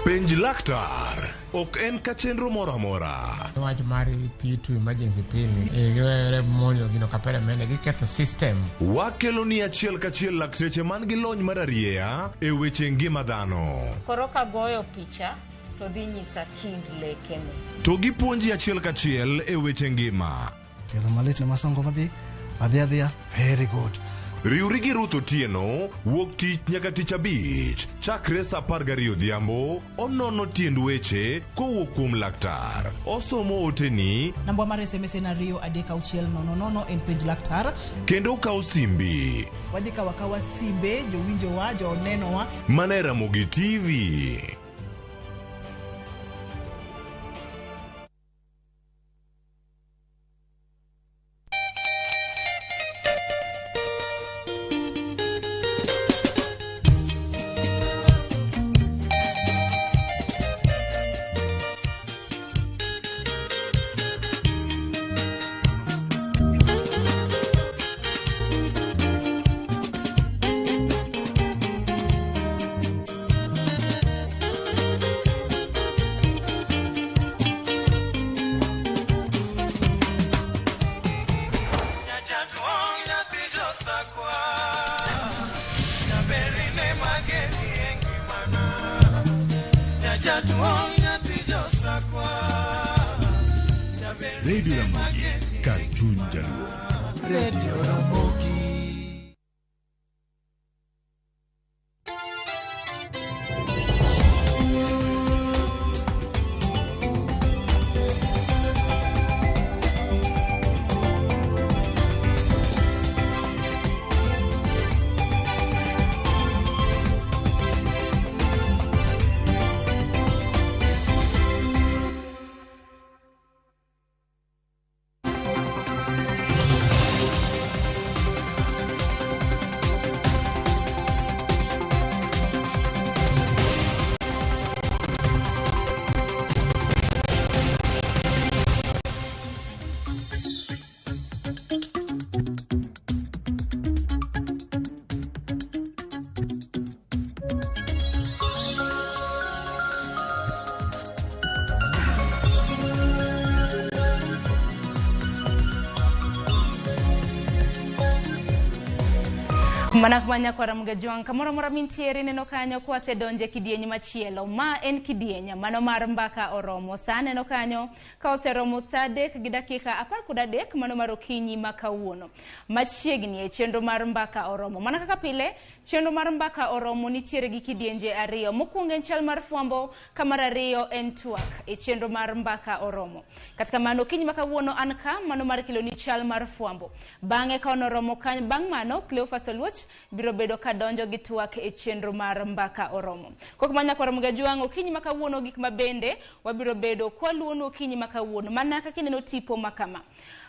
Penj laktar ok en ka chenro moro amora. Wach mar pi to emergency pin e monyo gino kapere mene giketho system. Wakelo ni achiel kachiel lakteche man gi lony mar arieya e weche ngima dhano. Koro ka goyo picha to dhi nyisa kind lekene. To gipuonji achiel kachiel e weche ngima. Kelo malit na masongo adhiya very good. Riwri gi Ruth Otieno wuok tich nyaka tich abich chakre saa 12 odhiambo. Onono tiend weche kowuok kuom laktar. Osomo oteni. Namba mar SMS en 23600 en penj laktar. Kendo kawo simbi. Wadhi kawa simbe jowinjowa jonenowa. Mane Ramogi TV. Radio Ramogi, Cartoon Jaluo. Radio Ramogi. Manakmanya kwa Ramogi Juang kamora mora mintiere neno kanyo kwa sedonje kidienye machielo ma en kidienya mano mar mbaka oromo sa neno kanyo ka oseromo sa 3 gi dakika 13 mano mar okinyi makawuono machiegni e chenro mar mbaka oromo mana kaka pile chenro mar mbaka oromo nitiere gi kidienje ariyo mokwongo en chal mar fwambo kamar ariyo en twak e chenro mar mbaka oromo katika mano okinyi makawuono an ka mano mar kilo ni chal mar fwambo bange ka onoromo kanyo bang mano Cleophas Oluoch biro bedo ka donjo gi twak e chenro mar mbaka oromo kok manya kwa Ramogi Juang okinyi makawuono gik mabende wabiro bedo kwa luono okinyi makawuono mana kaka ineno tipo makama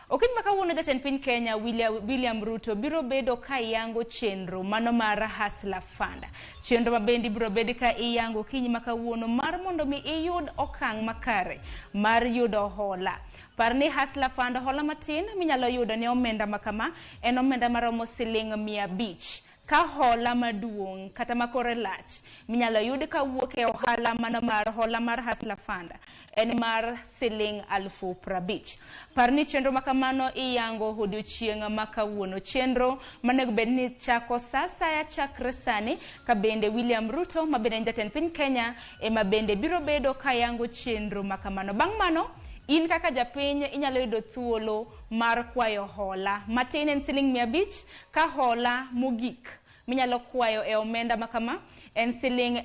okinyi makawuono jatend piny Kenya William Ruto biro bedo ka yango chenro mano mar Hustler Fund chenro mabende biro bedo ka iyango okinyi makawuono mar mondo mi iyud okang makare mar yudo hola parni Hustler Fund hola matin minyalo yudo ne omenda makama en omenda maromo siling 500 ka hola maduong kata makore lach minyalo yud ka wuok e ohala mano mar hola mar Hustler Fund en mar siling 50,000 parni chenro makamano iyango odiochieng makawuono chenro manego bedni chako sasa ya chakre sani ka bende William Ruto mabende jatend piny Kenya mabende biro bedo ka yango chenro makamano bang mano in kaka japiny inyalo yudo thuolo mar kwayo hola matin en siling 500 ka hola mogik minyalo kwayo e omenda makama en siling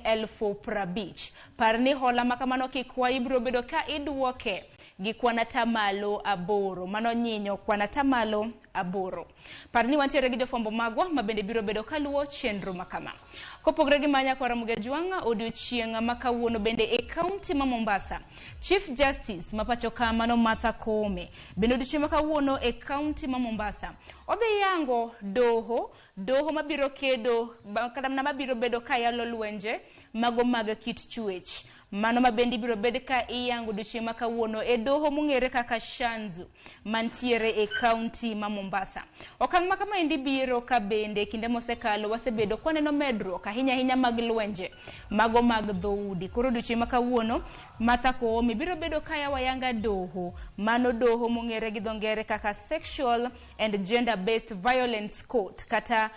50,000 parni hola makamano kikwayo biro bedo ka idwoke gi kwana tamalo 8 mano nyinyo kwana tamalo 8 parni wantiere gi jofwambo magwa mabende biro bedo kaluwo chenro makama kopogre gi manya kwa Ramogi Juang odiochieng makawuono bende e kaunti ma Mombasa Chief Justice mapacho kamano Martha Koome bende odiochieng makawuono e kaunti ma Mombasa odhi yango doho mabiro kedo kata mabiro bedo ka yalo lwenje mago mag kit chuech mano mabende biro bedo ka iyango odiochieng makawuono e doho mong'ere kaka Shanzu mantiere e kaunti ma Mombasa okang makama endi biro ka bende kinde mosekalo wasebedo kwaneno medruok ahinya mag lwenje mago mag dhoudi koro odiochieng makawuono Martha Koome biro bedo ka yawayanga doho mano doho mong'ere gi dho ngere kaka Sexual and Gender Based Violence Court kata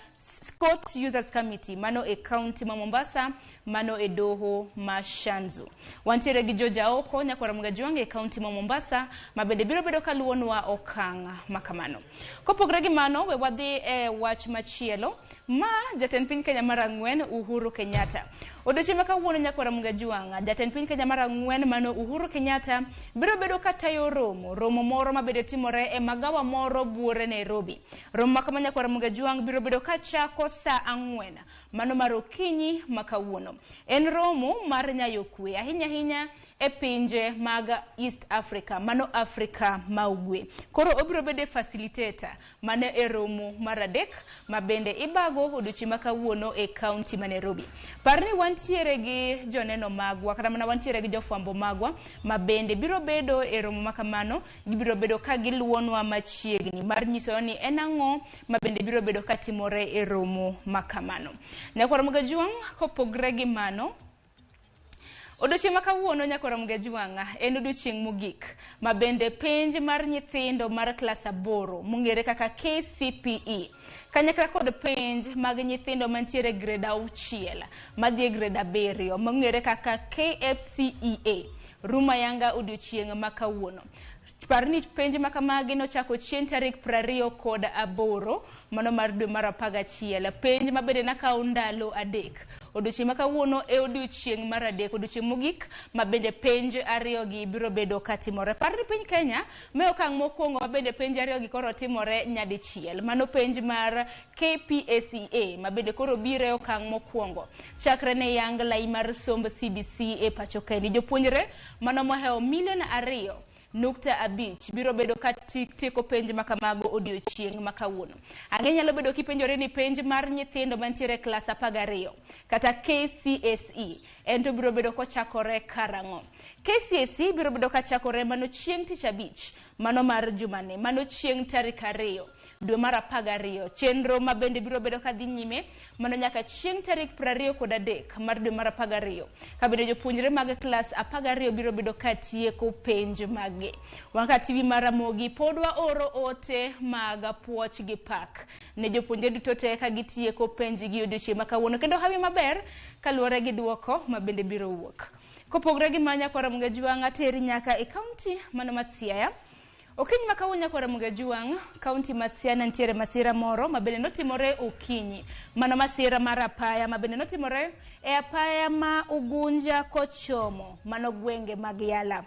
Court Users Committee mano e kaunti ma Mombasa mano e doho ma Shanzu wantiere gi Joja Oko nyakwa Ramogi Juang e kaunti ma Mombasa mabende biro bedo ka luonwa okang makamano kopogre gi mano we wadhi e wach machielo ma jatend piny Kenya mar 4 Uhuru Kenyatta odiochieng makawuono nyakwa Ramogi Juang jatend piny Kenya mar 4 mano Uhuru Kenyatta biro bedo ka tayo romo moro mabede timore e magawa moro buore Nairobi romo makama nyakwa Ramogi Juang biro bedo ka chako sa 4 mano mar okinyi makawuono en romo mar nyayo kwe ahinya e pinje mag East Africa mano Africa maugwe koro obiro bede facilitator mane e romo mar 3 mabende ibago odiochieng makawuono e kaunti ma Nairobi parni wantiere gi joneno magwa kata mana wantiere gi jofwambo magwa mabende biro bedo e romo makamano gibiro bedo ka giluonwa machiegni mar nyiso ni en ang'o mabende biro bedo ka timore e romo makamano nyakwa Ramogi Juang kopogre gi mano odiochieng makawuono nyakwa Ramogi Juang en odiochieng mogik mabende penj mar nyithindo mar klas 8 mong'ere kaka KCPE kanyakla kod penj mag nyithindo mantiere grade 6 madhi e grade 7 mong'ere kaka KFCEA ruma yanga odiochieng makawuono parni penj makamagi nochako chien tarik 28 mano mar dwe mar 11 penj mabende nakawo ndalo 3 odiochieng makawuono e odiochieng mar 3 odiochieng mogik mabende penj ariyo gi biro bedo katimore parni piny Kenya me okang mokwongo mabende penj ariyo gi koro timore nyadichiel mano penj mar KPSEA mabende koro biro e okang mokwongo chakre ne yang lai mar somb CBC e pacho kae jopuonjre mano moheo 2.5 biro bedo ka tieko penj makamago odiochieng makawuono ang'e nyalo bedo kipenjore ni penj mar nyithindo mantiere klas 12 kata KCSE ento biro bedo kochakore karang'o KCSE biro bedo kachakore mano chieng tich abich mano mar jumane mano chieng tarik 2 dwe mar 12 chenro mabende biro bedo kadhi nyime mano nyaka chieng tarik 23 mar dwe mar 12 kabende jopuonjre mag klas 12 biro bedo ka tieko penj mage Wanka TV mar Ramogi podwa oro ote mag puoch gi pak ne jopuonje duto te ka gitieko penji gi odiochieng' ma kawuono kendo hawi maber kaluwore gi duoko ma bende biro wuok. Kopogre gi manya kwa Ramogi Juang ateri nyaka e kaunti mano ma Siaya. Okinyi ma kawuono kwa Ramogi Juang, kaunti ma Siaya nitiere masira moro ma bende notimore okinyi. Mano masira mar apaya ma bende notimore e apaya ma Ugunja kochomo mano gwenge mag Yala.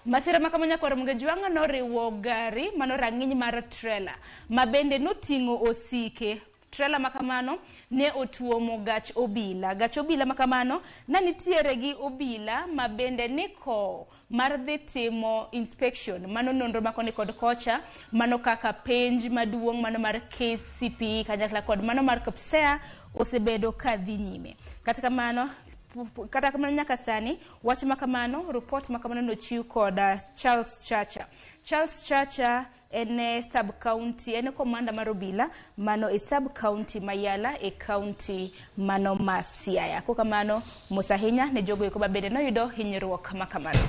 Masira makamanya kwa Ramogi Juang noriwo gari mano rang'iny mar trailer ma bende noting'o osike. Trailer makamano ne otuomo gach obila. Gach obila makamano na nitiere gi obila ma bende niko mar dhi timo inspection mano nonro makoni kod kocha mano kaka penj maduong' mano mar KCP kanyakla kod mano mar KPSEA osebedo ka dhi nyime. Kata kamano nyaka sani wach makamano report makamano nochiw kod Charles Chacha. Charles Chacha ene sub county ene komanda mar obila mano e sub county Mayala e county mano ma Siaya. Kokamano mosahinya ne jogo eko bende noyudo hinyruok makamano.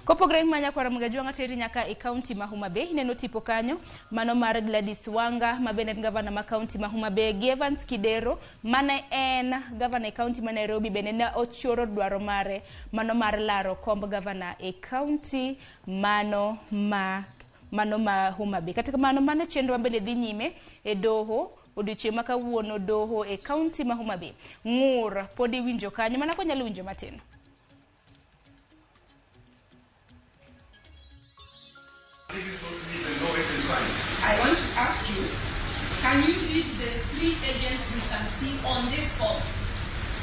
Kopogre manya kwa Ramogi Juang ateri nyaka e county ma Homa Bay ne notipo kanyo mano mar Gladys Wanga ma bende governor ma county ma Homa Bay, Evans Kidero mane en governor e county ma Nairobi bende ne ochoro dwaro mare mano mar laro komb governor e county mano ma Homa Bay. Kata kamano mano chenro bende dhi nyime e doho odiochieng' ma kawuono doho e county ma Homa Bay. Ng'ur podi winjo kanyo mana konyalo winjo matin. I want to ask you, can you read the 3 agents you can see on this form,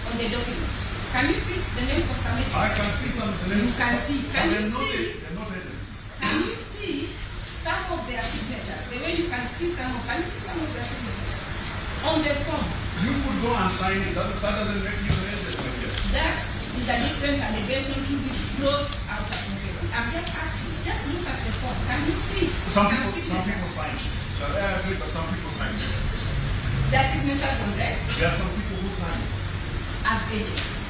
on the document? Can you see the names of some agents? I can see some of the names. You can see. Can you see? They're not agents. Can you see some of their signatures? The way you can see some of, can you see some of their signatures on the form? You could go and sign it. That doesn't make you an agent, my dear. That is a different allegation to be brought out of the paper. I'm just asking. Just look at the form. Can you see Some people signatures? sign. I agree, but some people sign. There are signatures on there There are some people who sign as agents.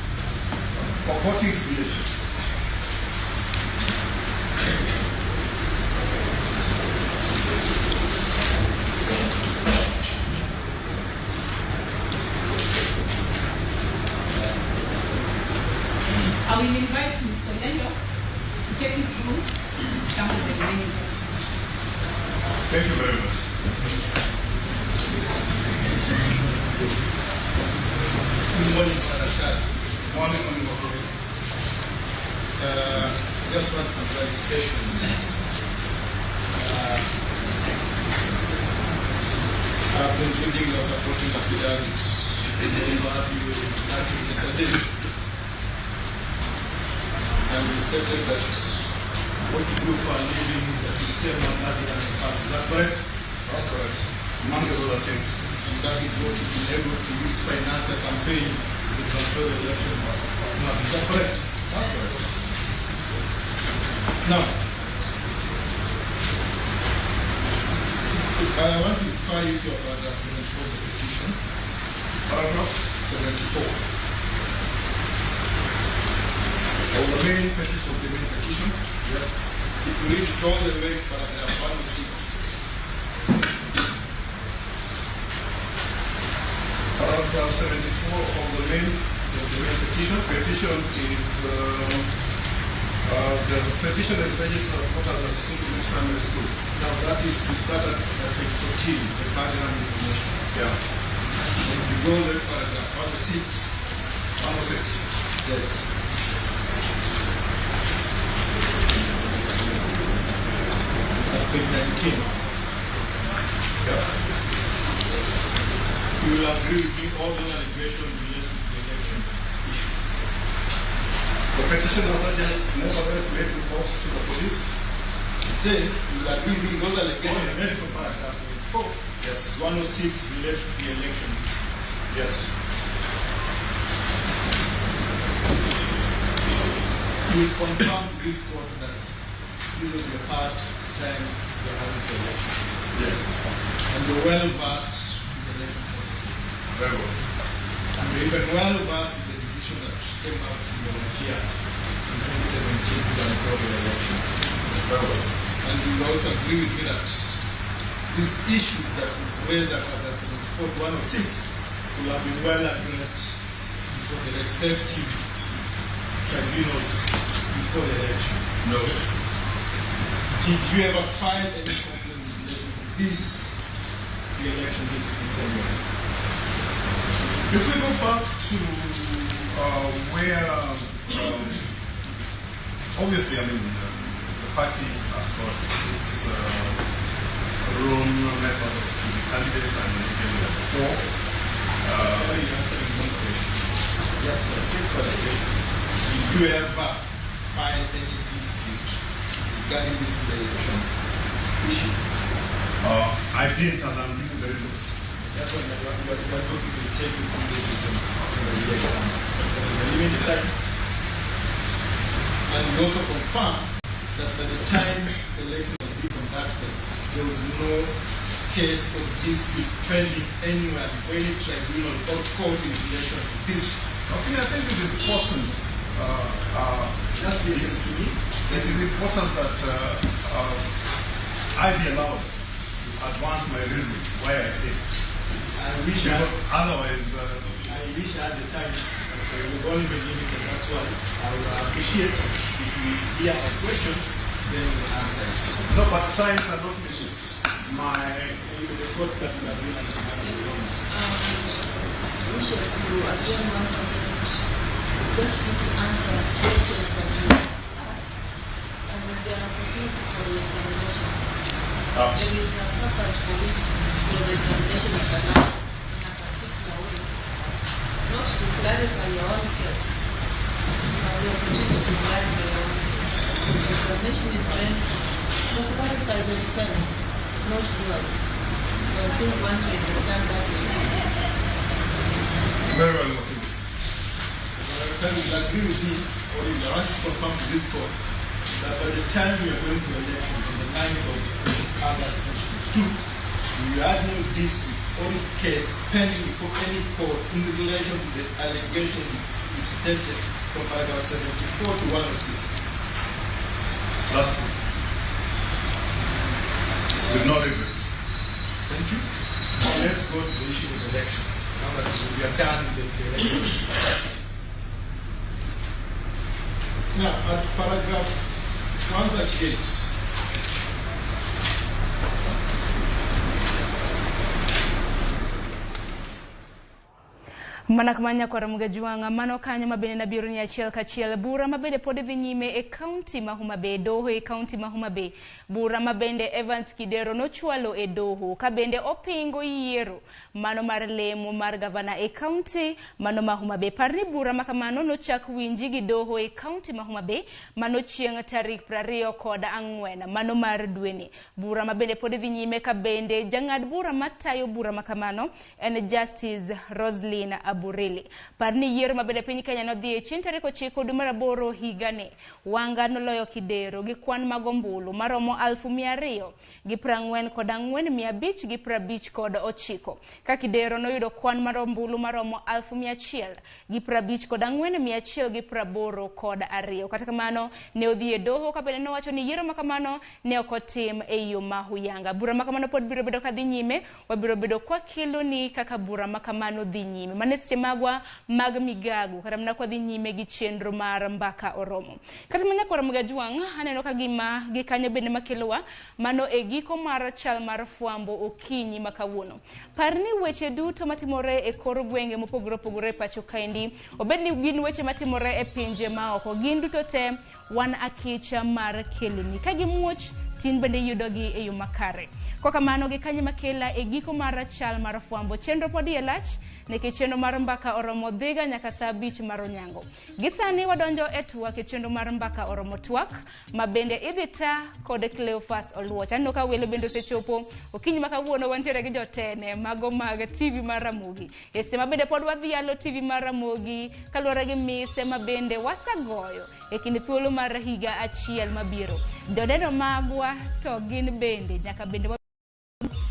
purporting to be agents. I will invite Mr. Lendo to take you through some of the remaining questions. Thank you very much. Good morning, Madam Chair. Morning. Just want some clarifications. I've been reading your supporting affidavit that you actually yesterday. And you stated that what you do for a living is that you save money as an account. Is that correct? That's correct. Among the other things. And that is what you've been able to use to finance a campaign to control the election. No, is that correct? That's correct. Now, I want to refer you to paragraph 74 of the petition. Paragraph 74. of the main petition. Yeah. If you read all the way to paragraph 106. Paragraph 74 of the main petition. Petition is the petition is registered as a student in this primary school. Now that is, we started at page 14, the background information. Yeah. And if you go there, paragraph 106. 106. Yes. At page 19. Yeah. You will agree with me all those allegations related to the election issues. The petition does not just nevertheless make reports to the police. Say, you will agree with those allegations made from paragraph 74. Yes. 106 related to the election issues. Yes. You will confirm to this court that this was your part time you are having the election. Yes. And you're well versed in the election processes. Very well. And you're even well versed in the decision that came out in your Nokia in 2017 to control the election. Very well. And you will also agree with me that these issues that we raised at 74-106 will have been well addressed before the respective tribunals before the election. No. Did you ever file any complaint related to this, the election disputes anyway? If we go back to where, obviously, I mean, the party has got its own method of the candidates and even before. Just a straight question. Did you ever file any dispute regarding this election issues? I didn't, and I'm giving the reasons. That's what you're going to take the conversation of the election. Leaving the time. And we also confirm that by the time the election was being conducted, there was no case of dispute pending anywhere before any tribunal or court in relation to this. Okay, I think it's important. Just listen to me. It is important that I be allowed to advance my reason why I speak. I wish otherwise, I wish I had the time. We've only been limited. That's why I would appreciate if we hear a question, then we answer it. No, but time cannot be the court that we are doing at the moment. Wishes to again once again just to answer questions that you asked and the opportunity for the examination. There is a purpose for which the examination is allowed in a particular way. Not to clarify your own case, but the opportunity to clarify your own case. The examination is meant to clarify the defense, not yours. So I think once we understand that, very well, okay. I will agree with me, or I want to confirm to this court that by the time we are going to election on the 9th of August 2022, we had no dispute or case pending before any court in relation to the allegations which stated from paragraph 74 to 106. That's true. With no regrets. Thank you. Now let's go to the issue of election. Now that we are done with the election. Now, at paragraph 138, Manakmanya kwa Ramogi Juanga mano kanyo mabene na biro ni achiel kachiel bura mabende pod dhi nyime e county ma Homa Bay doho e county ma Homa Bay bura mabende Evans Kidero no chwalo e doho ka bende opingo yiero mano mar lemo mar gavana e county mano ma Homa Bay parni bura makamano no chak winji gi doho e county ma Homa Bay mano chieng tarik 24 mano mar dweni bura mabende pod dhi nyime ka bende jangad bura matayo bura makamano en Justice Roslyn Aburili. Parni yiero mabende piny Kenya no dhi e chien tarik 9 dwe mar 8 higani. Wanga noloyo Kidero gi kwan mag ombulu maromo 244,559 ka Kidero noyudo kwan mar ombulu maromo 1,144,182. Kata kamano ne odhi e doho ka bende nowacho ni yiero makamano ne okotim e yo mahuyanga. Bura makamano pod biro bedo ka dhi nyime, wabiro bedo kwa kilo ni kaka bura makamano dhi nyime. Maneste magwa mag migagu kata mna kwa dhi nyime gi chenro mar mbaka oromo. Kata manya kwa Ramogi Juanga aneno ka gima gi kanyo bende makelowa mano e giko mar chal mar fwambo okinyi makawuono. Parni weche duto matimore e kor gwenge mopogore opogore pacho kaendi obedni gin weche matimore e pinje maoko gin duto te wan akicha mar keloni ka gimuoch tin bende yudogi e yo makare. Kwa kamano gi kanye makela e giko mar chal mar fwambo chenro podi e lach neke chenro mar mbaka oromo dhiga nyaka saa 5 mar onyango. Gisani wadonjo e twak e chenro mar mbaka oromo twak mabende idhita kod Cleophas Oluoch. Anno ka welo bende osechopo okinyi makawuono wantiere gi jotene mago mag TV mar Ramogi. Ese mabende pod wadhialo TV mar Ramogi kaluwore gi mise mabende wasagoyo e kinde thuolo mar higa achiel mabiro. Jodeno magwa to gin bende nyaka bende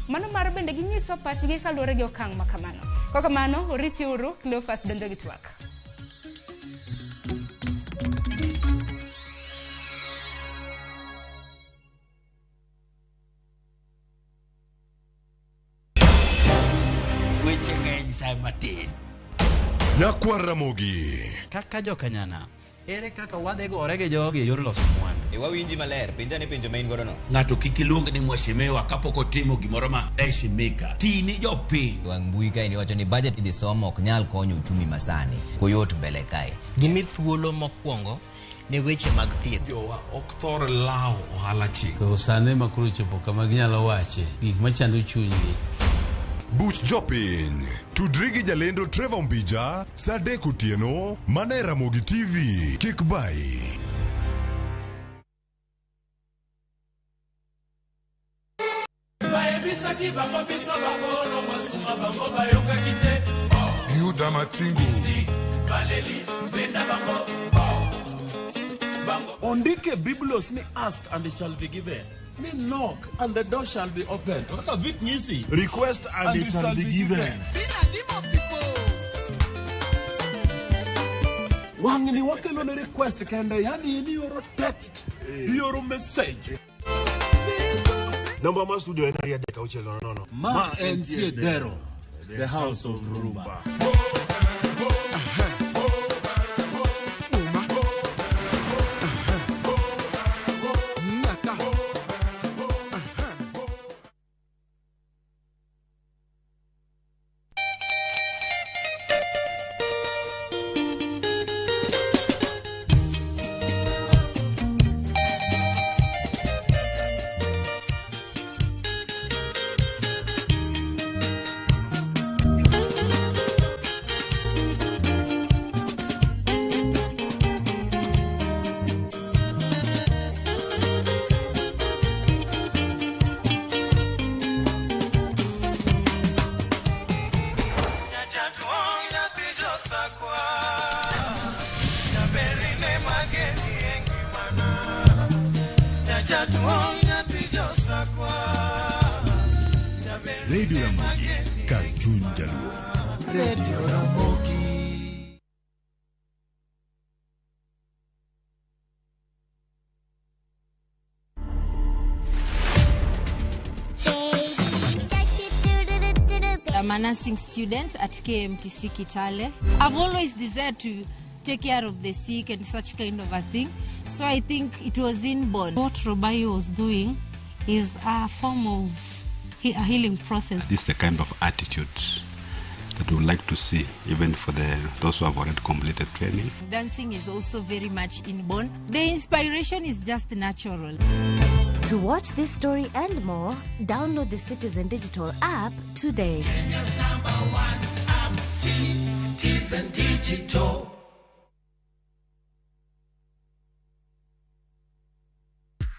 mano mar bende ginyiso pachgi kaluwore gi okang' makamano. Kwa kamano oriti uru Cleophas donjo gi twak. weche ng'eny sa matin. Nyakwa Ramogi. Kaka jokanyana, ere kaka wadhi gore gi jogi e yor loso mwandu. Wawinji maler, penja ni penjo main godo no. Ng'ato kik iluong ni mwashemewa kapok otimo gimoro ma heshimika. Tini jopiny. Wang mbui kae ni wacho ni budget idhi somo ok nyal konyo uchumi masani. Koyot mbele kae. Gimi thuolo mokwongo ne weche mag thieth. Jowa ok thor lao ohala chik. To sane makuru chopo kama ginyalo wache gik machando chunygi. Buch jopiny. Tudri gi jalendo Trevor Mbija, Sadek Otieno, mana e Ramogi TV. Kik bai. Yuda Matingu. Ondike Biblos ni ask and it shall be given. Ni knock and the door shall be opened. Kaka vit nyisi. Request and it shall be given. Wangni wakelo ne request kende yani ni yoro text, yoro message. Number ma studio en ya deka uchel no. Ma entie dero. The house of Rumba. Radio Ramogi, Cartoon Jaluo. Radio Ramogi. I'm a nursing student at KMTC Kitale. I've always desired to take care of the sick and such kind of a thing. So I think it was inborn. What Robai was doing is a form of a healing process. This is the kind of attitude that we would like to see even for those who have already completed training. Dancing is also very much inborn. The inspiration is just natural. To watch this story and more, download the Citizen Digital app today. Kenya's #1 app, Citizen Digital.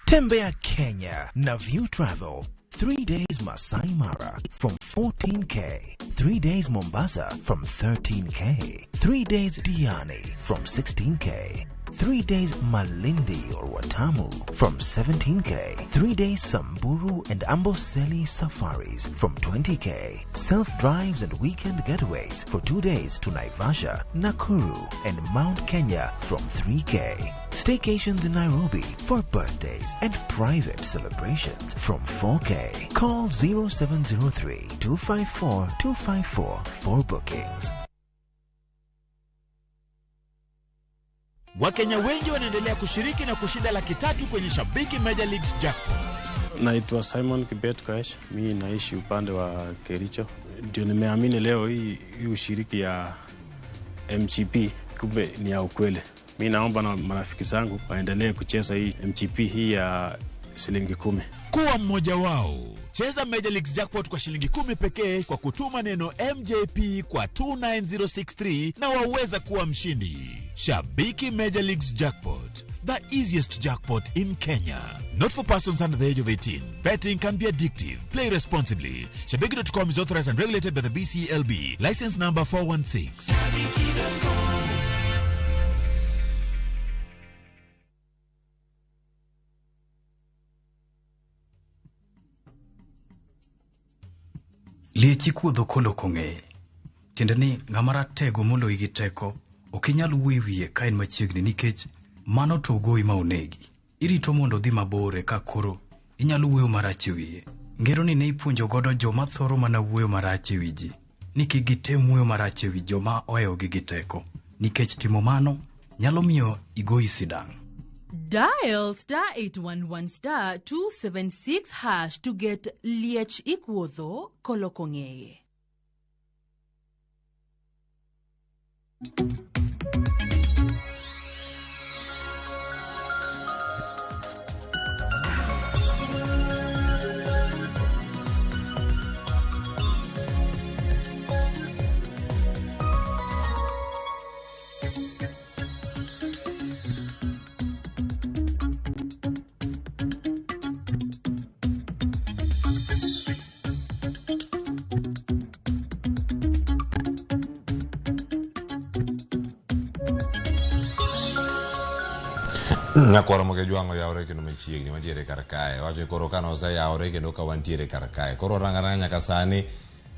Tembea Kenya na View Travel. 3 days Masai Mara from 14K. 3 days Mombasa from 13K. 3 days Diani from 16K. 3 days Malindi or Watamu from 17K. 3 days Samburu and Amboseli safaris from 20K. Self-drives and weekend getaways for 2 days to Naivasha, Nakuru and Mount Kenya from 3K. Staycations in Nairobi for birthdays and private celebrations from 4K. Call 0703-254-254 for bookings. Wakenya wengi wanaendelea kushiriki na kushinda $300,000 kwenye Shabiki Major Leagues Jackpot. Naitwa Simon Kibet Koech, mimi naishi upande wa Kericho. Ndio nimeamini leo hii ushiriki ya MGP kumbe ni ya ukweli. Mimi naomba na marafiki zangu waendelee kucheza hii MGP hii ya shilingi 10. Kuwa mmoja wao. Cheza Major Leagues Jackpot kwa shilingi 10 pekee kwa kutuma neno MJP kwa 29063 na waweza kuwa mshindi. Shabiki Major Leagues Jackpot, the easiest jackpot in Kenya. Not for persons under the age of 18. Betting can be addictive. Play responsibly. Shabiki.com is authorized and regulated by the BCLB. License number 416. Liechi kuodho kolo kong'e. Tiende ni ng'amara tego molo igi teko, okinyal wiye ka en machiegni nikech mano to goi ma onegi. Irito mondo dhi mabore ka koro inyalo wuoyo marach wiye. Ngero ni ne ipuonjo godo joma thoro mana wuoyo marach wiji. ni kik gitem wuoyo marach ewi joma ohewogi gi teko, nikech timo mano nyalo miyo igoyi sidang'. Dial *811 276# to get liech ikuodho kolokong'eye. Nyakwara moge juango yaure kendo machiegni mantiere kar kae. Wacho koro kano ose yaure kendo ka wantiere kar kae. Koro rangana nyaka sani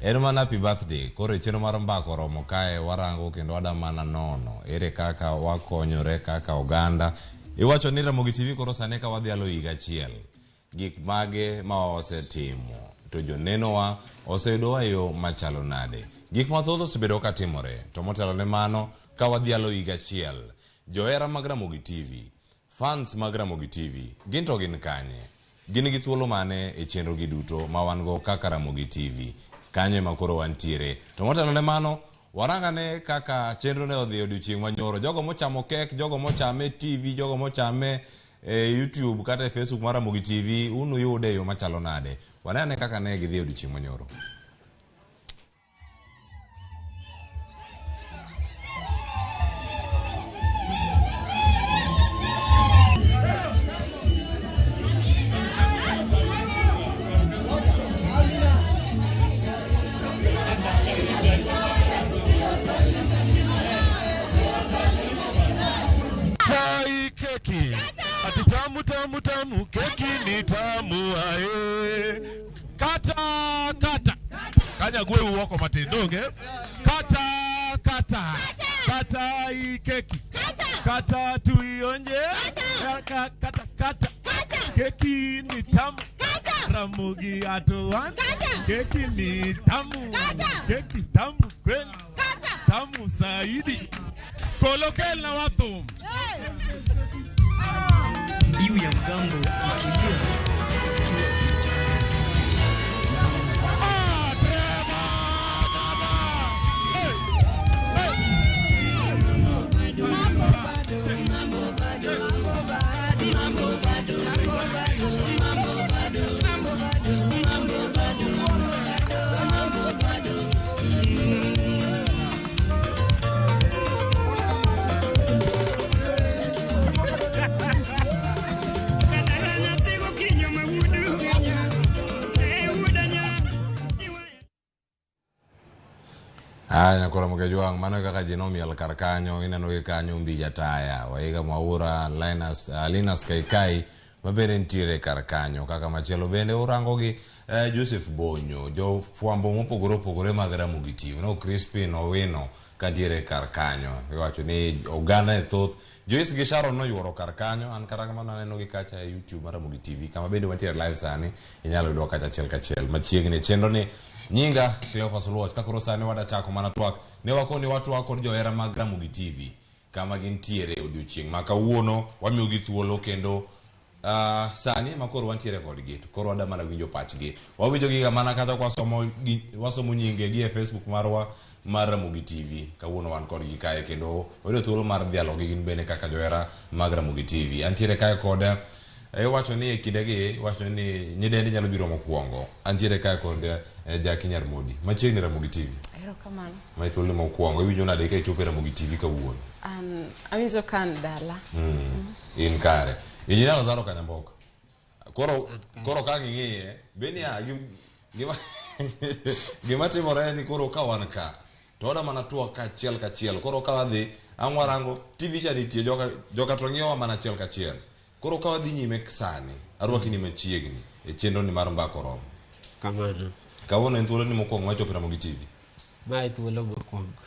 en mana happy birthday. Koro chenro mar mbako romo kae warango kendo wada mana nono. Ere kaka wakonyore kaka oganda. Iwacho ni Ramogi TV koro sani ka wadhialo higa achiel. Gik mage ma osetimo. To joneno wa oseyudo yo machalo nade. Gik mathoth osebedo ka timore. To motelo ne mano ka wadhialo higa achiel. Johera mag Ramogi TV. Fans mag Ramogi TV, gin to gin kanye? Gin gi thuolo mane e chenro gi duto ma wan go kaka Ramogi TV? Kanye makoro wantiere? To motelo ne mano, warangane kaka chenro ne odhi odiochieng' manyoro. Jogo mochamo kek, jogo mochame TV, jogo mochame YouTube kata Facebook mar Ramogi TV, unu yude yo machalo nade. Wanane kaka ne gidhi odiochieng' manyoro. Ati tamu tamu tamu keki ni tamu ae. Kata kanya gwe uwoko matindonge. Kata i keki. Kata tuionje. Kata keki ni tamu. Ramogi atoan. Keki ni tamu. Keki tamu kweli. Tamu zaidi. Kolokel na watu. Iu ya mgambo ikilia Nyakwara moge juang mano kaka jinomiel kar kanyo ineno gi kanyo mbija taya waiga Mwaura Linus Kaikai mabende ntiere kar kanyo kaka machielo bende urango gi Joseph Bonyo jo fuambo mopogore opogore mag Ramogi TV no Crispin Owino kantiere kar kanyo iwacho ni oganda e thoth Joyce gi Sharon no yuoro kar kanyo an kata kamano aneno gi kacha e YouTube mar Ramogi TV kama bende wantiere live sani inyalo yudo kacha achiel kachiel machiegni chenro ni nyinga Cleophas Luoch kakoro sani wada chako mana twak ne wakoni watu wako johera mag Ramogi TV kama gintiere odiochieng' ma kawuono wamiyo gi thuolo kendo sani makoro wantiere kodgi koro wada mana winjo pachgi wawinjo gi mana kata kwa wasomo nyinge gi e Facebook marwa mar Ramogi TV kawuono wan kodgi kae kendo wayudo thuolo mar dhialo gi gin bende kaka johera mag Ramogi TV antiere kae kod wacho ni kidegi wacho ni nyidendi nyalo biro mokwongo antiere kae kod Jackie Nyarmodi machiegni Ramogi TV erokamano mai thuolo mokwongo iwinjo nade ka ichopo Ramogi TV kawuono awinjo kan dala in kare inyalo zaro Kanyamboka koro ka ng'iye benia gima timore ni koro ka wan ka to oda mana tuo kachiel koro ka wadhi angwarango TV cha nitie joka to ng'iyo mana achiel kachiel koro ka wadhi nyime sani arwaki ni machiegni e chenro ni mar mbako romo kamano kawuono en thuolo ni mokwongo wachopo Ramogi TV mai thuolo mokwongo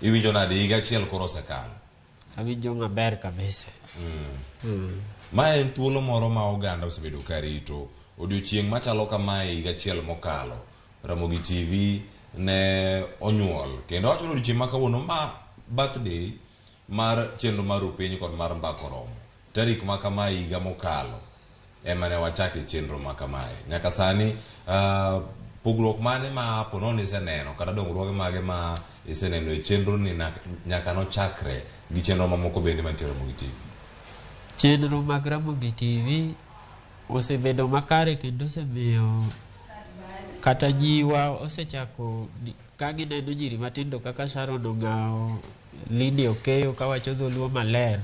iwinjo nade higa achiel koro osekalo awinjo maber kabisa ma en thuolo moro ma oganda osebedo ka rito odiochieng' machalo kamae higa achiel mokalo Ramogi TV ne onyuol kendo wacho ni odiochieng' ma kawuono ma birthday mar chenro mar Upiny kod mar Mbaka Oromo tarik ma kama higa mokalo ema ne wachako chenro ma kamae. Nyaka sani pogruok mane ma pono ni iseneno kata dongruoge mage ma iseneno e chenro ni nyaka nochakre gi chenro mamoko bende mantiere Ramogi TV? Chenro mag Ramogi TV osebedo makare kendo osemiyo kata jiwa osechako ka gineno nyiri matindo kaka Sharon Ong'ao, Lydia Okeyo kawacho dholuo maler,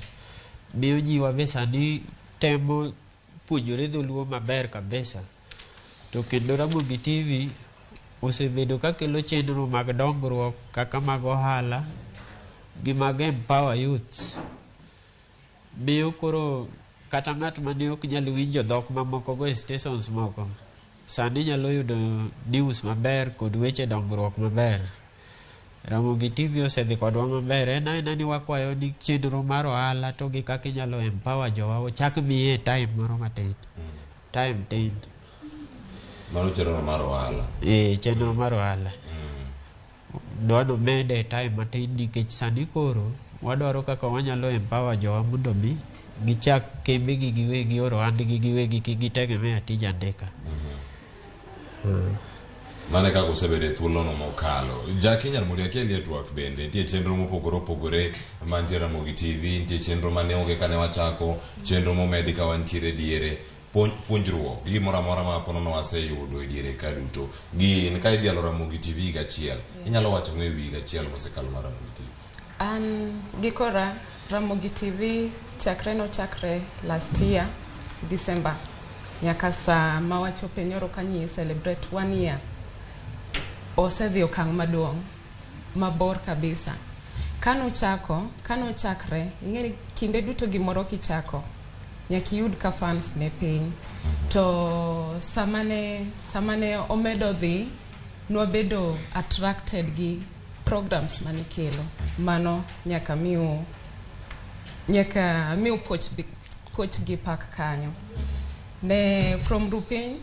miyo jiwa be sani temo puonjore dholuo maber kabisa. To kendo Ramogi TV osebedo ka kelo chenro mag dongruok kaka mag ohala gi mag empower youth, miyo koro kata ng'at mane ok nyalo winjo dhok mamoko go e stations moko sani nyalo yudo news maber kod weche dongruok maber. Ramogi TV osedhi kodwa maber, en aena ni wakwayo ni chenro mar ohala to gi kaka inyalo empower jowa ochak miye time moro matin. Time tin. Mano chenro mar ohala. Chenro mar ohala. Dwano mede time matin nikech sani koro wadwaro kaka wanyalo empower jowa mondo mi gichak kembe gi giwegi oro ohandgi giwegi kigitegemea tij andika. Mane kako sebede thuolo no mokalo. Jaki nyal mondo akel ye twak bende nitie chenro mopogore opogore mantiere Ramogi TV, nitie chenro mane onge kane wachako, chenro momedi ka wantiere diere, puonjruok gimoro amora ma pono no waseyudo e diere ka duto. Gin ka idialo Ramogi TV gachiel. Inyalo wacho ng'e wi gachiel mosekalo mar Ramogi TV. An gikora Ramogi TV chakre last year December nyaka sa ma wachope nyoro kanyi celebrate 1 year. Osedhi okang' maduong' mabor kabisa. Kano chakre ing'eni kinde duto gimoro kichako nyaka yud ka fans ne piny. To samane omedo dhi nwabedo attracted gi programs manikelo. Mano nyaka miu poch gi pak kanyo. Ne from Rupiny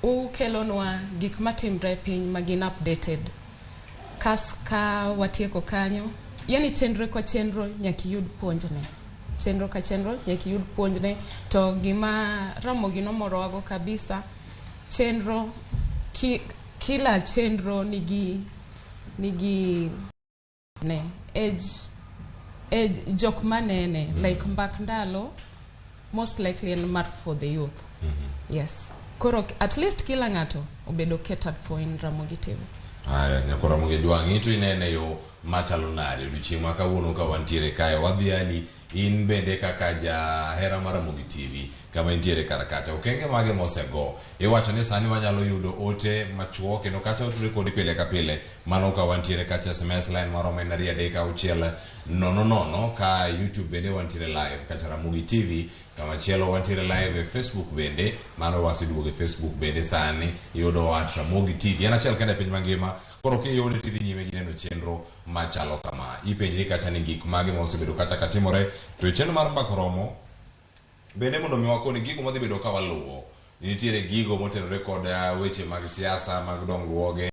ukelonwa gik matimre piny magin updated. Ka watieko kanyo, yani chenro kwa chenro nyaki yud puonjne. Chenro ka chenro nyaki yud puonjne. To gima Ramogi nomorowago kabisa, chenro kila chenro nigi ne age jok manene like mbak ndalo most likely and mark for the youth. Yes. Koro at least kila ng'ato obedo catered for in Ramogi TV. Aya, nyakora Ramogi Jwang' ito inene yo machalo nade odiochieng' ma kawuono ka wantiere kae wadhiali in bende kaka jahera mar Ramogi TV kama intiere kar kacha okenge mage mosego iwacho ni sani wanyalo yudo ote machuo kendo kacha otudore kodi pile ka pile mano ka wantiere kacha SMS line maromo en 3 ka YouTube bende wantiere live kacha Ramogi TV kama chielo wantiere live e Facebook bende mano wasiduoge Facebook bende sani yudo wat Ramogi TV en achiel kende piny mangima. Koro kiyude tidhi nyime gi neno chenro machalo kama ipenjri kacha ni gik mage mosebedo kacha katimore to chenro mar Mbaka Oromo bende mondo mi wakoni gigo madhi bedo ka waluwo. Nitiere gigo motenore kod weche mag siasa mag dongruoge